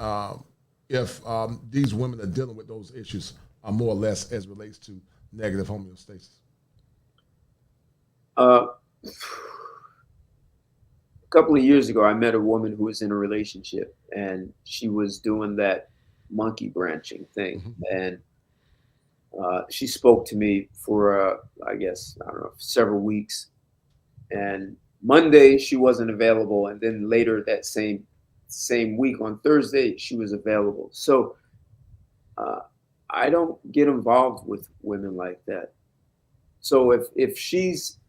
Speaker 3: if these women are dealing with those issues more or less as relates to negative homeostasis?
Speaker 2: A couple of years ago, I met a woman who was in a relationship, and she was doing that monkey branching thing. And she spoke to me for, I guess, I don't know, several weeks. And Monday, she wasn't available. And then later that same week on Thursday, she was available. So I don't get involved with women like that. So if she's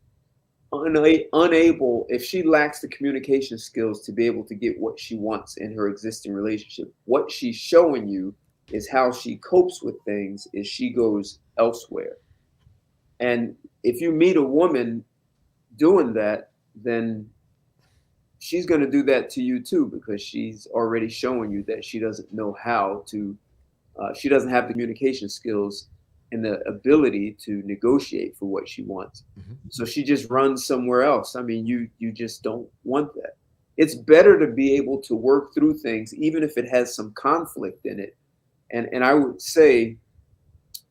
Speaker 2: unable, if she lacks the communication skills to be able to get what she wants in her existing relationship, what she's showing you is how she copes with things is she goes elsewhere. And if you meet a woman doing that, then she's going to do that to you too, because she's already showing you that she doesn't know how to, she doesn't have the communication skills and the ability to negotiate for what she wants. So she just runs somewhere else. I mean, you just don't want that. It's better to be able to work through things, even if it has some conflict in it. And I would say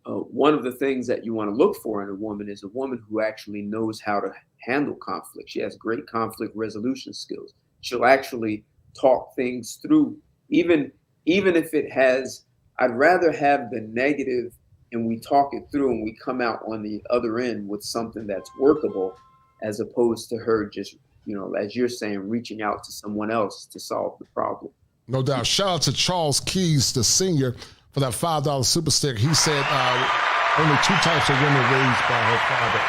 Speaker 2: one of the things that you want to look for in a woman is a woman who actually knows how to handle conflict. She has great conflict resolution skills. She'll actually talk things through, even if it has, I'd rather have the negative and we talk it through and we come out on the other end with something that's workable, as opposed to her just, you know, as you're saying, reaching out to someone else to solve the problem.
Speaker 3: No doubt. Shout out to Charles Keys, the senior, for that $5 super stick. He said only 2 types of women raised by her father.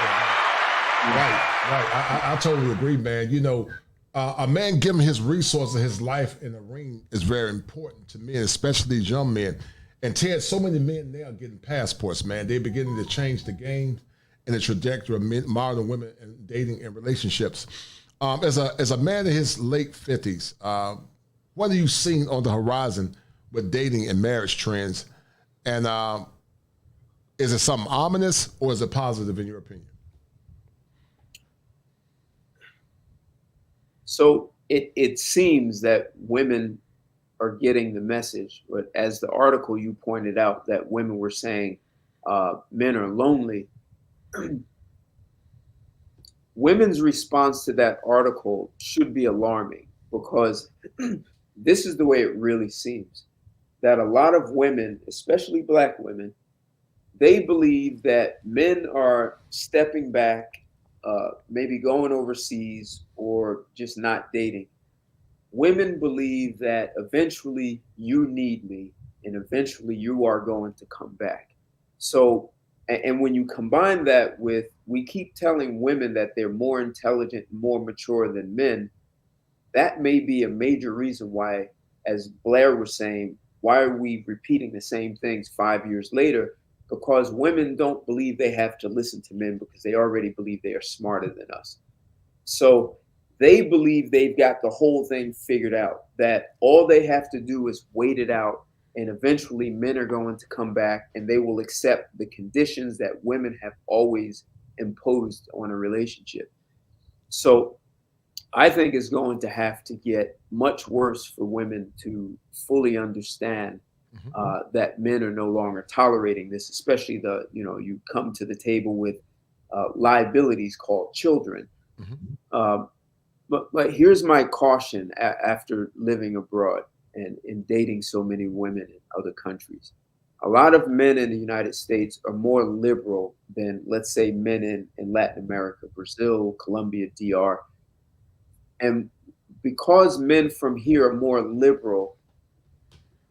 Speaker 3: Right. I totally agree, man. You know, a man giving his resources, his life in the ring is very important to men, especially these young men. And Ted, so many men now getting passports, man. They're beginning to change the game and the trajectory of men, modern women and dating and relationships. As a man in his late 50s, what are you seeing on the horizon with dating and marriage trends? And is it something ominous or is it positive in your opinion?
Speaker 2: So it seems that women are getting the message, but as the article you pointed out, that women were saying men are lonely. Women's response to that article should be alarming, because this is the way it really seems. That a lot of women, especially Black women, they believe that men are stepping back, maybe going overseas or just not dating. Women believe that eventually you need me and eventually you are going to come back. So, and when you combine that with, we keep telling women that they're more intelligent, more mature than men, that may be a major reason why, as Blair was saying, why are we repeating the same things 5 years later? Because women don't believe they have to listen to men because they already believe they are smarter than us. So they believe they've got the whole thing figured out, that all they have to do is wait it out, and eventually men are going to come back and they will accept the conditions that women have always imposed on a relationship. So I think it's going to have to get much worse for women to fully understand that men are no longer tolerating this, especially you come to the table with liabilities called children. But here's my caution after living abroad and dating so many women in other countries. A lot of men in the United States are more liberal than, let's say, men in Latin America, Brazil, Colombia, DR. And because men from here are more liberal,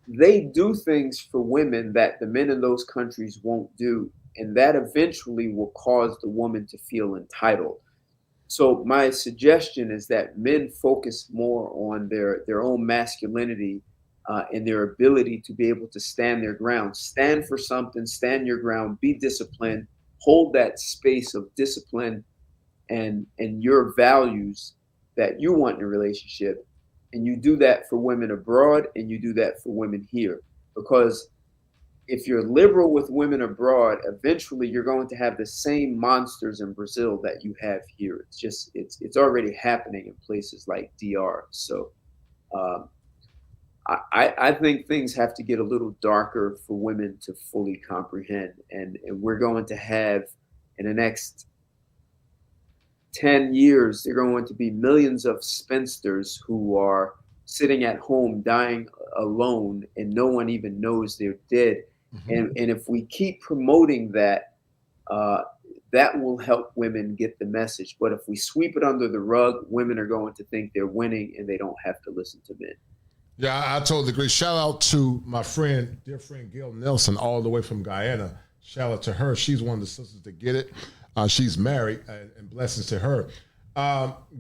Speaker 2: they do things for women that the men in those countries won't do. And that eventually will cause the woman to feel entitled. So my suggestion is that men focus more on their own masculinity and their ability to be able to stand their ground, stand for something, stand your ground, be disciplined, hold that space of discipline and your values that you want in a relationship. And you do that for women abroad and you do that for women here. Because if you're liberal with women abroad, eventually you're going to have the same monsters in Brazil that you have here. It's already happening in places like DR. So I think things have to get a little darker for women to fully comprehend. And we're going to have, in the next 10 years, there are going to be millions of spinsters who are sitting at home dying alone and no one even knows they're dead. And if we keep promoting that, that will help women get the message. But if we sweep it under the rug, women are going to think they're winning and they don't have to listen to men.
Speaker 3: Yeah, I totally agree. Shout out to my dear friend Gail Nelson, all the way from Guyana. Shout out to her. She's one of the sisters that get it. She's married, and blessings to her.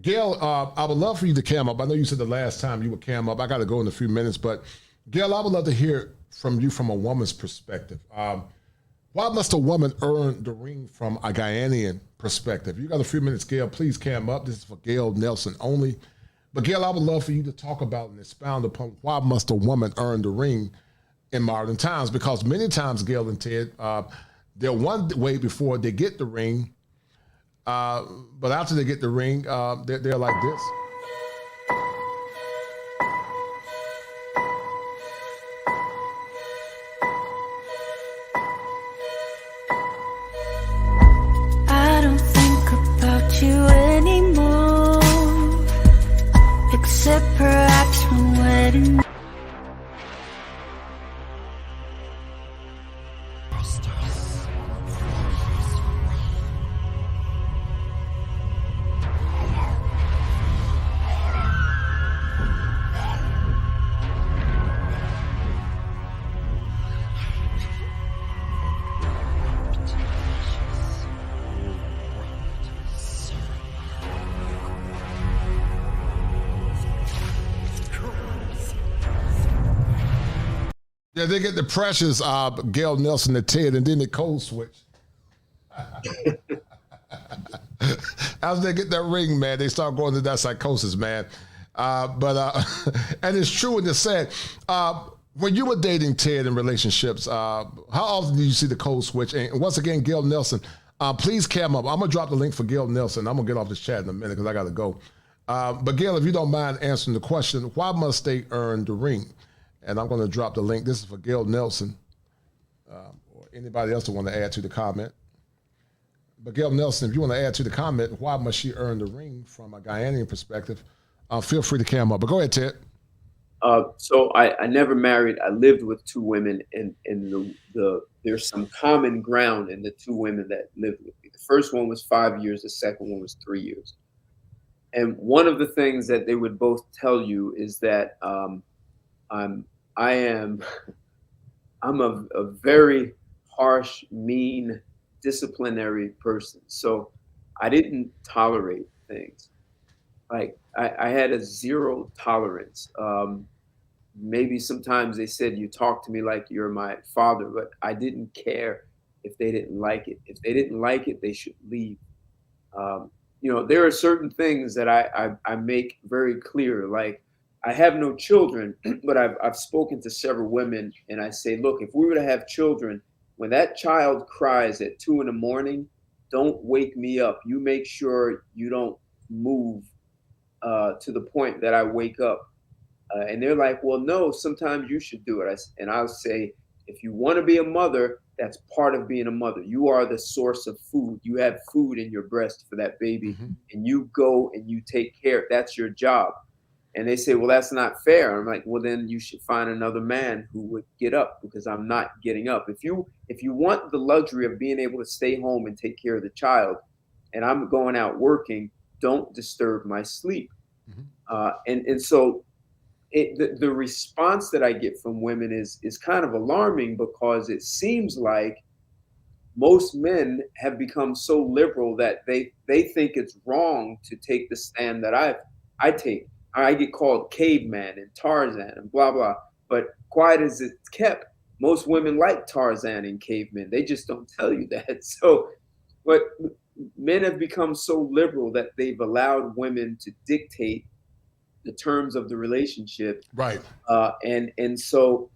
Speaker 3: Gail, I would love for you to cam up. I know you said the last time you would cam up. I got to go in a few minutes, but Gail, I would love to hear from you from a woman's perspective. Why must a woman earn the ring from a Guyanian perspective? You got a few minutes, Gail. Please cam up. This is for Gail Nelson only. But Gail, I would love for you to talk about and expound upon why must a woman earn the ring in modern times? Because many times, Gail and Ted, they're one way before they get the ring, but after they get the ring, they're like this.
Speaker 1: I don't think about you anymore, except perhaps when wedding.
Speaker 3: Yeah, they get the pressures, Gail Nelson and Ted, and then they code switch. As they get that ring, man, they start going into that psychosis, man. And it's true and it's sad. When you were dating Ted in relationships, how often do you see the code switch? And once again, Gail Nelson, please cam up. I'm going to drop the link for Gail Nelson. I'm going to get off this chat in a minute because I got to go. But Gail, if you don't mind answering the question, why must they earn the ring? And I'm going to drop the link. This is for Gail Nelson or anybody else that want to add to the comment. But Gail Nelson, if you want to add to the comment, why must she earn the ring from a Guyanian perspective, feel free to cam up. But go ahead, Ted.
Speaker 2: So I never married. I lived with two women, and there's some common ground in the two women that lived with me. The first one was 5 years. The second one was 3 years. And one of the things that they would both tell you is that I'm a very harsh, mean, disciplinary person. So I didn't tolerate things. Like I had a zero tolerance. Maybe sometimes they said, you talk to me like you're my father, but I didn't care if they didn't like it. If they didn't like it, they should leave. There are certain things that I make very clear, like I have no children, but I've spoken to several women and I say, look, if we were to have children, when that child cries at 2 a.m, don't wake me up. You make sure you don't move to the point that I wake up. And they're like, well, no, sometimes you should do it. And I'll say, if you want to be a mother, that's part of being a mother. You are the source of food. You have food in your breast for that baby, and you go and you take care. That's your job. And they say, well, that's not fair. I'm like, well, then you should find another man who would get up, because I'm not getting up. If you want the luxury of being able to stay home and take care of the child, and I'm going out working, don't disturb my sleep. So the response that I get from women is kind of alarming, because it seems like most men have become so liberal that they think it's wrong to take the stand that I take. I get called caveman and Tarzan and blah, blah. But quiet as it's kept, most women like Tarzan and cavemen. They just don't tell you that. So, but men have become so liberal that they've allowed women to dictate the terms of the relationship.
Speaker 3: Right.
Speaker 2: And so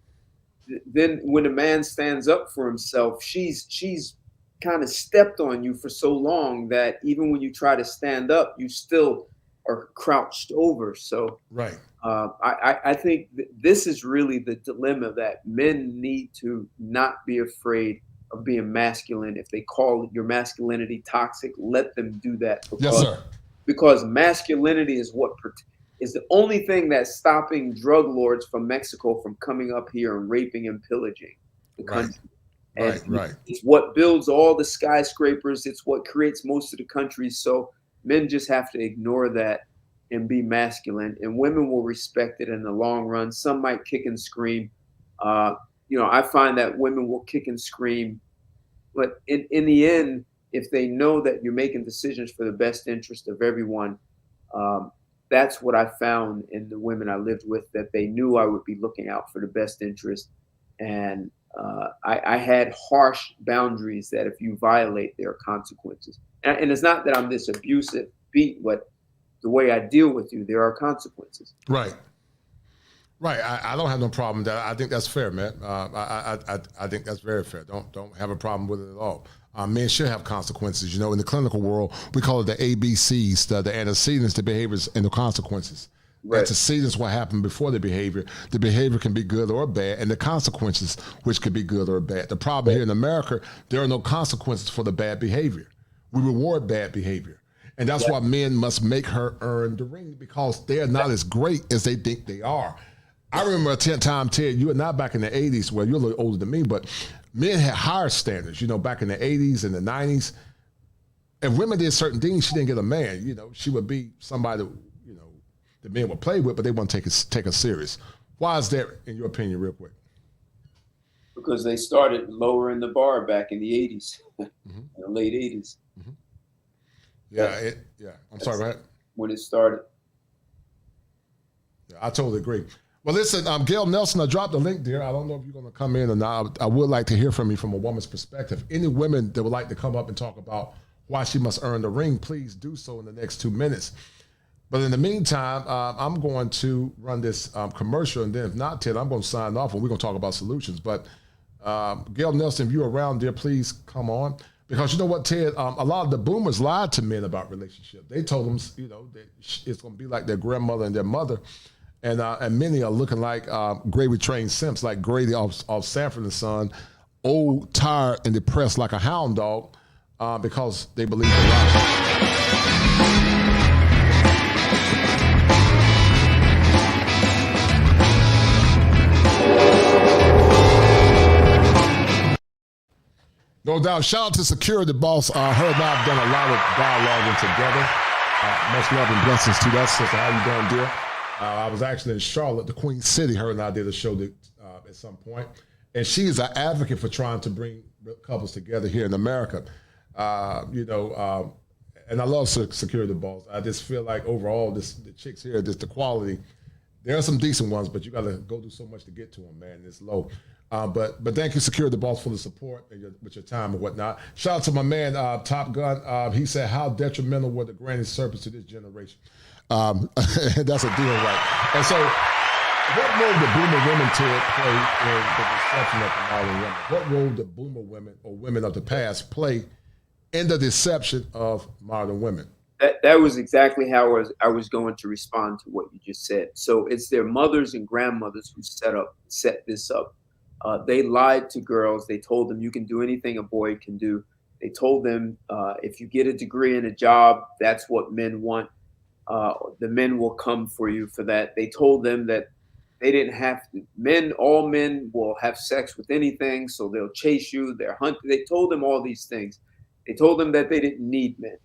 Speaker 2: then when a man stands up for himself, she's kind of stepped on you for so long that even when you try to stand up, you still are crouched over. So
Speaker 3: right.
Speaker 2: I think this is really the dilemma, that men need to not be afraid of being masculine. If they call your masculinity toxic, let them do that.
Speaker 3: Yes, sir.
Speaker 2: Because masculinity is what is the only thing that's stopping drug lords from Mexico from coming up here and raping and pillaging the country.
Speaker 3: Right.
Speaker 2: It's what builds all the skyscrapers. It's what creates most of the countries. So men just have to ignore that and be masculine, and women will respect it in the long run. Some might kick and scream. I find that women will kick and scream, but in the end, if they know that you're making decisions for the best interest of everyone, that's what I found in the women I lived with, that they knew I would be looking out for the best interest. And I had harsh boundaries that if you violate, there are consequences. And it's not that I'm this abusive beat, but the way I deal with you, there are consequences.
Speaker 3: Right. Right. I don't have no problem with that. I think that's fair, man. I think that's very fair. Don't have a problem with it at all. Men should have consequences. You know, in the clinical world, we call it the ABCs, the antecedents, the behaviors, and the consequences. Right. Antecedents, what happened before the behavior. The behavior can be good or bad, and the consequences, which could be good or bad. The problem here in America, there are no consequences for the bad behavior. We reward bad behavior. And that's why men must make her earn the ring, because they are not as great as they think they are. I remember a time, Ted, you and I back in the 80s, well, you're a little older than me, but men had higher standards, you know, back in the 80s and the 90s. If women did certain things, she didn't get a man. You know, she would be somebody that, you know, the men would play with, but they wouldn't take her serious. Why is that, in your opinion, real quick?
Speaker 2: Because they started lowering the bar back in the 80s, in the late 80s.
Speaker 3: Yeah, I'm sorry, right?
Speaker 2: When it started.
Speaker 3: Yeah, I totally agree. Well, listen, Gail Nelson, I dropped the link there. I don't know if you're going to come in or not. I would like to hear from you from a woman's perspective. Any women that would like to come up and talk about why she must earn the ring, please do so in the next 2 minutes. But in the meantime, I'm going to run this commercial, and then if not, Ted, I'm going to sign off, and we're going to talk about solutions. But Gail Nelson, if you're around there, please come on. Because you know what, Ted, a lot of the boomers lied to men about relationships. They told them, you know, that it's going to be like their grandmother and their mother. And many are looking like gravy train simps, like Grady off Sanford and Son, old, tired, and depressed like a hound dog because they believe the lie. No doubt. Shout out to Security Boss. Her and I have done a lot of dialoguing together. Much love and blessings to that sister. How you doing, dear? I was actually in Charlotte, the Queen City. Her and I did a show at some point. And she is an advocate for trying to bring couples together here in America. And I love Security Boss. I just feel like overall, the chicks here, the quality, there are some decent ones, but you got to go do so much to get to them, man. It's low. But thank you, Security Boss, for the support and with your time and whatnot. Shout out to my man, Top Gun. He said, how detrimental were the granny serpents to this generation? That's a deal, right? And so, what role did boomer women play in the deception of the modern women? What role did boomer women or women of the past play in the deception of modern women?
Speaker 2: That was exactly how I was going to respond to what you just said. So it's their mothers and grandmothers who set this up. They lied to girls. They told them you can do anything a boy can do. They told them if you get a degree and a job, that's what men want. The men will come for you for that. They told them that they didn't have to. All men will have sex with anything, so they'll chase you. They're hunting. They told them all these things. They told them that they didn't need men.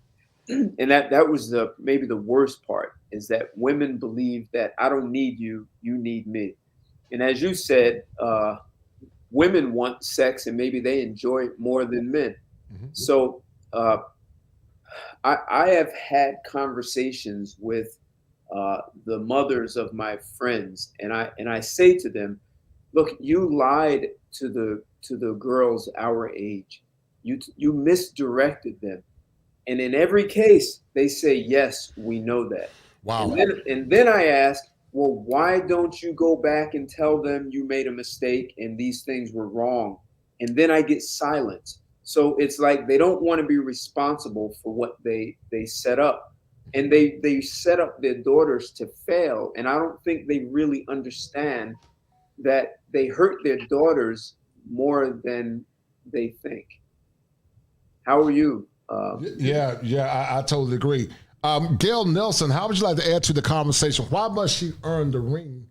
Speaker 2: And that was maybe the worst part, is that women believe that I don't need you, you need me. And as you said, women want sex and maybe they enjoy it more than men. Mm-hmm. So I have had conversations with the mothers of my friends, and I say to them, look, you lied to the girls our age. You misdirected them. And in every case, they say, yes, we know that.
Speaker 3: Wow.
Speaker 2: And then I ask, well, why don't you go back and tell them you made a mistake and these things were wrong? And then I get silence. So it's like they don't want to be responsible for what they set up. And they set up their daughters to fail. And I don't think they really understand that they hurt their daughters more than they think. How are you?
Speaker 3: I totally agree. Gail Nelson, how would you like to add to the conversation? Why must she earn the ring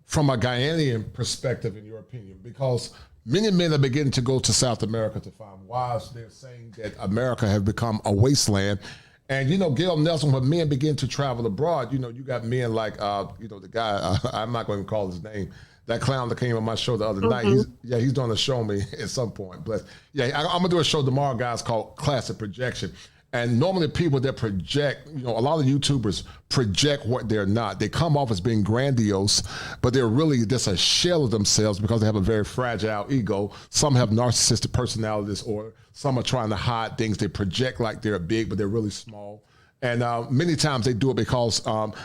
Speaker 3: from a Ghanaian perspective, in your opinion? Because many men are beginning to go to South America to find wives. They're saying that America has become a wasteland. And, Gail Nelson, when men begin to travel abroad, you got men like, the guy, I'm not going to call his name, that clown that came on my show the other night. He's doing a show me at some point. But I'm going to do a show tomorrow, guys, called Classic Projection. And normally people that project, a lot of YouTubers project what they're not. They come off as being grandiose, but they're really just a shell of themselves because they have a very fragile ego. Some have narcissistic personality disorder. Some are trying to hide things. They project like they're big, but they're really small. And many times they do it because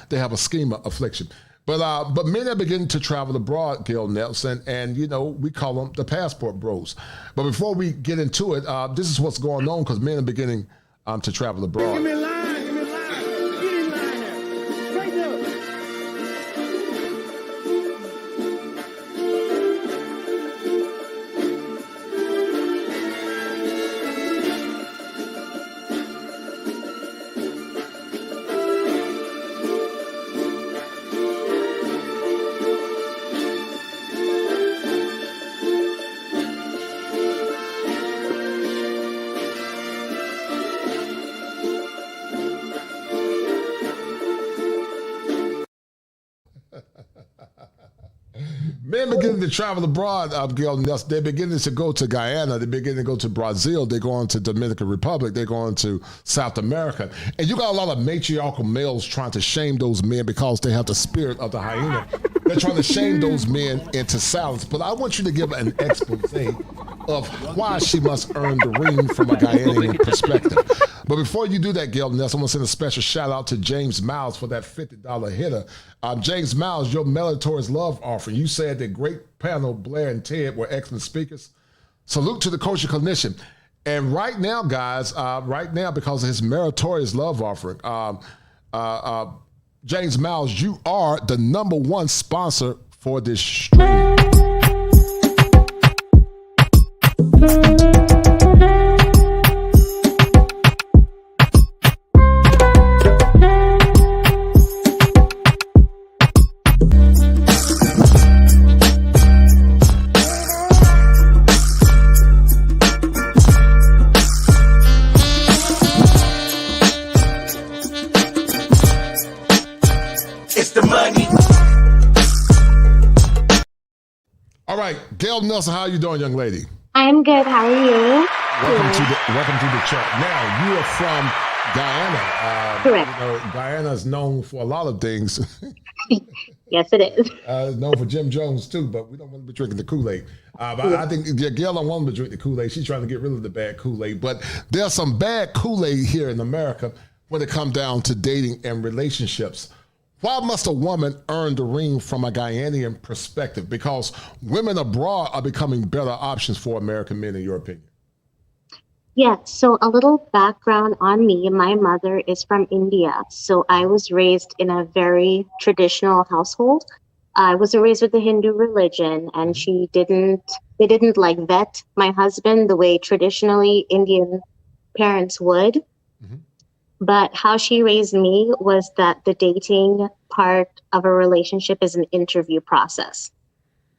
Speaker 3: they have a schema affliction. But men are beginning to travel abroad, Gail Nelson, and we call them the passport bros. But before we get into it, this is what's going on because men are beginning to travel abroad.
Speaker 6: Give me a line, give me a line. Get in line now. Straight up.
Speaker 3: Men beginning to travel abroad, Gail Nelson. They're beginning to go to Guyana. They're beginning to go to Brazil. They're going to Dominican Republic. They're going to South America. And you got a lot of matriarchal males trying to shame those men because they have the spirit of the hyena. They're trying to shame those men into silence. But I want you to give an expose of why she must earn the ring from a Guyanian perspective. But before you do that, Gail Nelson, I want to send a special shout out to James Miles for that $50 hitter. James Miles, your meritorious love offering. You said that great panel, Blair and Ted, were excellent speakers. Salute to the kosher clinician. And right now, guys, because of his meritorious love offering, James Miles, you are the #1 sponsor for this stream. All right, Gail Nelson, how are you doing, young lady?
Speaker 18: I'm good. How are you?
Speaker 3: Welcome to the chat. Now, you are from Guyana.
Speaker 18: Correct.
Speaker 3: Guyana is known for a lot of things.
Speaker 18: Yes, it is.
Speaker 3: Known for Jim Jones, too, but we don't want to be drinking the Kool-Aid. I think Gail don't want to drink the Kool-Aid. She's trying to get rid of the bad Kool-Aid. But there's some bad Kool-Aid here in America when it comes down to dating and relationships. Why must a woman earn the ring from a Guyanian perspective? Because women abroad are becoming better options for American men, in your opinion.
Speaker 18: Yeah, so a little background on me. My mother is from India, so I was raised in a very traditional household. I wasn't raised with the Hindu religion, and they didn't like vet my husband the way traditionally Indian parents would. But how she raised me was that the dating part of a relationship is an interview process.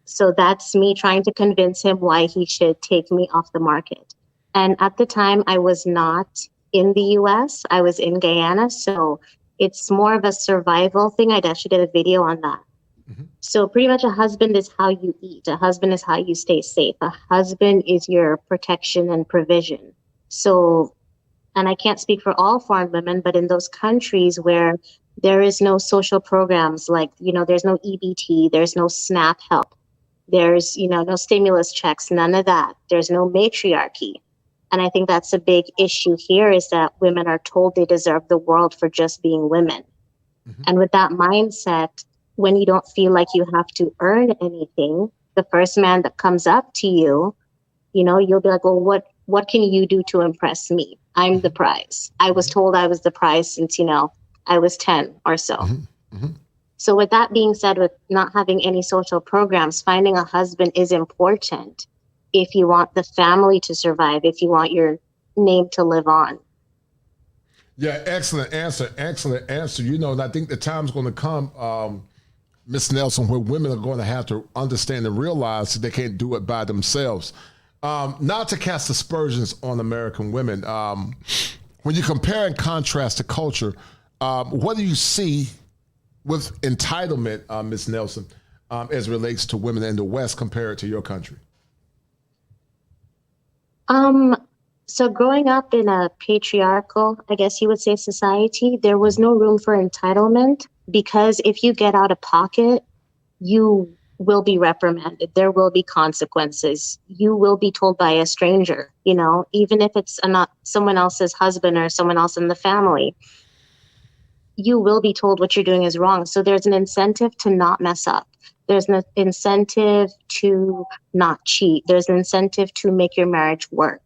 Speaker 18: So that's me trying to convince him why he should take me off the market. And at the time, I was not in the US. I was in Guyana. So it's more of a survival thing. I actually did a video on that. So pretty much a husband is how you eat. A husband is how you stay safe. A husband is your protection and provision. So, and I can't speak for all foreign women, but in those countries where there is no social programs, like, there's no EBT, there's no SNAP help, there's, no stimulus checks, none of that. There's no matriarchy. And I think that's a big issue here is that women are told they deserve the world for just being women. And with that mindset, when you don't feel like you have to earn anything, the first man that comes up to you, you'll be like, well, what can you do to impress me? I'm the prize. I was told I was the prize since, I was 10 or so. So with that being said, with not having any social programs, finding a husband is important if you want the family to survive, if you want your name to live on.
Speaker 3: Yeah, excellent answer. And I think the time's going to come, Ms. Nelson, where women are going to have to understand and realize that they can't do it by themselves. Not to cast aspersions on American women, when you compare and contrast the culture, what do you see with entitlement, Ms. Nelson, as it relates to women in the West compared to your country?
Speaker 18: So growing up in a patriarchal, I guess you would say, society, there was no room for entitlement, because if you get out of pocket, you will be reprimanded. There will be consequences. You will be told by a stranger, even if it's not someone else's husband or someone else in the family. you will be told what you're doing is wrong. So there's an incentive to not mess up. There's an incentive to not cheat. There's an incentive to make your marriage work.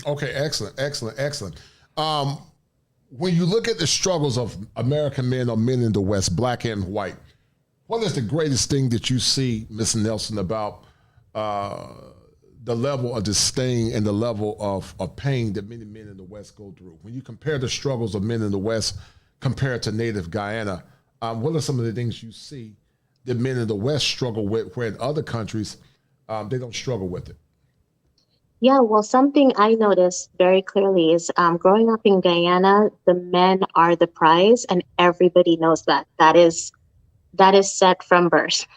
Speaker 3: Okay, excellent. When you look at the struggles of American men or men in the West, black and white, what is the greatest thing that you see, Ms. Nelson, about the level of disdain and the level of pain that many men in the West go through? When you compare the struggles of men in the West compared to native Guyana, what are some of the things you see that men in the West struggle with, where in other countries, they don't struggle with it?
Speaker 18: Yeah, well, something I noticed very clearly is growing up in Guyana, the men are the prize, and everybody knows that. That is set from birth.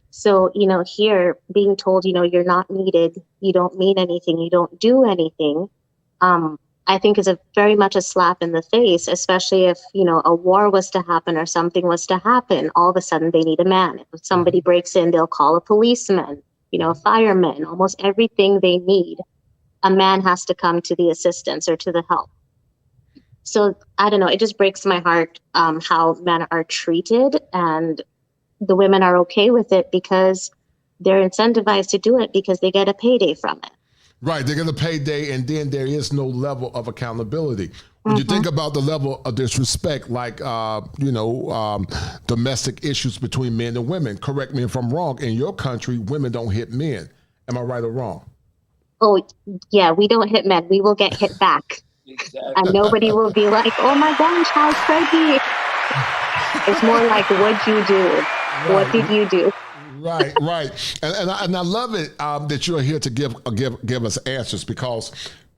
Speaker 18: So, here being told, you're not needed, you don't mean anything, you don't do anything, I think is very much a slap in the face, especially if, a war was to happen or something was to happen. All of a sudden they need a man. If somebody breaks in, they'll call a policeman, firemen, almost everything they need. A man has to come to the assistance or to the help. So I don't know, it just breaks my heart how men are treated, and the women are okay with it because they're incentivized to do it because they get a payday from it.
Speaker 3: Right, they get a payday, and then there is no level of accountability. When you think about the level of disrespect, like, domestic issues between men and women, correct me if I'm wrong, in your country, women don't hit men. Am I right or wrong?
Speaker 18: Oh, yeah, we don't hit men. We will get hit back.
Speaker 2: Exactly.
Speaker 18: And nobody will be like, oh my gosh, how's Freddie? It's more like, what'd you do? Right. What did you do?
Speaker 3: Right. And I love it that you're here to give us answers, because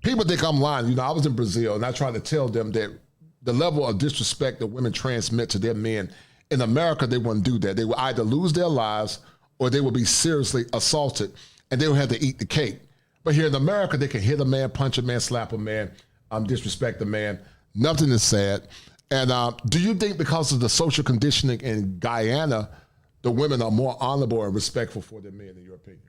Speaker 3: people think I'm lying. I was in Brazil, and I try to tell them that the level of disrespect that women transmit to their men, in America, they wouldn't do that. They would either lose their lives or they would be seriously assaulted, and they would have to eat the cake. But here in America, they can hit a man, punch a man, slap a man, disrespect a man. Nothing is said. And do you think because of the social conditioning in Guyana, the women are more honorable and respectful for their men, in your opinion?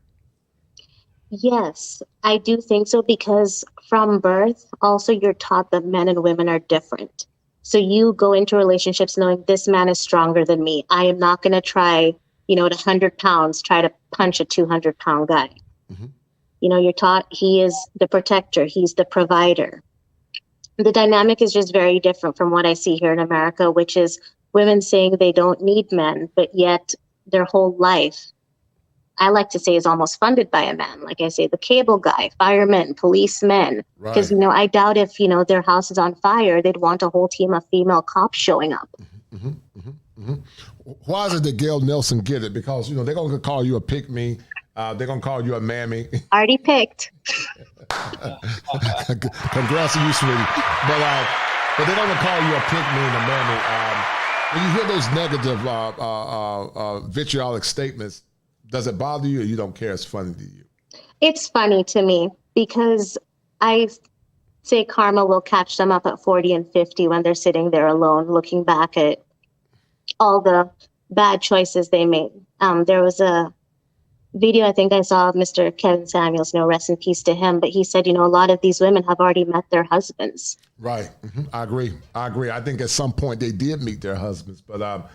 Speaker 18: Yes, I do think so, because from birth, also you're taught that men and women are different. So you go into relationships knowing this man is stronger than me. I am not going to try, at 100 pounds, try to punch a 200-pound guy. You're taught he is the protector, he's the provider. The dynamic is just very different from what I see here in America, which is women saying they don't need men, but yet their whole life, I like to say, is almost funded by a man. Like I say, the cable guy, firemen, policemen. Because, I doubt if, their house is on fire, they'd want a whole team of female cops showing up.
Speaker 3: Why is it that Gail Nelson get it? Because, they're going to call you a pick-me. They're going to call you a mammy.
Speaker 18: Already picked.
Speaker 3: Congrats to you, sweetie. But they're going to call you a pick-me and a mammy. When you hear those negative vitriolic statements, does it bother you, or you don't care? It's funny to you?
Speaker 18: It's funny to me, because I say karma will catch them up at 40 and 50 when they're sitting there alone, looking back at all the bad choices they made. There was a video I think I saw of Mr. Kevin Samuels, rest in peace to him, but he said, a lot of these women have already met their husbands.
Speaker 3: Right. I agree. I think at some point they did meet their husbands, but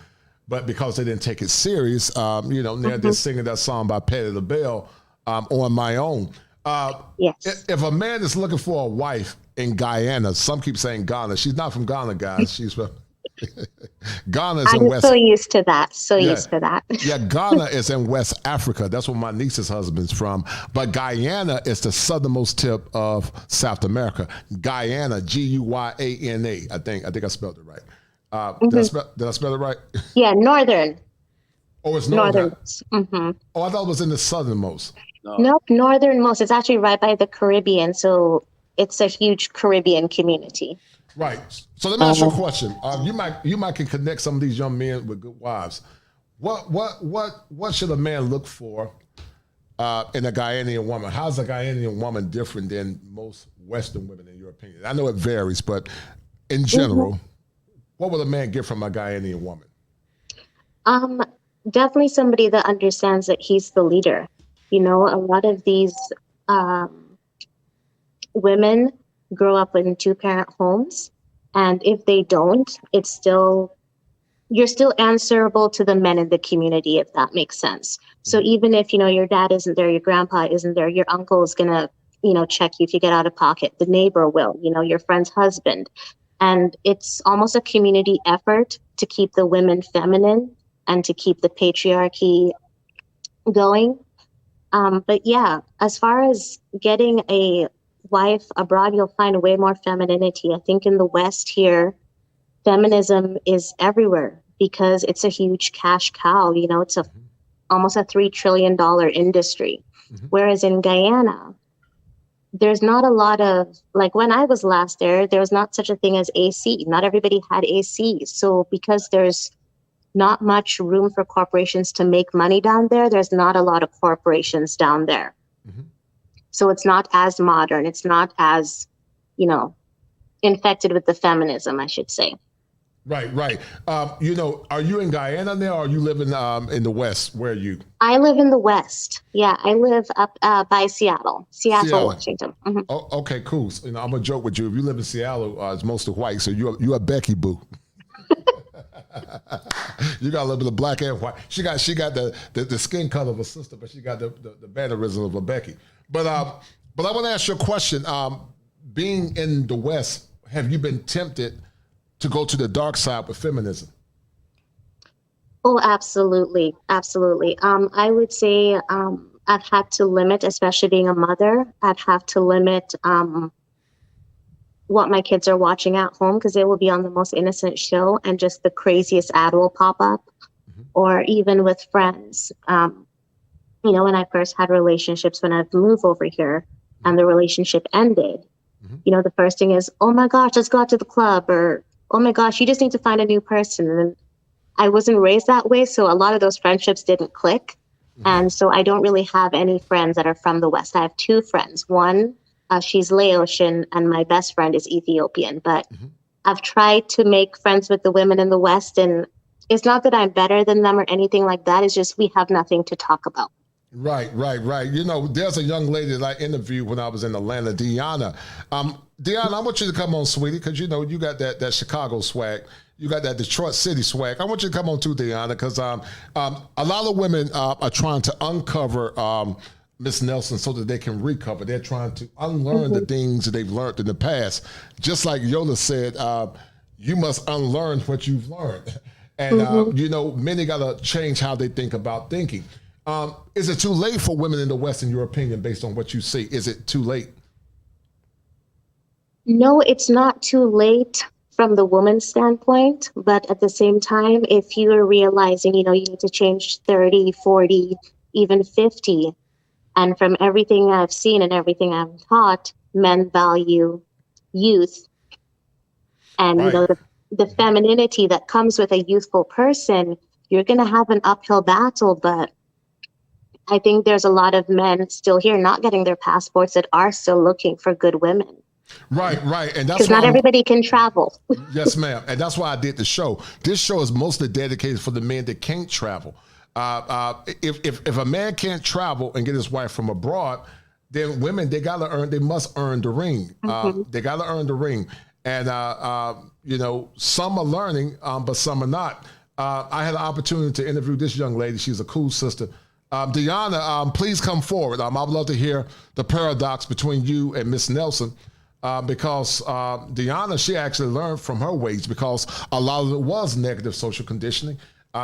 Speaker 3: because they didn't take it serious, they're singing that song by Patti LaBelle, On My Own.
Speaker 18: Yes.
Speaker 3: If a man is looking for a wife in Guyana, some keep saying Ghana. She's not from Ghana, guys. She's from Ghana is in West.
Speaker 18: I'm so used to that. Used to that.
Speaker 3: Yeah, Ghana is in West Africa. That's where my niece's husband's from. But Guyana is the southernmost tip of South America. Guyana, Guyana. I think I spelled it right. Did I spell it right?
Speaker 18: Yeah, northern.
Speaker 3: Oh, it's northern.
Speaker 18: Oh,
Speaker 3: I thought it was in the southernmost.
Speaker 18: Nope, northernmost. It's actually right by the Caribbean, so it's a huge Caribbean community.
Speaker 3: Right. So let me ask you a question. You might can connect some of these young men with good wives. What should a man look for in a Ghanaian woman? How's a Ghanaian woman different than most Western women, in your opinion? I know it varies, but in general, what would a man get from a Ghanaian woman?
Speaker 18: Definitely somebody that understands that he's the leader. A lot of these women grow up in two-parent homes, And if they don't, you're still answerable to the men in the community, if that makes sense. So even if, your dad isn't there, your grandpa isn't there, your uncle is going to, check you if you get out of pocket. The neighbor will, your friend's husband. And it's almost a community effort to keep the women feminine and to keep the patriarchy going. But yeah, as far as getting a wife abroad, you'll find way more femininity. I think in the West here, feminism is everywhere because it's a huge cash cow. It's almost a $3 trillion industry. Whereas in Guyana, there's not a lot of, like when I was last there was not such a thing as AC. Not everybody had AC. So because there's not much room for corporations to make money down there, there's not a lot of corporations down there. So it's not as modern. It's not as, infected with the feminism, I should say.
Speaker 3: Right. Are you in Guyana now, or are you living in the West? Where are you?
Speaker 18: I live in the West. Yeah, I live up by Seattle, Washington.
Speaker 3: Oh, okay, cool. So, I'm gonna joke with you. If you live in Seattle, it's mostly white, so you're a Becky boo. You got a little bit of black and white. She got the skin color of a sister, but she got the mannerism of a Becky. But I want to ask you a question. Being in the West, have you been tempted to go to the dark side with feminism?
Speaker 18: Oh, absolutely. I would say I've had to limit, especially being a mother, I'd have to limit what my kids are watching at home, because they will be on the most innocent show and just the craziest ad will pop up. Or even with friends. When I first had relationships, when I've moved over here and the relationship ended, the first thing is, oh my gosh, let's go out to the club, or oh my gosh, you just need to find a new person. And I wasn't raised that way, so a lot of those friendships didn't click. And so I don't really have any friends that are from the West. I have two friends. One, she's Laotian, and my best friend is Ethiopian. But I've tried to make friends with the women in the West, and it's not that I'm better than them or anything like that. It's just we have nothing to talk about.
Speaker 3: Right. There's a young lady that I interviewed when I was in Atlanta, Deanna. Deanna, I want you to come on, sweetie, because you got that Chicago swag. You got that Detroit City swag. I want you to come on too, Deanna, because a lot of women are trying to uncover Miss Nelson so that they can recover. They're trying to unlearn the things that they've learned in the past. Just like Yola said, you must unlearn what you've learned. And, many got to change how they think about thinking. Is it too late for women in the West, in your opinion, based on what you see? Is it too late?
Speaker 18: No, it's not too late from the woman's standpoint. But at the same time, if you are realizing, you need to change 30, 40, even 50. And from everything I've seen and everything I've taught, men value youth. And, the femininity that comes with a youthful person, you're going to have an uphill battle. But I think there's a lot of men still here not getting their passports that are still looking for good women.
Speaker 3: Right. And that's
Speaker 18: because not everybody can travel.
Speaker 3: Yes, ma'am. And that's why I did the show. This show is mostly dedicated for the men that can't travel. If a man can't travel and get his wife from abroad, then women, they must earn the ring. They got to earn the ring. And, some are learning, but some are not. I had an opportunity to interview this young lady. She's a cool sister. Deanna, please come forward. I would love to hear the paradox between you and Miss Nelson, because Deanna, she actually learned from her ways, because a lot of it was negative social conditioning.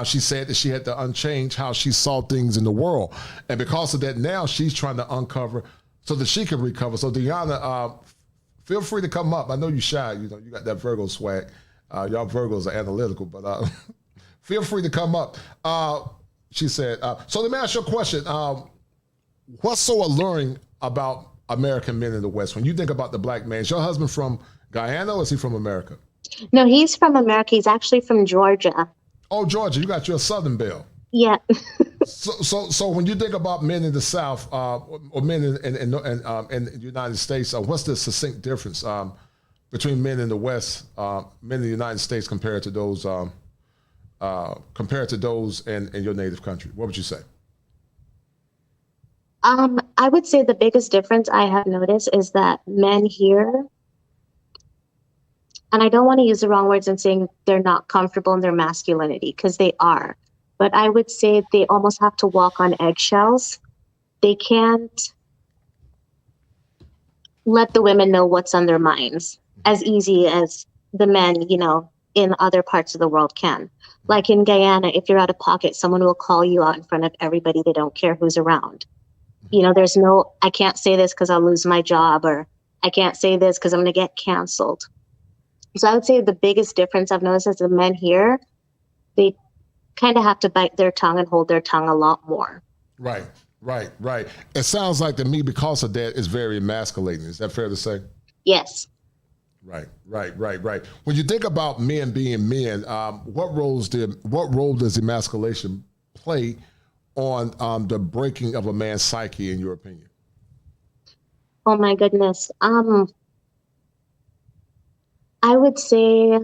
Speaker 3: She said that she had to unchange how she saw things in the world. And because of that, now she's trying to uncover so that she can recover. So Deanna, feel free to come up. I know you're shy. You got that Virgo swag. Y'all Virgos are analytical, but feel free to come up. She said, so let me ask you a question. What's so alluring about American men in the West? When you think about the black man, is your husband from Guyana or is he from America?
Speaker 18: No, he's from America. He's actually from Georgia.
Speaker 3: Oh, Georgia, you got your Southern belle.
Speaker 18: Yeah.
Speaker 3: So when you think about men in the South or men in the United States, what's the succinct difference between men in the West, men in the United States compared to those in your native country? What would you say?
Speaker 18: I would say the biggest difference I have noticed is that men here, and I don't want to use the wrong words in saying they're not comfortable in their masculinity, because they are. But I would say they almost have to walk on eggshells. They can't let the women know what's on their minds as easy as the men, in other parts of the world can. Like in Guyana, if you're out of pocket, someone will call you out in front of everybody. They don't care who's around. There's no, I can't say this because I'll lose my job, or I can't say this because I'm going to get canceled. So I would say the biggest difference I've noticed is the men here, they kind of have to bite their tongue and hold their tongue a lot more.
Speaker 3: Right. It sounds like to me, because of that, it's very emasculating. Is that fair to say?
Speaker 18: Yes.
Speaker 3: Right. When you think about men being men, what role does emasculation play on the breaking of a man's psyche, in your opinion?
Speaker 18: Oh my goodness. I would say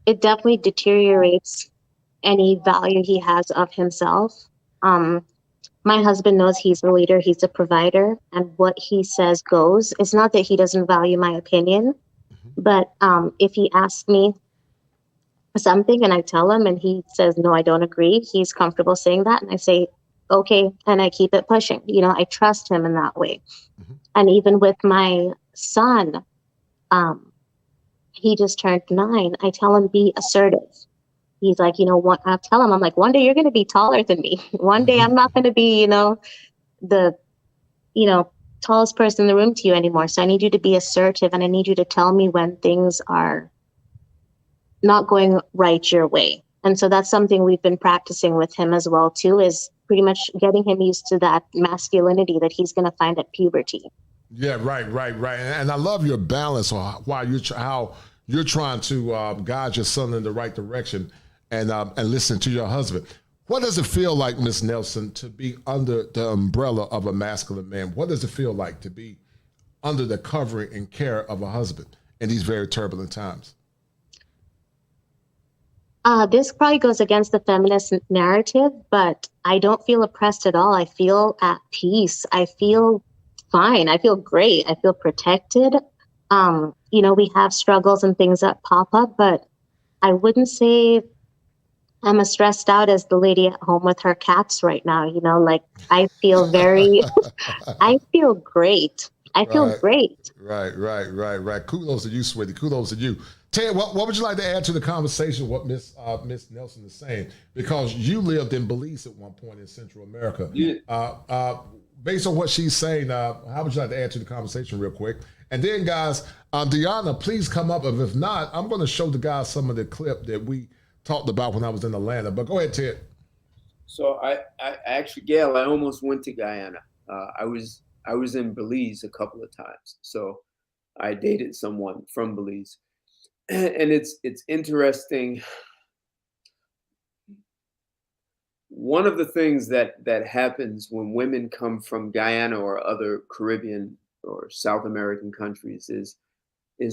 Speaker 18: it definitely deteriorates any value he has of himself. My husband knows he's the leader, he's a provider, and what he says goes. It's not that he doesn't value my opinion, but if he asks me something and I tell him and he says, no, I don't agree, he's comfortable saying that. And I say, okay, and I keep it pushing. I trust him in that way. And even with my son, he just turned 9. I tell him, be assertive. He's like, I tell him, I'm like, one day you're going to be taller than me. One day I'm not going to be, the, tallest person in the room to you anymore. So I need you to be assertive, and I need you to tell me when things are not going right your way. And so that's something we've been practicing with him as well, too, is pretty much getting him used to that masculinity that he's going to find at puberty.
Speaker 3: Yeah, right. And I love your balance on how you're trying to guide your son in the right direction and listen to your husband. What does it feel like, Miss Nelson, to be under the umbrella of a masculine man? What does it feel like to be under the covering and care of a husband in these very turbulent times?
Speaker 18: This probably goes against the feminist narrative, but I don't feel oppressed at all. I feel at peace. I feel fine. I feel great. I feel protected. We have struggles and things that pop up, but I wouldn't say I'm as stressed out as the lady at home with her cats right now. I feel I feel great. I feel great.
Speaker 3: Right. Kudos to you, sweetie. Kudos to you. Ted, what would you like to add to the conversation, what Miss Nelson is saying? Because you lived in Belize at one point in Central America.
Speaker 2: Yeah.
Speaker 3: Based on what she's saying, how would you like to add to the conversation real quick? And then, guys, Deanna, please come up. If not, I'm going to show the guys some of the clip that we talked about when I was in Atlanta. But go ahead, Ted.
Speaker 2: So I actually, Gail, I almost went to Guyana. I was in Belize a couple of times. So I dated someone from Belize. And it's interesting. One of the things that happens when women come from Guyana or other Caribbean or South American countries is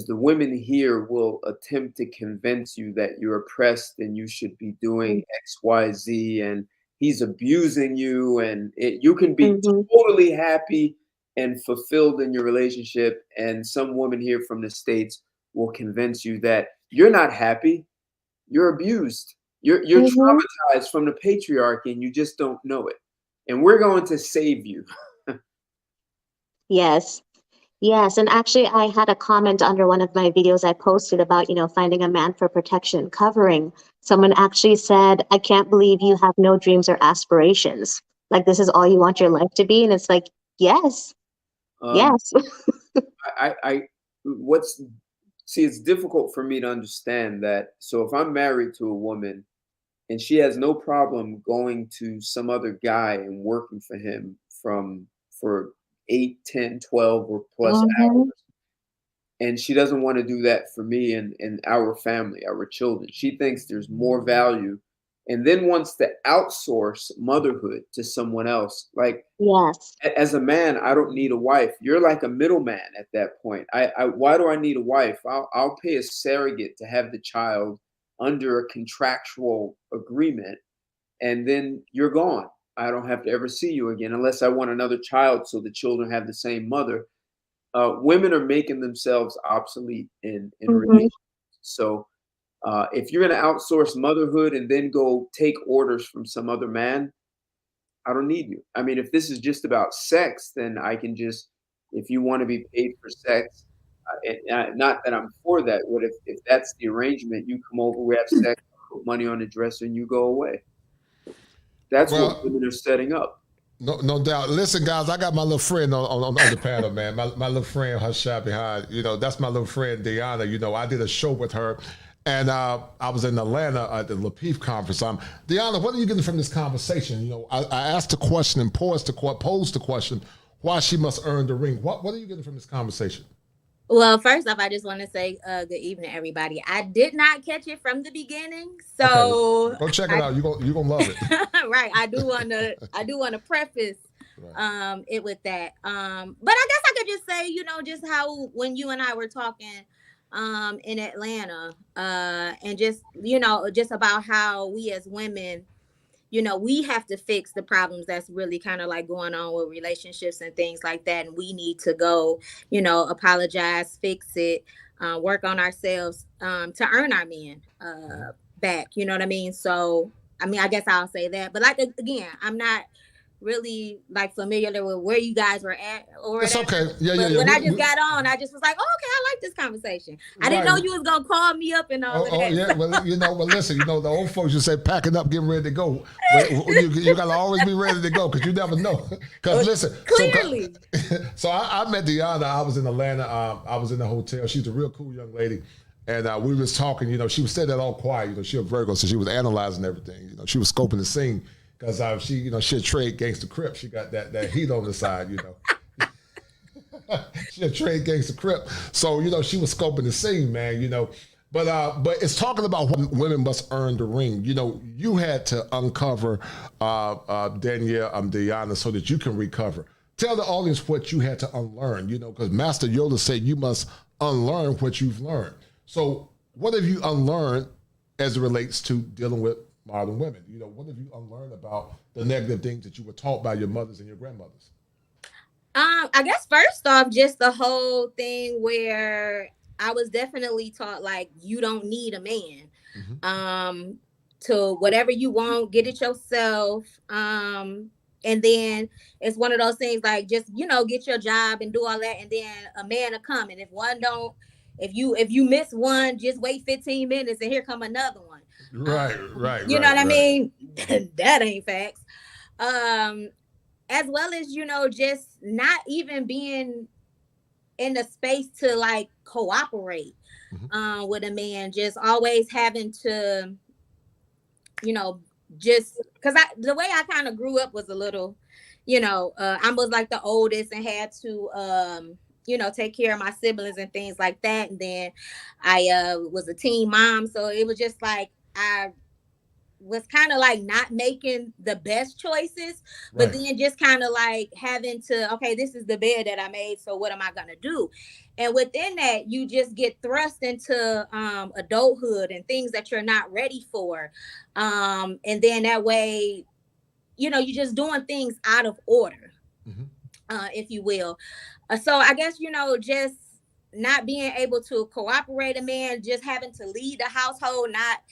Speaker 2: the women here will attempt to convince you that you're oppressed and you should be doing X, Y, Z, and he's abusing you, and you can be totally happy and fulfilled in your relationship, and some woman here from the States will convince you that you're not happy, you're abused, you're traumatized from the patriarchy, and you just don't know it, and we're going to save you.
Speaker 18: Yes, and actually I had a comment under one of my videos I posted about, finding a man for protection, covering. Someone actually said, I can't believe you have no dreams or aspirations. Like, this is all you want your life to be? And it's like, yes. Yes.
Speaker 2: It's difficult for me to understand that. So if I'm married to a woman and she has no problem going to some other guy and working for him for 8, 10, 12 or plus hours, and she doesn't want to do that for me and our family, our children. She thinks there's more value and then wants to outsource motherhood to someone else. Like,
Speaker 18: yes,
Speaker 2: as a man, I don't need a wife. You're like a middleman at that point. Why do I need a wife? I'll pay a surrogate to have the child under a contractual agreement, and then you're gone. I don't have to ever see you again unless I want another child so the children have the same mother. women are making themselves obsolete in
Speaker 18: Mhm.
Speaker 2: relationships. So if you're going to outsource motherhood and then go take orders from some other man, I don't need you. I mean, if this is just about sex, then I can just, if you want to be paid for sex, not that I'm for that. What if that's the arrangement? You come over, we have sex, put money on the dresser, and you go away. That's what women are setting up.
Speaker 3: No doubt. Listen, guys, I got my little friend on the panel, man. My little friend, her shot behind. That's my little friend, Deanna. I did a show with her, and I was in Atlanta at the LaPeef conference. Deanna, what are you getting from this conversation? I asked the question and posed the question why she must earn the ring. What are you getting from this conversation?
Speaker 13: Well, first off, I just want to say good evening, everybody. I did not catch it from the beginning, so
Speaker 3: okay. Go check it out. You're gonna love it.
Speaker 13: Right. I do want to preface it with that. But I guess I could just say, just how when you and I were talking in Atlanta, and just just about how we as women, we have to fix the problems that's really kind of like going on with relationships and things like that. And we need to go, apologize, fix it, work on ourselves to earn our men back. You know what I mean? So, I guess I'll say that. But like, again, I'm not really like familiar with where you guys were at or whatever.
Speaker 3: It's okay. Yeah.
Speaker 13: When I just got on, I just was like, oh, okay, I like this conversation. I didn't know you was gonna call me up and all of that.
Speaker 3: Oh yeah. Well, listen. The old folks just say packing up, getting ready to go. You gotta always be ready to go because you never know. Because listen,
Speaker 13: clearly.
Speaker 3: So I met Deanna. I was in Atlanta. I was in the hotel. She's a real cool young lady. And we was talking. She was sitting there all quiet. She was Virgo, so she was analyzing everything. She was scoping the scene. Because she a trade gangster crip. She got that heat on the side, She a trade gangster crip. So, she was scoping the scene, man, But it's talking about when women must earn the ring. You had to uncover Deanna, so that you can recover. Tell the audience what you had to unlearn, because Master Yoda said you must unlearn what you've learned. So what have you unlearned as it relates to dealing with modern women? What have you unlearned about the negative things that you were taught by your mothers and your grandmothers?
Speaker 13: I guess first off, just the whole thing where I was definitely taught like you don't need a man. Mm-hmm. To whatever you want, get it yourself. And then it's one of those things like just get your job and do all that, and then a man will come. And if you miss one, just wait 15 minutes and here come another one.
Speaker 3: Right.
Speaker 13: You know what I mean? That ain't facts. As well as, just not even being in the space to like cooperate with a man, just always having to, just because the way I kind of grew up was a little, I was like the oldest and had to, take care of my siblings and things like that. And then I was a teen mom. So it was just like, I was kind of like not making the best choices, but then just kind of like having to, okay, this is the bed that I made. So what am I going to do? And within that, you just get thrust into adulthood and things that you're not ready for. And then that way, you're just doing things out of order, if you will. So I guess, just not being able to cooperate a man, just having to lead the household, not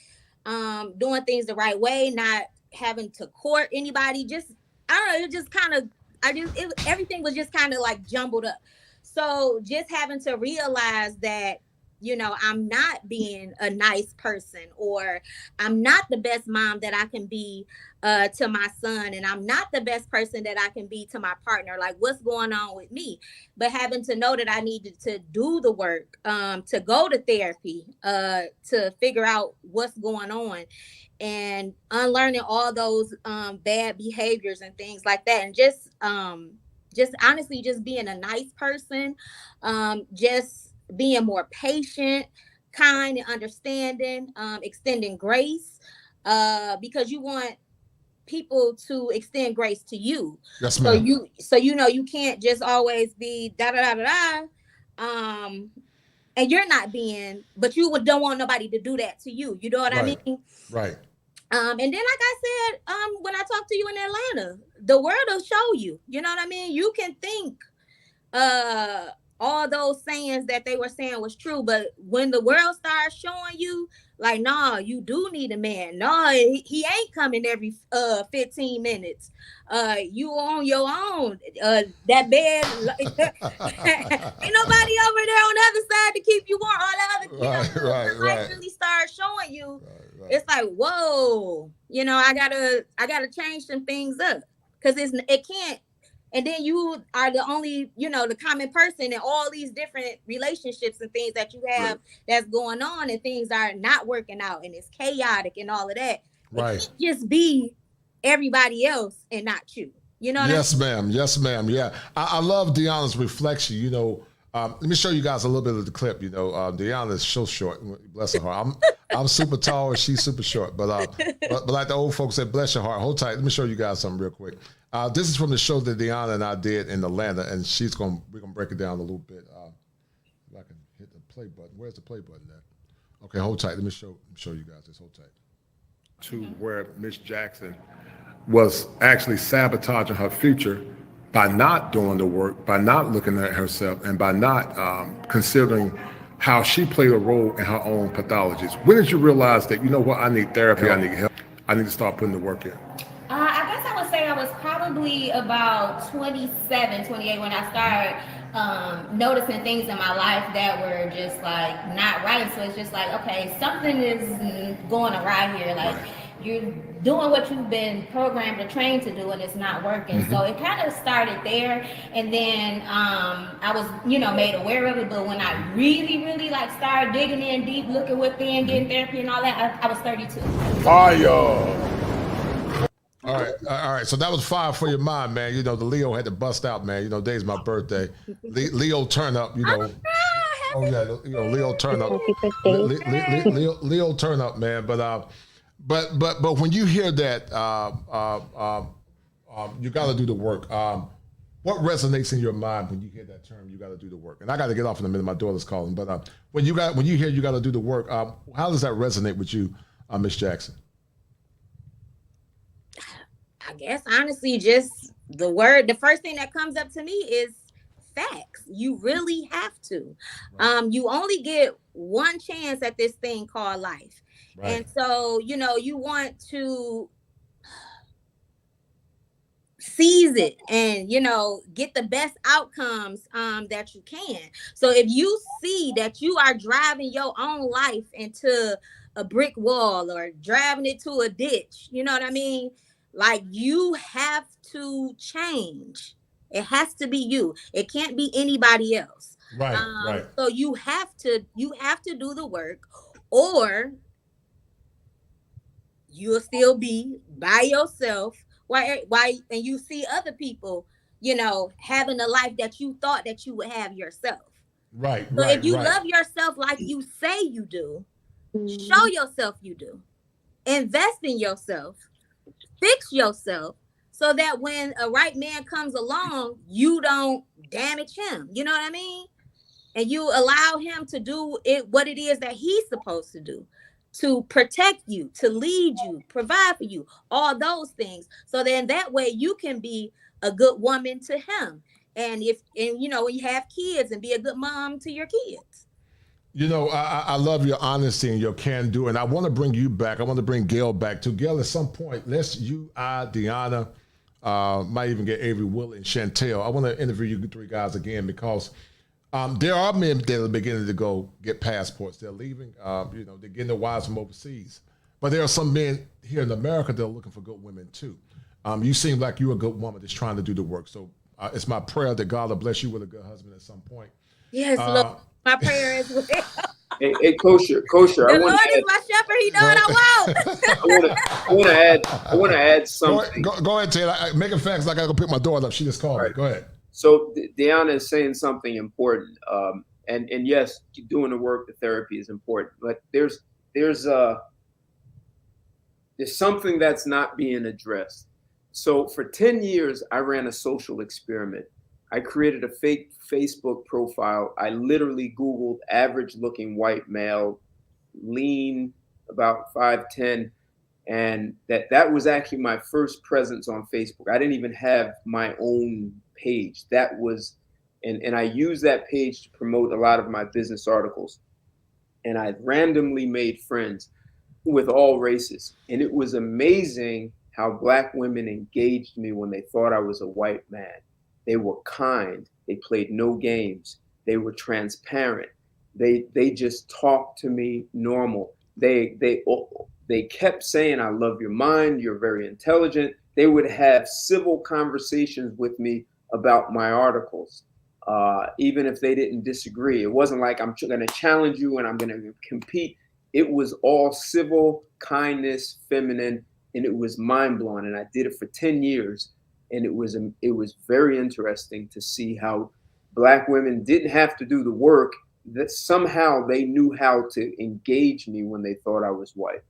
Speaker 13: doing things the right way, not having to court anybody. Just, I don't know, it just kind of, everything was just kind of like jumbled up. So just having to realize that, I'm not being a nice person, or I'm not the best mom that I can be to my son, and I'm not the best person that I can be to my partner. Like, what's going on with me? But having to know that I needed to do the work, to go to therapy, to figure out what's going on, and unlearning all those bad behaviors and things like that, and just honestly, just being a nice person, just being more patient, kind, and understanding, extending grace, because you want people to extend grace to you.
Speaker 3: Yes, ma'am.
Speaker 13: So you can't just always be da da da da da, and you're not being, but you don't want nobody to do that to you. You know what I mean?
Speaker 3: Right.
Speaker 13: And then, like I said, when I talked to you in Atlanta, the world will show you. You know what I mean? You can think, all those sayings that they were saying was true. But when the world starts showing you, like, nah, you do need a man. Nah, he ain't coming every 15 minutes. You on your own. That bed, ain't nobody over there on the other side to keep you warm. All that other, the light really starts showing you. It's like, whoa, I gotta change some things up, because it can't. And then you are the only, the common person in all these different relationships and things that you have that's going on, and things are not working out and it's chaotic and all of that. Right. It can't just be everybody else and not you. You know what
Speaker 3: Yes, ma'am. Yes, ma'am. Yeah. I love Deanna's reflection. Let me show you guys a little bit of the clip. Deanna is so short. Bless her heart. I'm super tall and she's super short. But like the old folks said, bless your heart. Hold tight. Let me show you guys something real quick. This is from the show that Deanna and I did in Atlanta, and we're gonna break it down a little bit. If I can hit the play button. Where's the play button at? Okay, hold tight. Let me show you guys this. Hold tight. To where Miss Jackson was actually sabotaging her future by not doing the work, by not looking at herself, and by not considering how she played a role in her own pathologies. When did you realize that, I need therapy, I need help, I need to start putting the work in?
Speaker 13: I guess I would say I was probably about 27, 28 when I started noticing things in my life that were just like not right. So it's just like, okay, something is going awry here. Like, you're doing what you've been programmed or trained to do, and it's not working. So it kind of started there, and then I was, made aware of it. But when I really, really started digging in deep, looking within, getting therapy and all that, I was 32.
Speaker 3: Fire! All right. So that was fire for your mind, man. The Leo had to bust out, man. Today's my birthday. Leo turn up, Oh yeah, Leo turn up. Leo turn up, man. But when you hear that, you got to do the work. What resonates in your mind when you hear that term? You got to do the work. And I got to get off in a minute. My daughter's calling. But when you hear you got to do the work, how does that resonate with you, Miss Jackson?
Speaker 13: I guess honestly, just the first thing that comes up to me is facts. You really have to. You only get one chance at this thing called life. Right. And so, you want to seize it and, get the best outcomes that you can. So if you see that you are driving your own life into a brick wall or driving it to a ditch, you know what I mean? Like, you have to change. It has to be you. It can't be anybody else. Right. So you have to do the work, or you'll still be by yourself. Why? And you see other people, having a life that you thought that you would have yourself. Right. So if you love yourself like you say you do, show yourself you do. Invest in yourself. Fix yourself, so that when a right man comes along, you don't damage him. You know what I mean? And you allow him to do what it is that he's supposed to do, to protect you, to lead you, provide for you, all those things. So then that way you can be a good woman to him. And when you have kids, and be a good mom to your kids.
Speaker 3: I love your honesty and your can-do, and I want to bring you back. I want to bring Gail back too. Gail, at some point, Deanna, might even get Avery, Will, and Chantel. I want to interview you three guys again, because there are men that are beginning to go get passports. They're leaving. They're getting their wives from overseas. But there are some men here in America that are looking for good women too. You seem like you're a good woman that's trying to do the work. So it's my prayer that God will bless you with a good husband at some point.
Speaker 13: Yes, Lord. My prayer is with him.
Speaker 2: Hey, kosher.
Speaker 13: The Lord is my shepherd. He knows what I
Speaker 2: want. I want to add something.
Speaker 3: Go ahead, Ted. Making facts. I gotta go pick my daughter up. She just called me. Go ahead.
Speaker 2: So Deanna is saying something important. And yes, doing the work, the therapy is important. But there's something that's not being addressed. So for 10 years, I ran a social experiment. I created a fake Facebook profile. I literally Googled average looking white male, lean, about 5'10", and that was actually my first presence on Facebook. I didn't even have my own page. That was And I use that page to promote a lot of my business articles. And I randomly made friends with all races. And it was amazing how Black women engaged me when they thought I was a white man. They were kind. They played no games. They were transparent. They just talked to me normal. They kept saying, I love your mind. You're very intelligent. They would have civil conversations with me about my articles, even if they didn't disagree. It wasn't like I'm going to challenge you and I'm going to compete. It was all civil, kindness, feminine, and it was mind-blowing. And I did it for 10 years. And it was very interesting to see how Black women didn't have to do the work, that somehow they knew how to engage me when they thought I was white.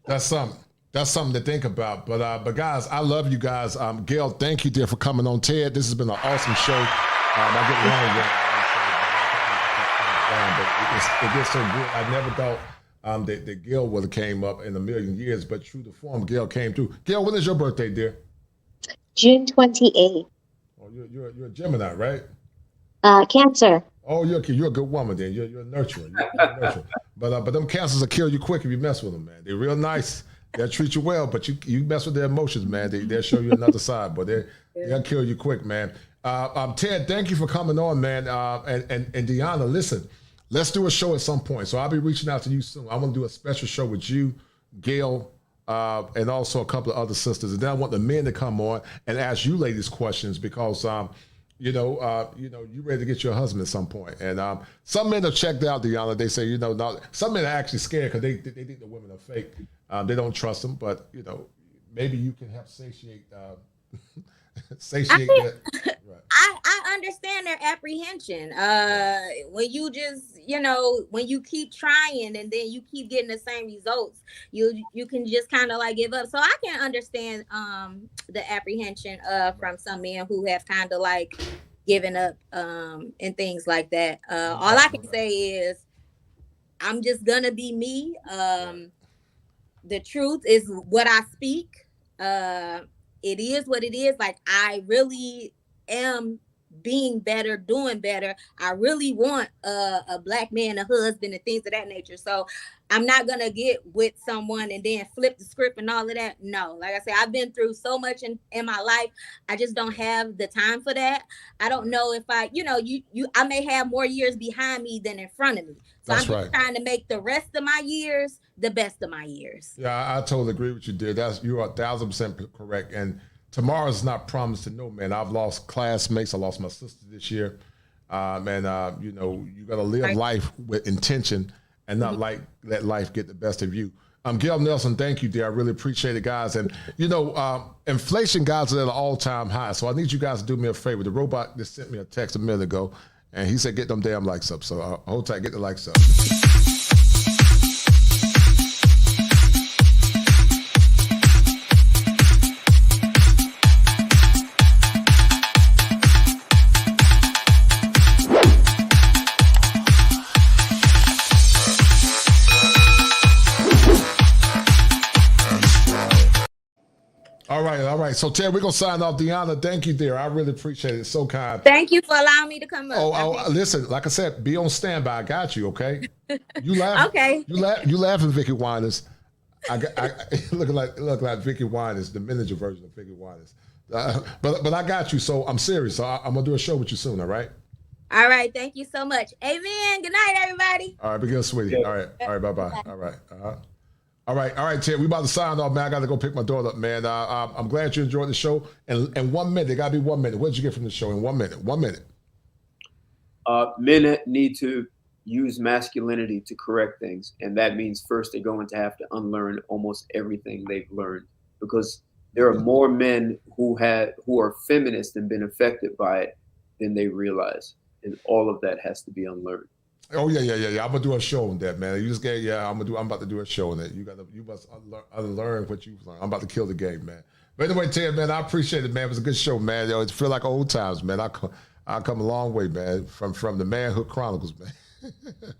Speaker 3: That's something to think about. But guys, I love you guys. Gail, thank you, dear, for coming on. Ted, this has been an awesome show. I get long, but it gets so good. I never thought that Gail would have came up in a million years, but true to form, Gail came through. Gail, when is your birthday, dear? June 28th. Oh, you're a Gemini, right?
Speaker 18: Cancer.
Speaker 3: Oh, you're a good woman then. You're a nurturer. You're a nurturer. But them cancers will kill you quick if you mess with them, man. They're real nice. They'll treat you well, but you mess with their emotions, man. They'll show you another side, but they'll kill you quick, man. Ted, thank you for coming on, man. And Deanna, listen, let's do a show at some point. So I'll be reaching out to you soon. I want to do a special show with you, Gail, and also a couple of other sisters. And then I want the men to come on and ask you ladies questions because you ready to get your husband at some point. And some men have checked out, Deanna. They say, some men are actually scared because they think the women are fake. They don't trust them, but maybe you can help satiate that. Right.
Speaker 13: I understand their apprehension. When you just, when you keep trying and then you keep getting the same results, you can just kind of like give up. So I can understand the apprehension from some men who have kind of like given up and things like that. All I can say is I'm just gonna be me. The truth is what I speak. It is what it is. Like, I really am being better, doing better. I really want a Black man, a husband, and things of that nature. So I'm not gonna get with someone and then flip the script and all of that. No, like I said, I've been through so much in my life. I just don't have the time for that. I don't know if I may have more years behind me than in front of me. So I'm just trying to make the rest of my years the best of my years.
Speaker 3: Yeah, I totally agree with you, dear. You are 1,000% correct. And tomorrow's not promised to no man. I've lost classmates. I lost my sister this year. You got to live life with intention and not let life get the best of you. Gail Nelson, thank you, dear. I really appreciate it, guys. And, inflation, guys, is at an all-time high. So I need you guys to do me a favor. The robot just sent me a text a minute ago, and he said, get them damn likes up. So hold tight, get the likes up. All right. So, Ted, we're going to sign off. Deanna, thank you, dear. I really appreciate it. It's so kind.
Speaker 13: Thank you for allowing me to come up.
Speaker 3: Oh, listen, like I said, be on standby. I got you, okay? You laugh.
Speaker 13: Okay.
Speaker 3: You laughing, Vicky Winers. I look like Vicky Winers, the miniature version of Vicky Winers. But I got you, so I'm serious. So I'm going to do a show with you soon, all right?
Speaker 13: All right. Thank you so much. Amen. Good night, everybody.
Speaker 3: All right, be good, sweetie. All right, bye-bye. All right. All right, Ted, we about to sign off, man. I got to go pick my daughter up, man. I'm glad you enjoyed the show. And 1 minute, it got to be 1 minute. What did you get from the show in 1 minute? 1 minute.
Speaker 2: Men need to use masculinity to correct things. And that means first they're going to have to unlearn almost everything they've learned, because there are more men who are feminists and been affected by it than they realize. And all of that has to be unlearned.
Speaker 3: Oh yeah. I'm gonna do a show on that, man. I'm about to do a show on that. You must unlearn what you've learned. I'm about to kill the game, man. But anyway, Ted, man, I appreciate it, man. It was a good show, man. It feel like old times, man. I come a long way, man, from the Manhood Chronicles, man.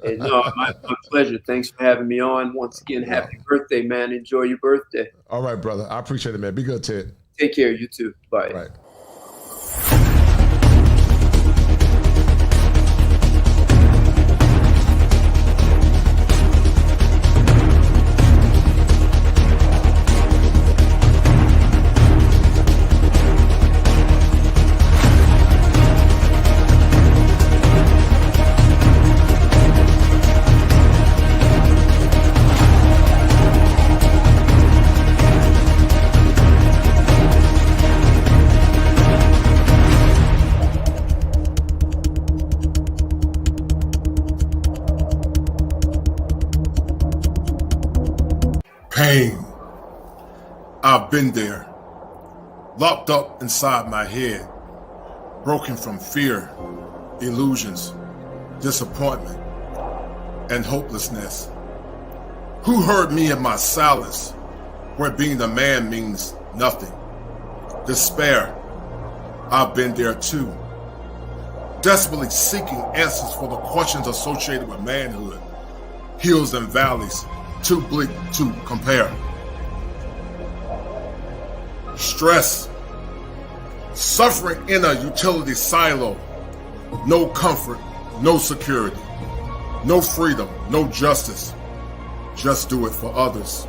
Speaker 2: Hey, no, my pleasure. Thanks for having me on. Once again, happy birthday, man. Enjoy your birthday.
Speaker 3: All right, brother. I appreciate it, man. Be good, Ted.
Speaker 2: Take care. You too. Bye.
Speaker 3: All right. pain. I've been there, locked up inside my head, broken from fear, illusions, disappointment, and hopelessness. Who heard me in my silence, where being a man means nothing? Despair, I've been there too. Desperately seeking answers for the questions associated with manhood. Hills and valleys, too bleak to compare. Stress, suffering in a utility silo. No comfort, no security, no freedom, no justice. Just do it for others.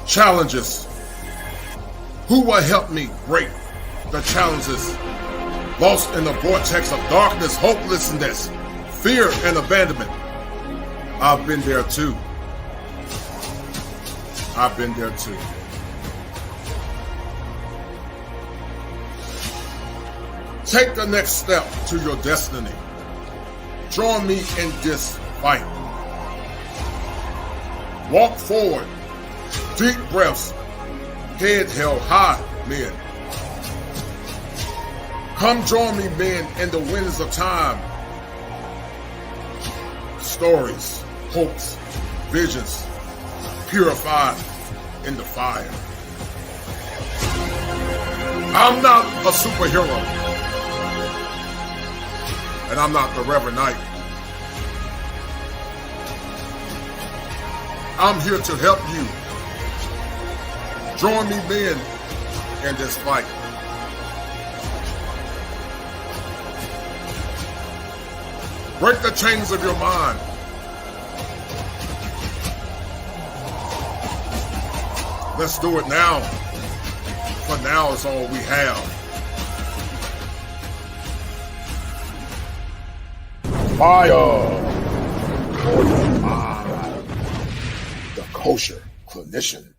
Speaker 3: Challenges. Who will help me break the challenges? Lost in the vortex of darkness, hopelessness, fear, and abandonment. I've been there too. I've been there too. Take the next step to your destiny. Join me in this fight. Walk forward. Deep breaths. Head held high, men. Come join me, men, in the winds of time. Stories, hopes, visions, purified in the fire. I'm not a superhero. And I'm not the Reverend Knight. I'm here to help you. Join me, men, in this fight. Break the chains of your mind. Let's do it now. For now is all we have. Fire! The kosher clinician.